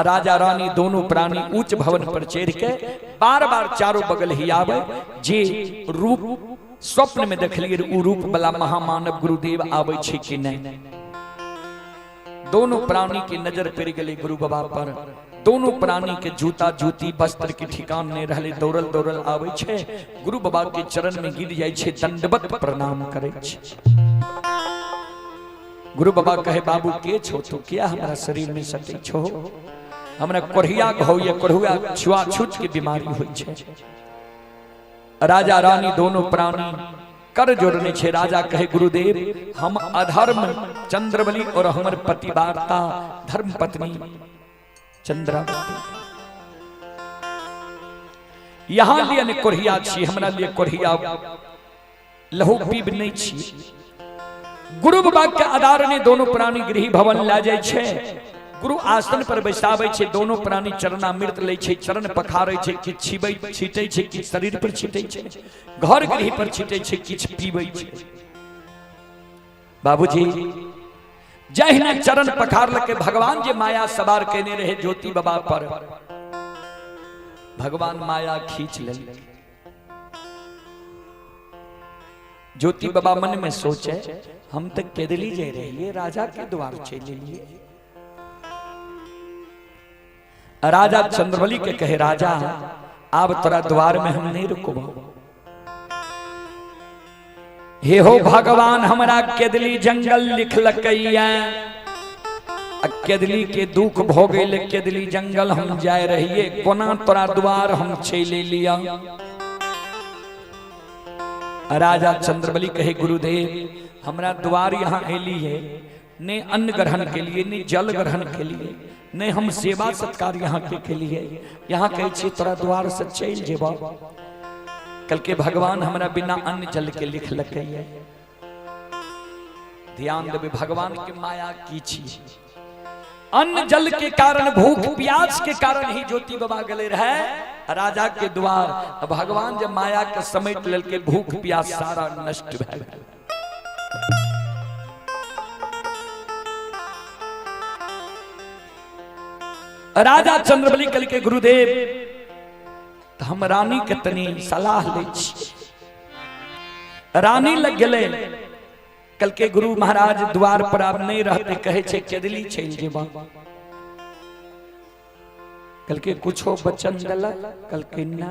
राजा रानी दोनों प्राणी उच्च भवन पर चढ़ के बार बार चारों बगल ही आवे। जे रूप स्वप्न में देखलिए उ रूप वाला महामानव गुरुदेव आवे छे कि नहीं। दोनों प्राणी की नजर पड़ गई गुरु बाबा पर। दोनों प्राणी के जूता जूती वस्त्र के ठिकान नहीं रहले, दौड़ल दौड़ल आवे छे। गुरु बाबा के चरण में गिर जाय छे, दंडवत प्रणाम करे छे। गुरु बाबा कहे बाबू के छो तो क्या हमारा शरीर में सटे छो हमरा कोढ़िया घो ये कोढ़ुआ छुआछूत की बीमारी हुई छे। राजा रानी दोनों प्राणी कर जोड़ने छे। राजा कहे गुरुदेव हम अधर्म चंद्रबली और हमर पतिवार्ता धर्म पत्नी चंद्रावती यहाँ लिए ने कोढ़िया छी हमरा लिए कोढ़िया लहू पीब नहीं छी। गुरु बाबा के आधार ने दोनों प्राणी गृह भवन ला जाय छे। गुरु आसन पर बैसाबै छे। दोनों प्राणी चरणामृत लै छे, चरण पखारै छे, किछ छीबै छीटै छे, किछ शरीर पर छीटै छे, घर गृह पर छीटै छे, किछ पीबै छे। बाबूजी जहिना चरण पखारल के भगवान जे माया सवार केने रहे ज्योति बाबा पर, भगवान माया खींच लेलक। ज्योति बाबा मन में सोचे हम तक पैदली जा रही राजा के द्वार चले लिए। राजा चंद्रबली के कहे राजा अब तोरा द्वार में हम नहीं रुकबो। हे हो भगवान हमरा केदली जंगल लिखलकैया, केदली के दुख भोगेले केदली जंगल हम जाय रहिए, कोना तोरा द्वार हम चले लिया। राजा चंद्रबली कहे गुरुदेव हमरा द्वार यहाँ एली है ने अन्न ग्रहण के लिए, ने जल ग्रहण के लिए, ने हम सेवा सत्कार यहाँ के लिए। यहाँ कहे छी तोरा द्वार से चल जेबा। कल के भगवान हमरा बिना अन्न जल के लिख लगे। ध्यान देवे भगवान के माया की छी। अन्न जल के कारण भूख प्यास के कारण ही ज्योति बाबा गले रहे राजा के द्वार। भगवान जब माया के समेट लेल के भूख प्यास सारा नष्ट भए गेल। राजा चंद्रबली कल के गुरुदेव तो हम रानी के तनी सलाह ले छी। रानी लग गए कल के गुरु महाराज द्वार पर आप नहीं रहते, कहे छे केदली चल जेबा। कल के कुछो वचन दिला, कल के ना,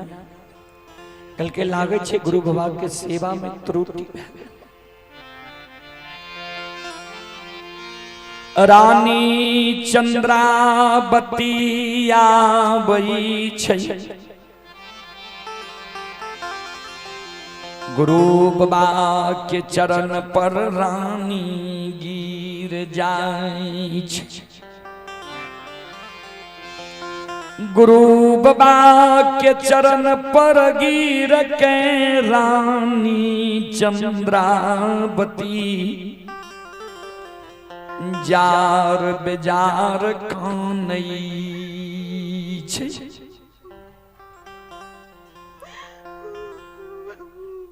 कल के लागे छे गुरु बाबा के सेवा में त्रुटि। रानी चंद्रावती आबै छै, गुरु बाबा के चरण पर रानी गिर जाय छै। गुरु बाबा के चरण पर गिर के रानी चंद्रावती जार बेजार कानै छै।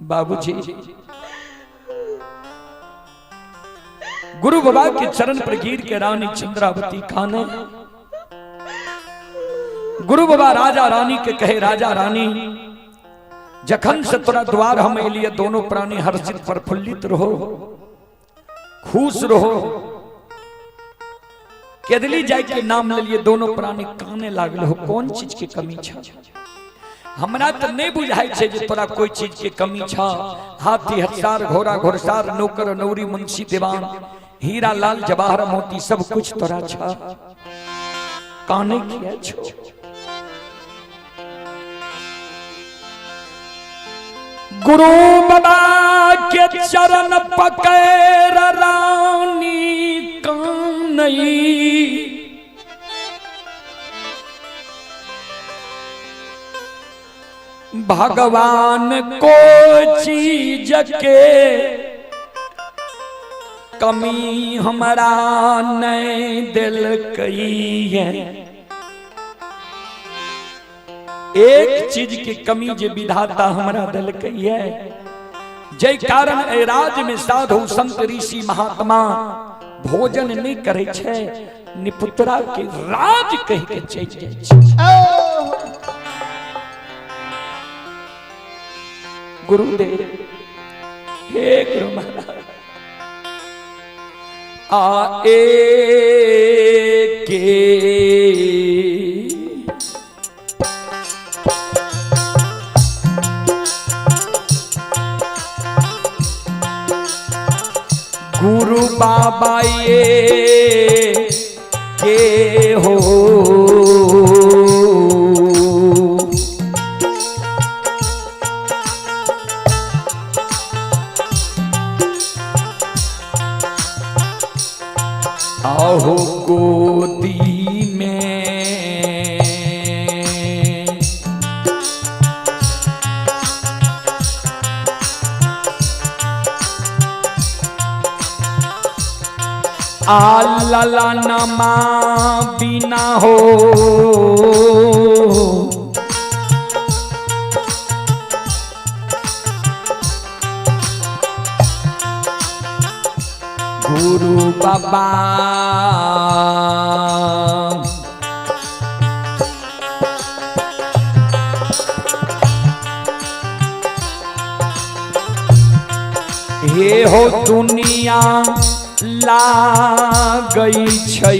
बाबूजी गुरु बाबा के चरण पर गिर के रानी चंद्रावती काने। गुरु बाबा राजा रानी के कहे राजा रानी जखन से तोरा द्वार हम एलिए दोनों प्राणी हर्षित प्रफुल्लित रहो, खुश रहो। केदली जाय के नाम ले लिए दोनों प्राणी काने लागल हो। कौन चीज के कमी छा? हमरा तो नहीं बुझाई छे जे तोरा कोई चीज के कमी छा। हाथी हथियार घोड़ा घोड़सार नौकर नौरी मुंशी दीवान हीरा लाल जवाहर मोती सब कुछ तोरा छा, काने किया छो? गुरु बाबा के चरण पकड़ रानी कानई, भगवान को चीज के कमी हमारा नहीं दिल कई है। एक चीज की कमी जे विधाता हमारा दिल कई है, जय कारण ए राज में साधु संत ऋषि महात्मा भोजन नहीं करे छे, निपुत्रा के राज कह के चल जाय छे। गुरुदेव हे गुरु महाराज आए के गुरु बाबा बाए के हो आहो गोदी में आला नमा बिना हो गुरु बाबा हे हो दुनिया लागई छै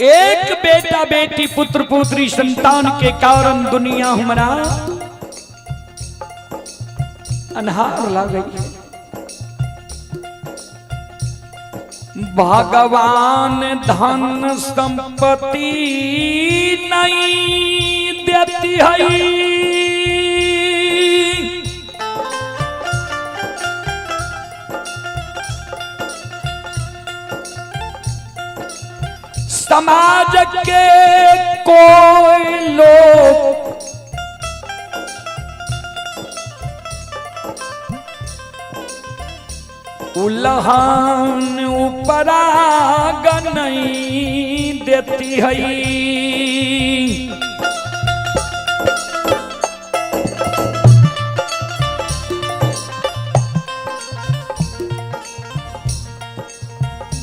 एक बेटा बेटी पुत्र पुत्री संतान के कारण दुनिया हमारा अनहार ला गई है। भगवान धन संपत्ति नहीं देती है, समाज के कोई लोग उल्हान उपरा नहीं देती है।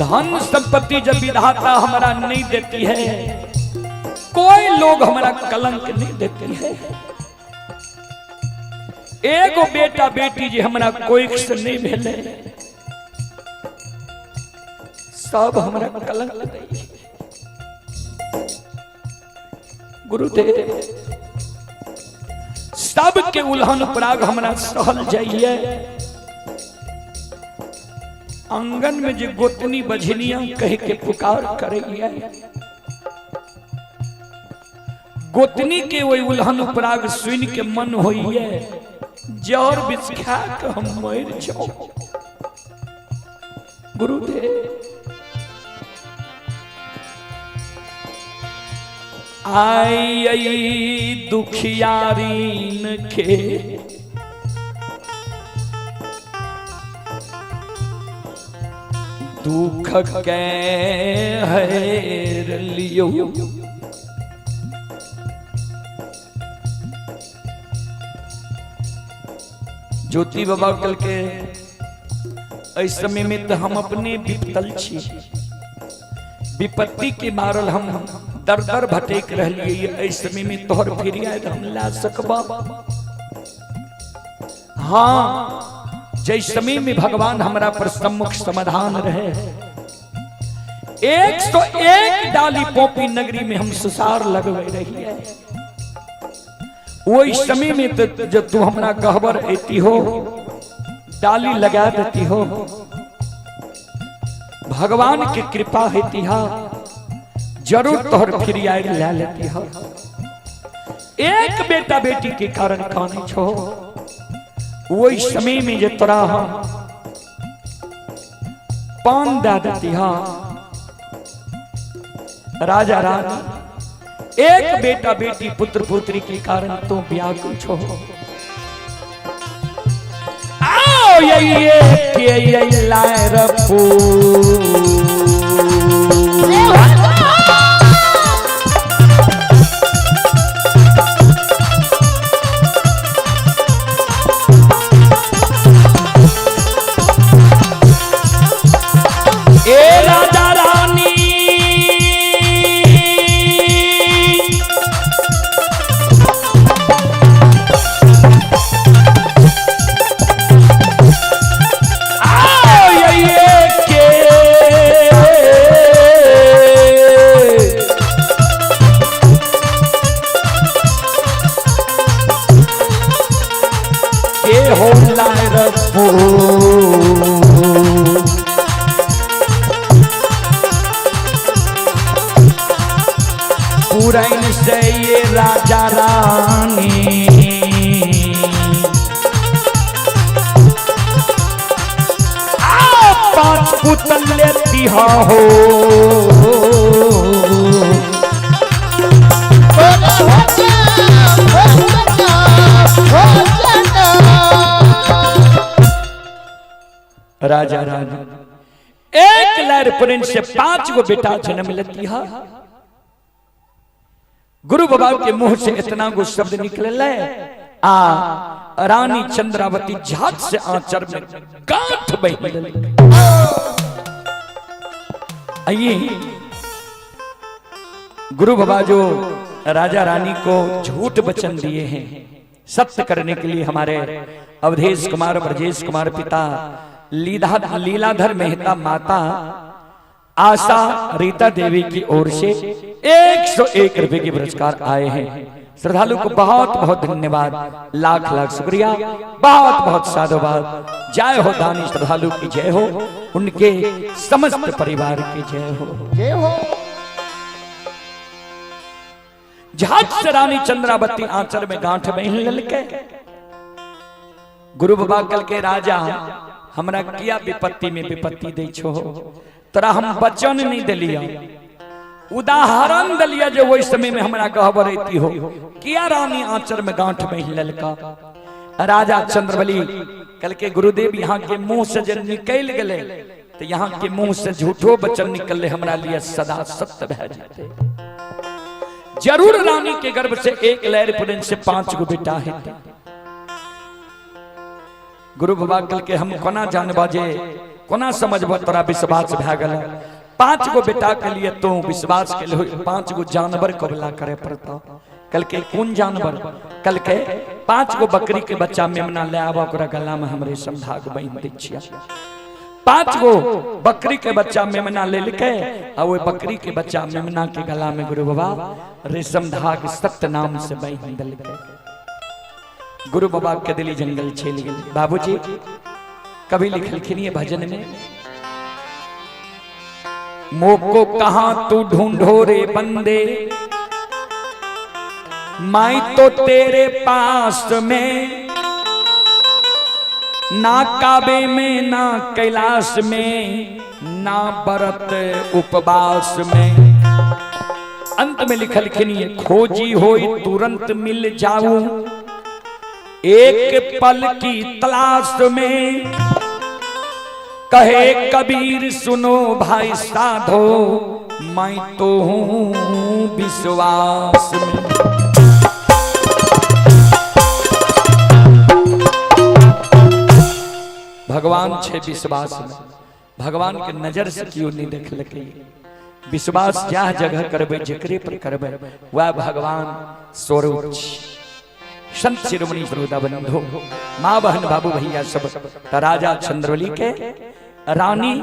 धन संपत्ति जब विधाता हमारा नहीं देती है कोई लोग हमारा कलंक नहीं देते हैं। एगो बेटा बेटी जी हमारा कोई से नहीं भेले, सब हमारा कलंक नहीं। गुरुदेव सबके उल्हन पराग हमारा सहल जाइए। आंगन में जो गोतनी बझनिया कह के पुकार करिए, गोतनी के वही उल्हन पराग सुन के मन होइए जौर बिछा के हम मर जाओ। गुरुदेव आई दुखियारीन के दुख के हैर लियो। ज्योति बाबा कल के इस समय में तो हम अपने विपतल छी, विपत्ति के मारल हम दर दर भटेक रहिए। इस समय में तोहर फिर हम ला सकबा। हाँ, जैस समय में भगवान हमारा पर सम्मुख समाधान रहे। 101 डाली पोपी नगरी में हम सुसार लगवे रही है। वो इस समय में तो जब तू हमारा गहबर एती हो, डाली लगा देती हो, भगवान की कृपा होती है, जरूर तोहर फिर ला लेती हो। एक बेटा बेटी के कारण खाने छो, वो इस समय में जो तोरा पान दे देती हा। राजा रानी एक बेटा बेटी पुत्र पुत्री के कारण तो व्याकुल छो। आओ ये लाए रफू पूरन से ये राजा रानी पांच पुतल लेती हो। राजा रानी एक लहर पुरन से 5 गो बेटा जन्म लेती है। गुरु बाबा के मुंह से इतना गो शब्द निकले आ रानी चंद्रावती झाट से आंचर में गांठ बही। आइए गुरु बाबा जो राजा रानी को झूठ वचन दिए हैं सत्य करने के लिए हमारे अवधेश कुमार ब्रजेश कुमार पिता लीलाधर मेहता माता आशा रीता देवी की ओर से 101 रुपए के पुरस्कार आए हैं। श्रद्धालु को बहुत बहुत धन्यवाद, लाख लाख शुक्रिया, बहुत बहुत साधुवाद। जय हो दानी श्रद्धालु की जय हो, उनके समस्त परिवार की जय हो, जय हो। झट से रानी चंद्रावती आंचर में गांठ बहन ललके। गुरु बाबा कल के राजा हमरा किया विपत्ति में विपत्ति दे छो, तोरा हम वचन नहीं दिलिया, उदाहरण दिलिया जो वही समय में हमरा कहबर रहती हो। किया रानी आंचर में गांठ बहन ललका। राजा चंद्रबली कल के गुरुदेव यहाँ के मुंह से जब निकल गए तो यहाँ के मुंह से झूठो वचन निकले हमरा लिए सदा सत्य बह जाते। जरूर रानी के गर्भ से एक लहर पुरन से 5 गो बेटा है। गुरु बाबा कल के हम कोना जानबा जे कोना समझबा तोरा विश्वास भए गेल। 5 गो बेटा के लिए तो विश्वास के लिए 5 गो जानवर कबला करे पड़ता। कल के कौन जानवर? कल के 5 गो बकरी के बच्चा मेमना ले आवा ओकरा गला में हमरे समधाग बहिन दीछिया। 5 गो बकरी के बच्चा मेमना ले लेके और वो बकरी के बच्चा मेमना के गला में गुरु बाबा रेशम धाग सत्य नाम से बहिन दल के गुरु बाबा के दिली जंगल छेल गए। बाबूजी कभी लिखलखिन भजन में, मोको कहां तू ढूंढो रे बंदे, मैं तो तेरे पास में, ना काबे में ना कैलाश में ना व्रत उपवास में। अंत में लिखलखिन खोजी होई तुरंत मिल जाऊं, एक पल की तलाश में। कहे कबीर सुनो भाई साधो, मैं तो हूं विश्वास में। भगवान छे विश्वास में, भगवान के नजर से क्यों नहीं देख लगे। विश्वास जा जगह करबे जकरे पर करबे वह भगवान स्वरूप। संत शिरोमणि सरोदा बंधु माँ बहन बाबू भैया सब राजा चंद्रवली के रानी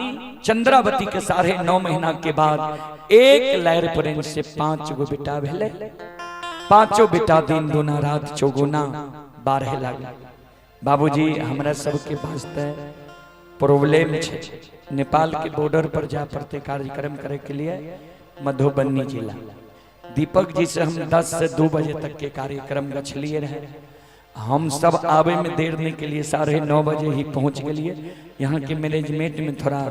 चंद्रावती के 9.5 महीना के बाद एक लहर प्रेम से 5 गो बेटा भेले। 5 बेटा दिन दुना रात चौगुना 12 लाख। बाबूजी हमरा सबके वास्ते प्रॉब्लम छे। नेपाल के बॉर्डर पर जा पड़ते कार्यक्रम करे के लिए मधुबनी जिला। दीपक जी से हम 10 से 2 बजे तक के कार्यक्रम गछलिए रहे। हम सब आवे में देर नहीं के लिए 9:30 बजे ही पहुंच गए। यहाँ के मैनेजमेंट में थोड़ा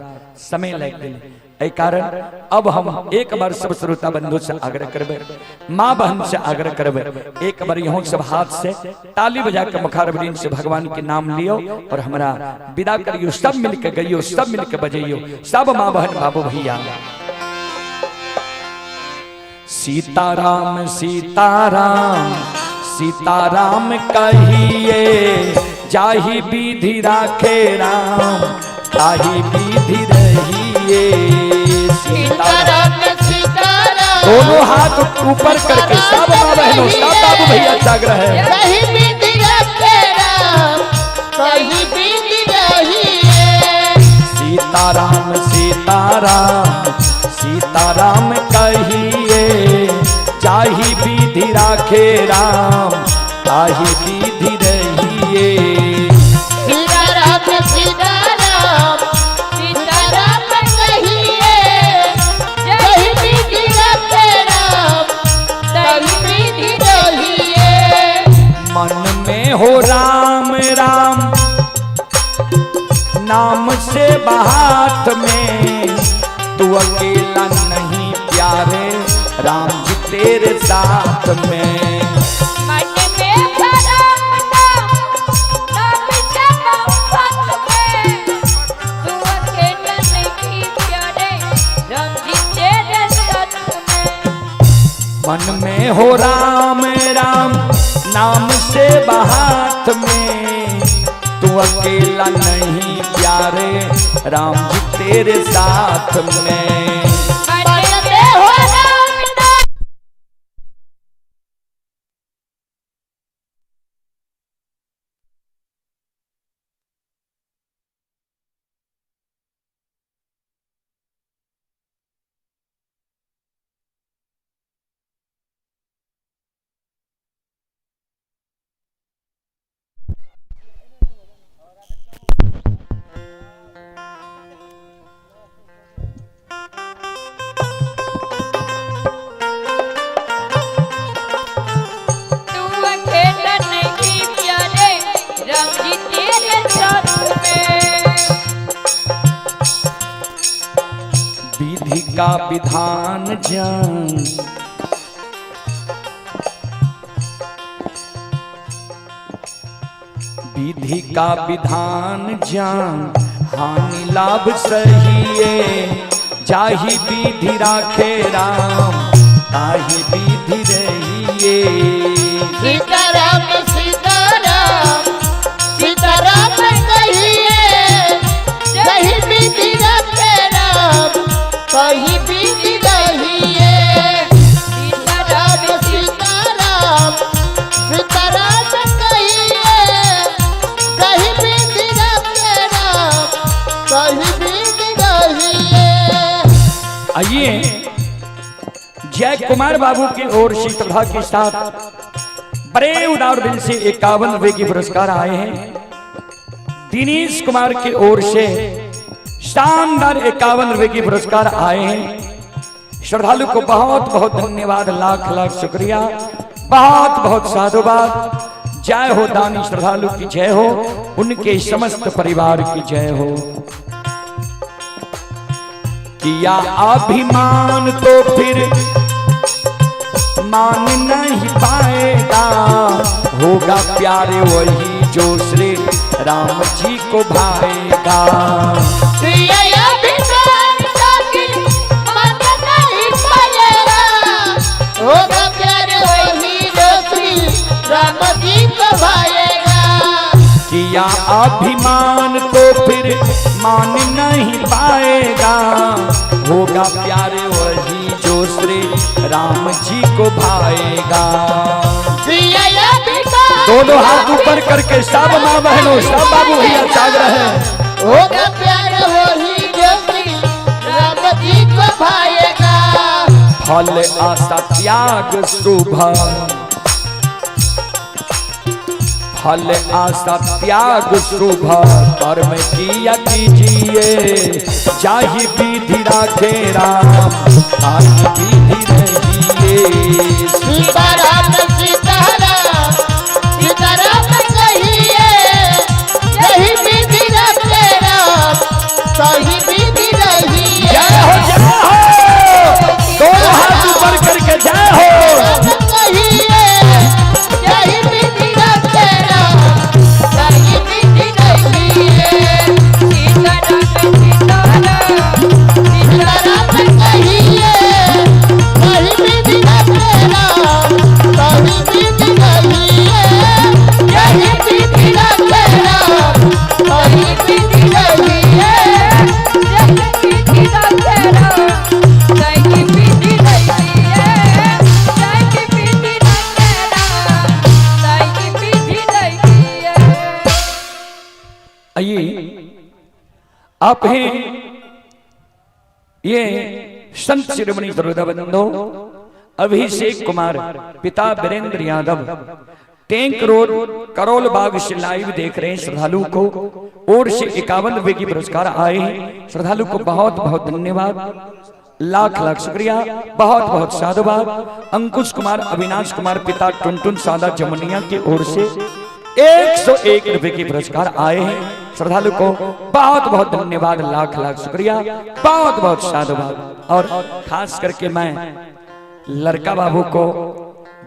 समय लग गए। कारण अब हम एक बार सब श्रोता बंधु से आग्रह करबे, माँ बहन से आग्रह करबे, एक बार यहाँ सब हाथ से ताली बजा के मुखारबिन से भगवान के नाम लियो और हमारा विदा करियो। सब मिलके गइयो, सब मिलके बजाइयो, सब माँ बहन बाबू भैया। सीताराम सीताराम सीताराम कहिए, जाहि विधि राखे राम, ताहि विधि रहिए। सीताराम सीताराम दोनों हाथ ऊपर करके सब माँ बहनों सब बाबू भैया जागृह है। कहीं विधि राखे राम, कहीं विधि रहिए। सीताराम सीताराम सीताराम कहिए, जाहि विधि राखे राम, ताहि विधि रहिए। सीताराम सीताराम सीताराम कहिए, कहीं विधि राखे राम, कहीं विधि रहिए। मन में हो राम राम नाम से बात में, तू अकेला नहीं प्यारे राम जी तेरे साथ में। मन में भरा नाम से बात में, तू अकेला नहीं प्यारे राम जी तेरे साथ में। मन में हो राम राम नाम से बात में, तू अकेला नहीं प्यारे राम जी तेरे साथ में। विधि का विधान जान, विधि का विधान जान, हानि लाभ सहिए। जाहि विधि राखे राम, ताहि विधि रहिए। सीताराम सीताराम सीताराम कहिए, कहीं विधि राखे राम, कहीं आइए जय कुमार बाबू की ओर से श्रद्धा के साथ बड़े उदार दिल से 51 रुपए की पुरस्कार आए हैं। दिनेश कुमार की ओर से शानदार 51 रुपए की पुरस्कार आए हैं। श्रद्धालु को बहुत बहुत धन्यवाद, लाख लाख शुक्रिया, बहुत बहुत साधुवाद। जय हो दानी श्रद्धालु की जय हो, उनके समस्त परिवार की जय हो। किया अभिमान तो फिर मान नहीं पाएगा, होगा प्यारे वही जो श्री राम जी को भाएगा। किया अभिमान तो फिर मान नहीं पाएगा, होगा प्यारे वही जो श्री राम जी को भाएगा। किया अभिमान तो फिर मान नहीं पाएगा, होगा प्यारे वही जो श्री राम जी को भाएगा। दोनों हाथ ऊपर करके सब माँ बहनों सब बाबू भैया जाग रहे हैं। होगा प्यारे वही जो श्री राम जी को भाएगा। फल आशा त्याग शुभ, फल आशा त्याग शुभ कर्म किया कीजिए, चाहे विधि राखे राम ताकि विधि रहिए। सीताराम सीताराम सीताराम कहिए, यही विधि रखे राम सही विधि रहिए। जय हो जय हो, दोनों हाथ ऊपर करके जय हो। कहिए यही विधि रखे राम सही विधि रहिए। सीताराम सीताराम सीताराम कहिए, यही विधि रखे राम सही विधि रहिए। यही विधि रखे राम सही विधि रहिए। यही विधि रखे राम सही विधि रहिए। यही विधि रखे राम सही विधि रहिए। आइए आप हैं ये संत शिरोमणि बंधो अभिषेक कुमार, पिता वीरेंद्र यादव, टैंक रोड करोल बाग से लाइव देख रहे हैं श्रद्धालु को और से 51 रुपए की पुरस्कार आए हैं। श्रद्धालु को बहुत बहुत धन्यवाद, लाख लाख शुक्रिया, बहुत बहुत साधुवाद। अंकुश कुमार, अविनाश कुमार, पिता टुनटुन सादा जमुनिया की ओर से 101 रुपए की पुरस्कार आए हैं। श्रद्धालु को बहुत बहुत धन्यवाद, लाख लाख शुक्रिया, बहुत बहुत साधुवाद। और खास करके मैं लड़का बाबू को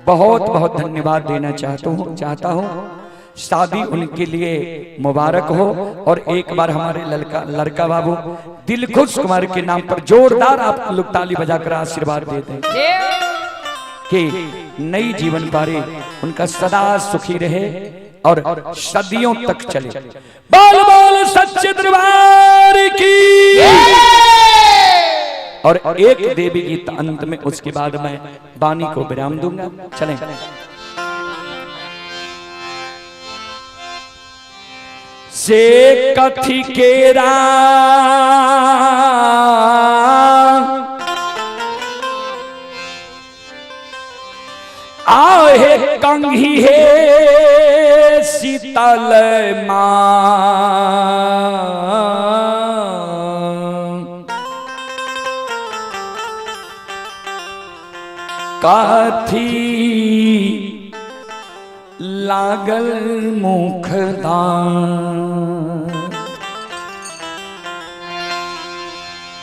बहुत बहुत धन्यवाद देना चाहता हूँ। शादी उनके लिए मुबारक हो और एक बार हमारे लड़का बाबू दिलखुश कुमार के नाम पर जोरदार आप लोग ताली बजाकर आशीर्वाद देते हैं कि नई जीवन पारी उनका सदा सुखी रहे और सदियों तक चले। बोल बोल सच्चे दरबार की। और एक देवी गीत अंत में, उसके बाद मैं वाणी को विराम दूंगा। चलें। से कथी केरा आहे कंघी हे शीतल मां, काथी लागल मुखदान,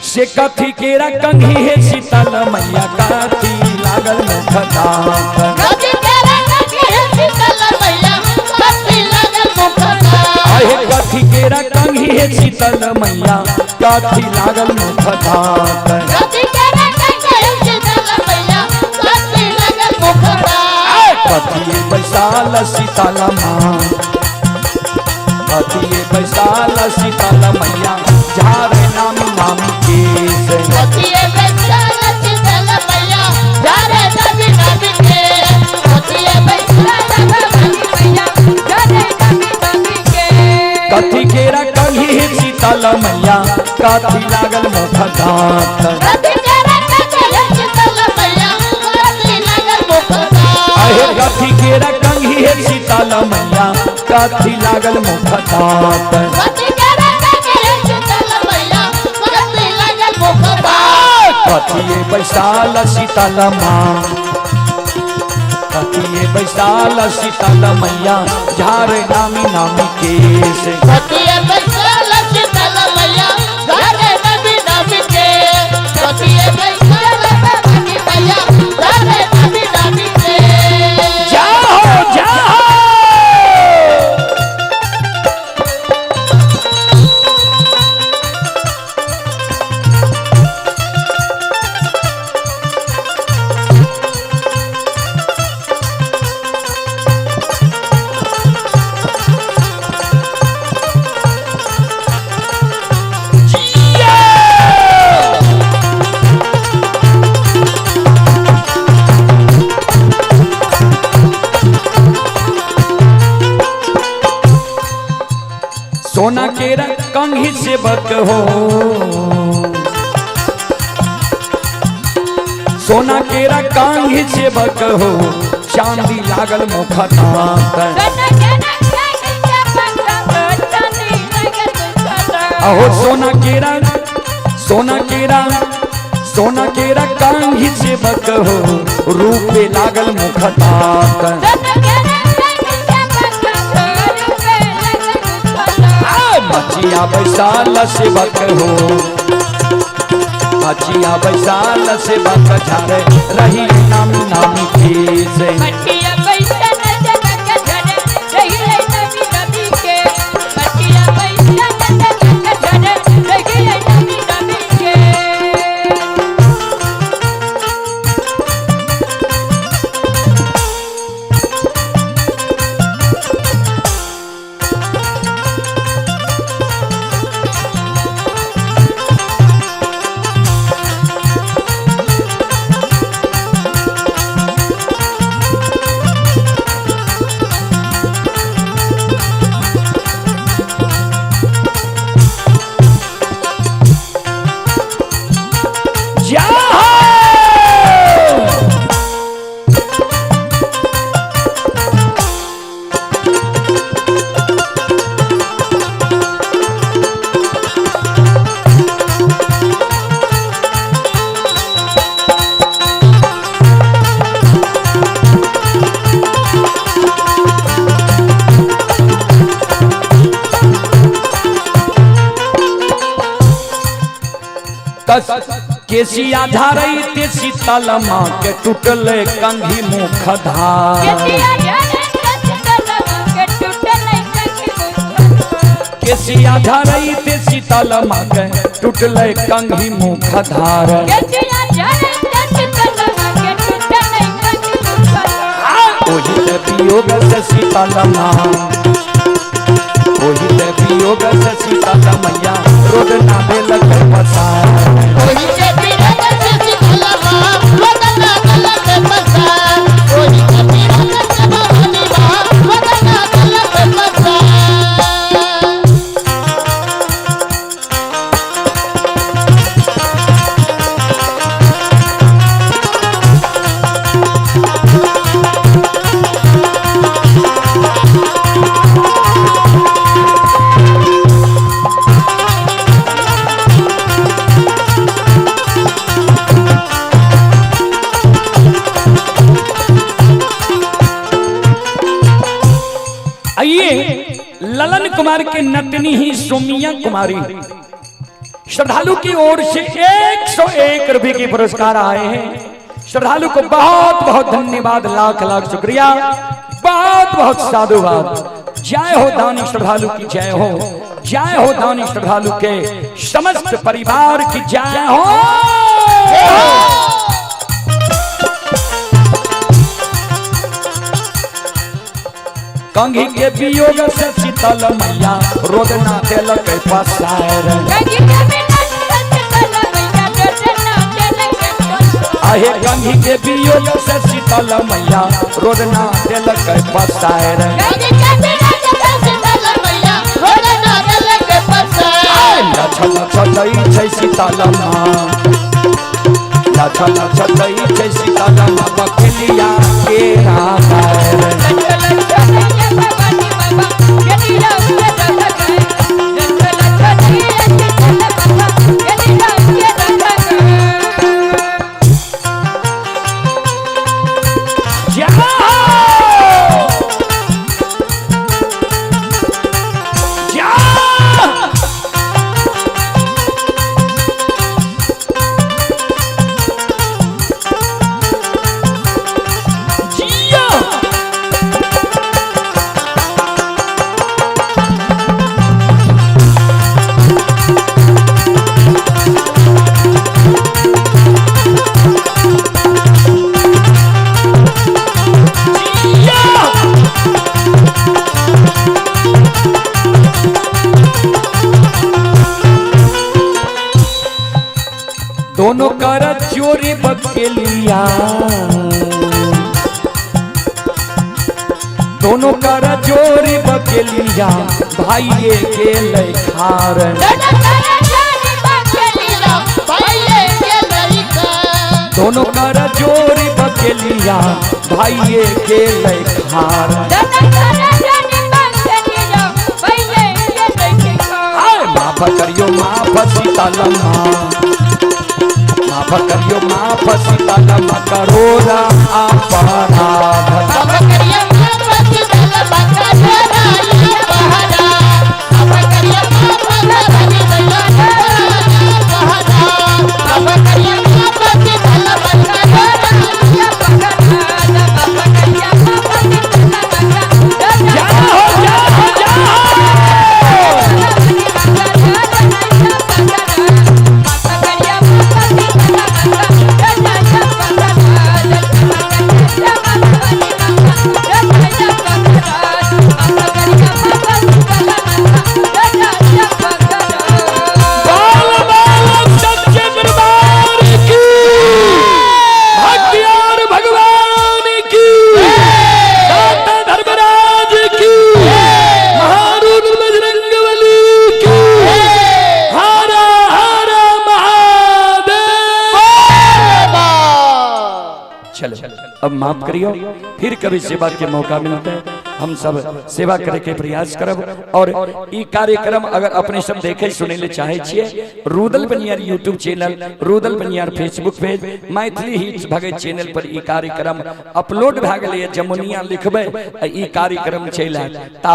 से कथी केरा कंघी हे शीतल मैया, काथी लागल मुखदान। कथी केरा कंघी हे शीतल मैया, काथी लागल मुखदान। कथी बैसाल शीतल माँ, कथी बैसाल शीतल मैया, झारे नाम नाम केस। कथी केरा कंघी हे शीतल मैया, काथी लागल मुख दांत। अहे कथी केरा कंघी है शीतल मैया कथी लागल मुख तात कथी बैसाल शीतल माँ कथी बैसाल शीतल मैया झार नामी नामी केस सोना केरा कंघी से बक हो सोना केरा कंघी से बक हो चांदी लागल मुख तात अहो सोना केरा कंघी से बक हो रूपे लागल मुख तात मचिया बैसाल से बक हो मचिया बैसाल से बक झारे रही नामी नामी केस केसिया धारई ते शीतल माँ के टूटल कंघी मुख धार केसिया धारई ते शीतल माँ के टूटल कंघी मुख धार ओहि वियोग से शीतल माँ ओहि वियोग से शीतल मैया रोड ना देल पसार ललन कुमार के नतनी ही सोमिया कुमारी श्रद्धालु की ओर से 101 रुपए के पुरस्कार आए हैं। श्रद्धालु को बहुत बहुत धन्यवाद, लाख लाख शुक्रिया, बहुत बहुत साधुवाद। जय हो दानी श्रद्धालु की जय हो, जय हो दानी श्रद्धालु के समस्त परिवार की जय हो। कंघी के वियोग से शीतल मैया रोदना तेलक पसार आहे कंघी के वियोग से शीतल मैया रोदना तेलक पसार लछल छलै छै शीतल माँ लछल छल छतई जय सीताराम बखेलिया के राम दोनों कर चोरी बकेलिया दोनों कर चोरी बकेलिया भाइये के लखार दोनों कर चोरी बकेलिया भाइये के लखार माफ करियो माफ सीतालम्मा माफ करियो माफ सीतालम्मा करोड़ा अपराध माफ करियो माफ सीतालम्मा करोड़ा अपराध माफ करियो माफ सीतालम्मा अब माफ करियो, फिर कभी सेवा के मौका मिलता है हम सब सेवा करे के प्रयास करब। और ई कार्यक्रम अगर अपने सब देखे सुने ले चाहे छिए, Rudal Baniyar YouTube channel, Rudal Baniyar Facebook page, Maithili hits Bhagat channel पर ई कार्यक्रम अपलोड भ गेलै। जमुनिया लिखबे ई कार्यक्रम चला ता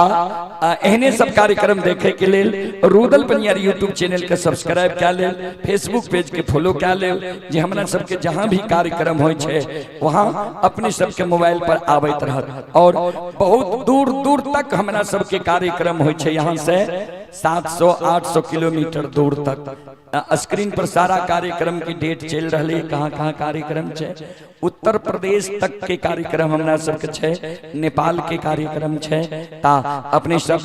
एहने सब कार्यक्रम देखे के लेल रुदल बनियार यूट्यूब चैनल के सब्सक्राइब कऽ लेल, फेसबुक पेज के फॉलो कऽ लेल, जे हमरा सबके जहां भी कार्यक्रम होय छै वहां अपने सबके मोबाइल पर आबैत रहत। और बहुत दूर दूर तक हमरा सबके कार्यक्रम होय छै, यहाँ से 700-800 किलोमीटर दूर तक। स्क्रीन पर सारा कार्यक्रम की डेट चल रही, कहाँ कहाँ कार्यक्रम छै। उत्तर प्रदेश तक के कार्यक्रम हमरा सबके छै, नेपाल के कार्यक्रम छै। ता अपने सब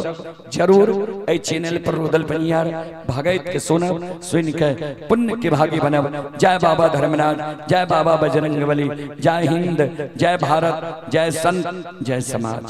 जरूर ए चैनल पर रुदल बनियार भगत के सुनब, सुन के पुण्य के भागी बनब। जय बाबा धर्मराज, जय बाबा बजरंगबली, जय हिंद, जय भारत, जय संत, जय समाज।